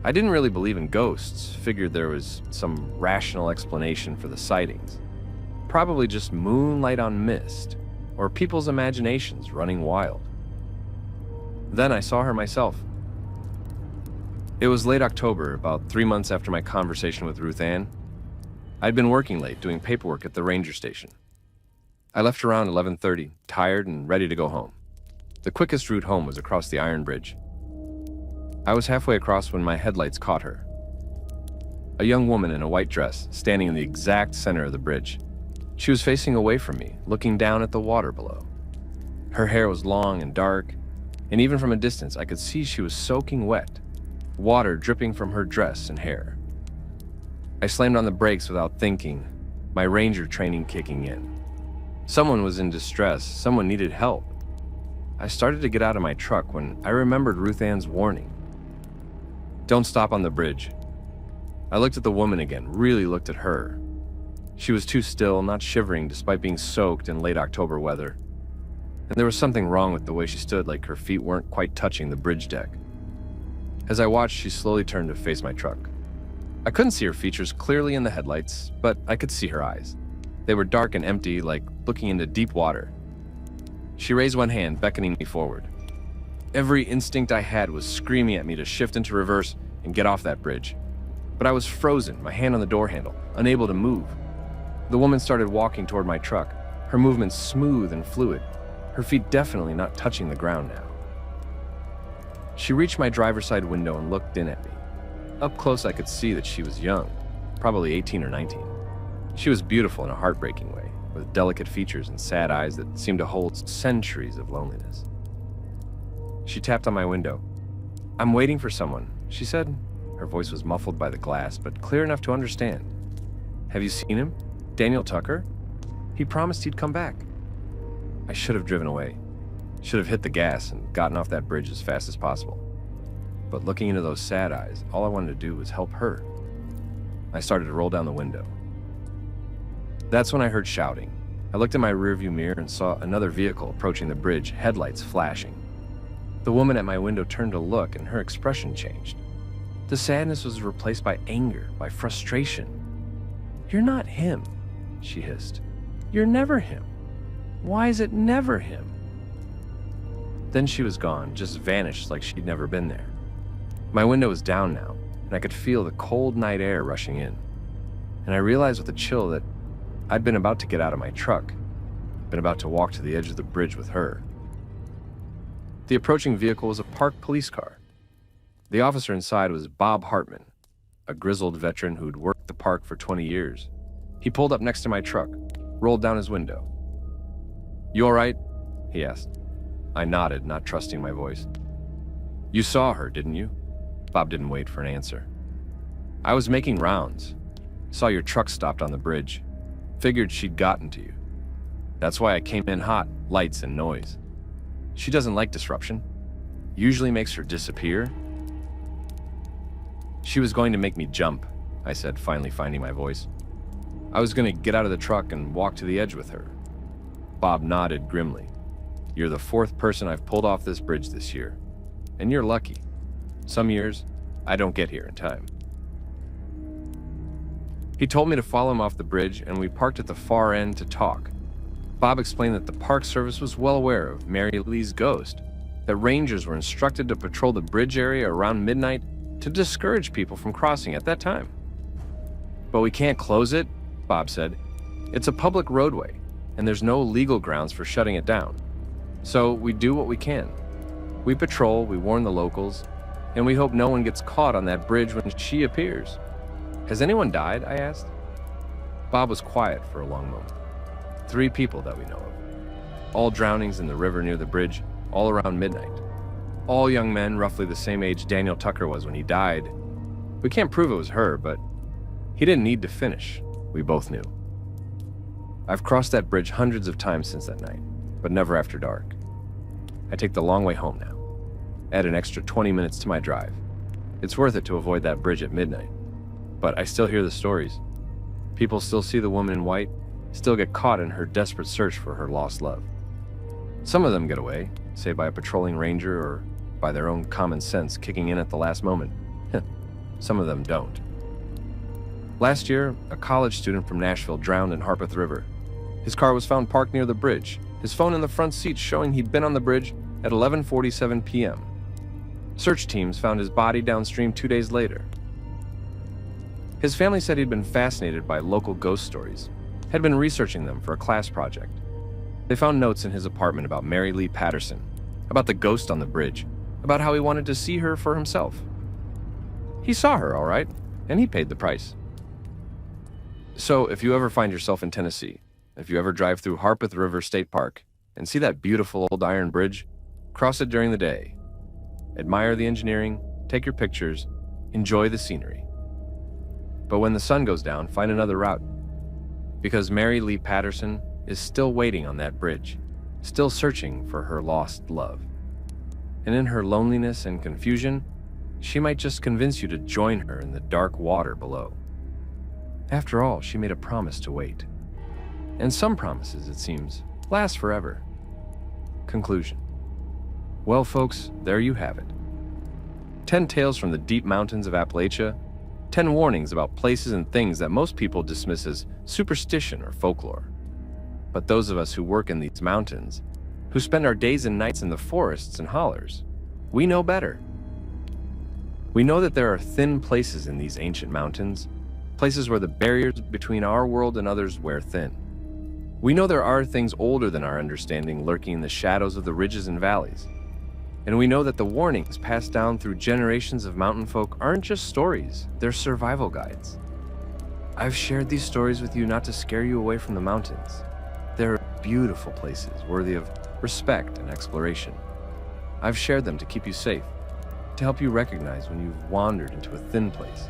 [SPEAKER 1] I didn't really believe in ghosts, figured there was some rational explanation for the sightings. Probably just moonlight on mist, or people's imaginations running wild. Then I saw her myself. It was late October, about 3 months after my conversation with Ruth Ann. I'd been working late, doing paperwork at the ranger station. I left around 11:30, tired and ready to go home. The quickest route home was across the iron bridge. I was halfway across when my headlights caught her. A young woman in a white dress, standing in the exact center of the bridge. She was facing away from me, looking down at the water below. Her hair was long and dark, and even from a distance I could see she was soaking wet, water dripping from her dress and hair. I slammed on the brakes without thinking, my ranger training kicking in. Someone was in distress, someone needed help. I started to get out of my truck when I remembered Ruth Ann's warning. Don't stop on the bridge. I looked at the woman again, really looked at her. She was too still, not shivering despite being soaked in late October weather. And there was something wrong with the way she stood, like her feet weren't quite touching the bridge deck. As I watched, she slowly turned to face my truck. I couldn't see her features clearly in the headlights, but I could see her eyes. They were dark and empty, like looking into deep water. She raised one hand, beckoning me forward. Every instinct I had was screaming at me to shift into reverse and get off that bridge. But I was frozen, my hand on the door handle, unable to move. The woman started walking toward my truck, her movements smooth and fluid, her feet definitely not touching the ground now. She reached my driver's side window and looked in at me. Up close, I could see that she was young, probably 18 or 19. She was beautiful in a heartbreaking way, with delicate features and sad eyes that seemed to hold centuries of loneliness. She tapped on my window. "I'm waiting for someone," she said. Her voice was muffled by the glass, but clear enough to understand. "Have you seen him? Daniel Tucker? He promised he'd come back." I should have driven away. Should have hit the gas and gotten off that bridge as fast as possible. But looking into those sad eyes, all I wanted to do was help her. I started to roll down the window. That's when I heard shouting. I looked in my rearview mirror and saw another vehicle approaching the bridge, headlights flashing. The woman at my window turned to look, and her expression changed. The sadness was replaced by anger, by frustration. "You're not him," she hissed. "You're never him. Why is it never him?" Then she was gone, just vanished like she'd never been there. My window was down now, and I could feel the cold night air rushing in. And I realized with a chill that I'd been about to get out of my truck, been about to walk to the edge of the bridge with her. The approaching vehicle was a parked police car. The officer inside was Bob Hartman, a grizzled veteran who'd worked the park for 20 years. He pulled up next to my truck, rolled down his window. "You all right?" he asked. I nodded, not trusting my voice. "You saw her, didn't you?" Bob didn't wait for an answer. "I was making rounds. Saw your truck stopped on the bridge. Figured she'd gotten to you. That's why I came in hot, lights and noise. She doesn't like disruption. Usually makes her disappear." "She was going to make me jump," I said, finally finding my voice. "I was going to get out of the truck and walk to the edge with her." Bob nodded grimly. "You're the fourth person I've pulled off this bridge this year. And you're lucky. Some years, I don't get here in time." He told me to follow him off the bridge, and we parked at the far end to talk. Bob explained that the Park Service was well aware of Mary Lee's ghost, that rangers were instructed to patrol the bridge area around midnight to discourage people from crossing at that time. "But we can't close it," Bob said. "It's a public roadway, and there's no legal grounds for shutting it down. So we do what we can. We patrol, we warn the locals, and we hope no one gets caught on that bridge when she appears." "Has anyone died?" I asked. Bob was quiet for a long moment. 3 people that we know of. All drownings in the river near the bridge, all around midnight. All young men, roughly the same age Daniel Tucker was when he died. We can't prove it was her, but he didn't need to finish. We both knew. I've crossed that bridge hundreds of times since that night, but never after dark. I take the long way home now. Add an extra 20 minutes to my drive. It's worth it to avoid that bridge at midnight. But I still hear the stories. People still see the woman in white, still get caught in her desperate search for her lost love. Some of them get away, say by a patrolling ranger or by their own common sense kicking in at the last moment. Some of them don't. Last year, a college student from Nashville drowned in Harpeth River. His car was found parked near the bridge, his phone in the front seat showing he'd been on the bridge at 11:47 p.m. Search teams found his body downstream 2 days later. His family said he'd been fascinated by local ghost stories, had been researching them for a class project. They found notes in his apartment about Mary Lee Patterson, about the ghost on the bridge, about how he wanted to see her for himself. He saw her, all right, and he paid the price. So if you ever find yourself in Tennessee, if you ever drive through Harpeth River State Park and see that beautiful old iron bridge, cross it during the day. Admire the engineering, take your pictures, enjoy the scenery. But when the sun goes down, find another route. Because Mary Lee Patterson is still waiting on that bridge, still searching for her lost love. And in her loneliness and confusion, she might just convince you to join her in the dark water below. After all, she made a promise to wait. And some promises, it seems, last forever. Conclusion. Well, folks, there you have it. 10 tales from the deep mountains of Appalachia, 10 warnings about places and things that most people dismiss as superstition or folklore. But those of us who work in these mountains, who spend our days and nights in the forests and hollers, we know better. We know that there are thin places in these ancient mountains, places where the barriers between our world and others wear thin. We know there are things older than our understanding lurking in the shadows of the ridges and valleys. And we know that the warnings passed down through generations of mountain folk aren't just stories, they're survival guides. I've shared these stories with you not to scare you away from the mountains. They're beautiful places worthy of respect and exploration. I've shared them to keep you safe, to help you recognize when you've wandered into a thin place,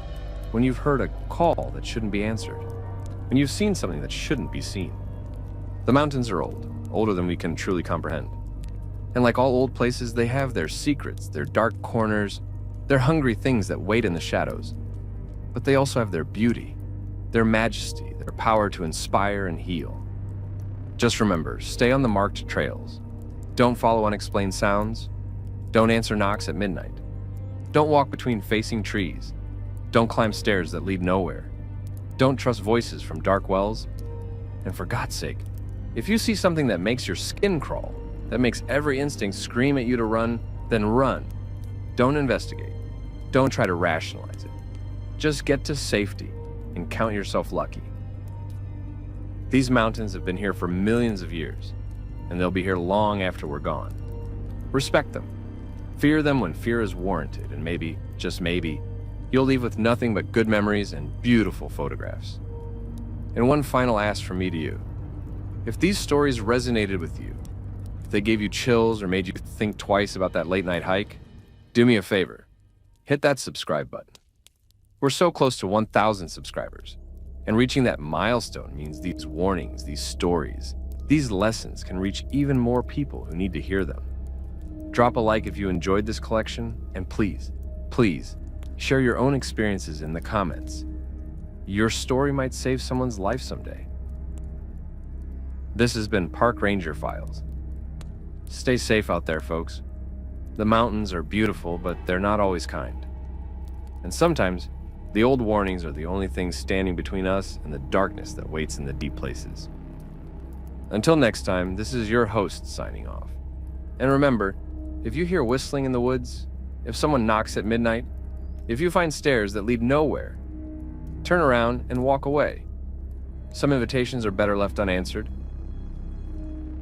[SPEAKER 1] when you've heard a call that shouldn't be answered, when you've seen something that shouldn't be seen. The mountains are old, older than we can truly comprehend. And like all old places, they have their secrets, their dark corners, their hungry things that wait in the shadows. But they also have their beauty, their majesty, their power to inspire and heal. Just remember, stay on the marked trails. Don't follow unexplained sounds. Don't answer knocks at midnight. Don't walk between facing trees. Don't climb stairs that lead nowhere. Don't trust voices from dark wells. And for God's sake, if you see something that makes your skin crawl, that makes every instinct scream at you to run, then run. Don't investigate. Don't try to rationalize it. Just get to safety and count yourself lucky. These mountains have been here for millions of years, and they'll be here long after we're gone. Respect them. Fear them when fear is warranted, and maybe, just maybe, you'll leave with nothing but good memories and beautiful photographs. And one final ask from me to you. If these stories resonated with you, if they gave you chills or made you think twice about that late night hike, do me a favor. Hit that subscribe button. We're so close to 1,000 subscribers, and reaching that milestone means these warnings, these stories, these lessons can reach even more people who need to hear them. Drop a like if you enjoyed this collection, and please, please, share your own experiences in the comments. Your story might save someone's life someday. This has been Park Ranger Files. Stay safe out there, folks. The mountains are beautiful, but they're not always kind. And sometimes, the old warnings are the only things standing between us and the darkness that waits in the deep places. Until next time, this is your host signing off. And remember, if you hear whistling in the woods, if someone knocks at midnight, if you find stairs that lead nowhere, turn around and walk away. Some invitations are better left unanswered,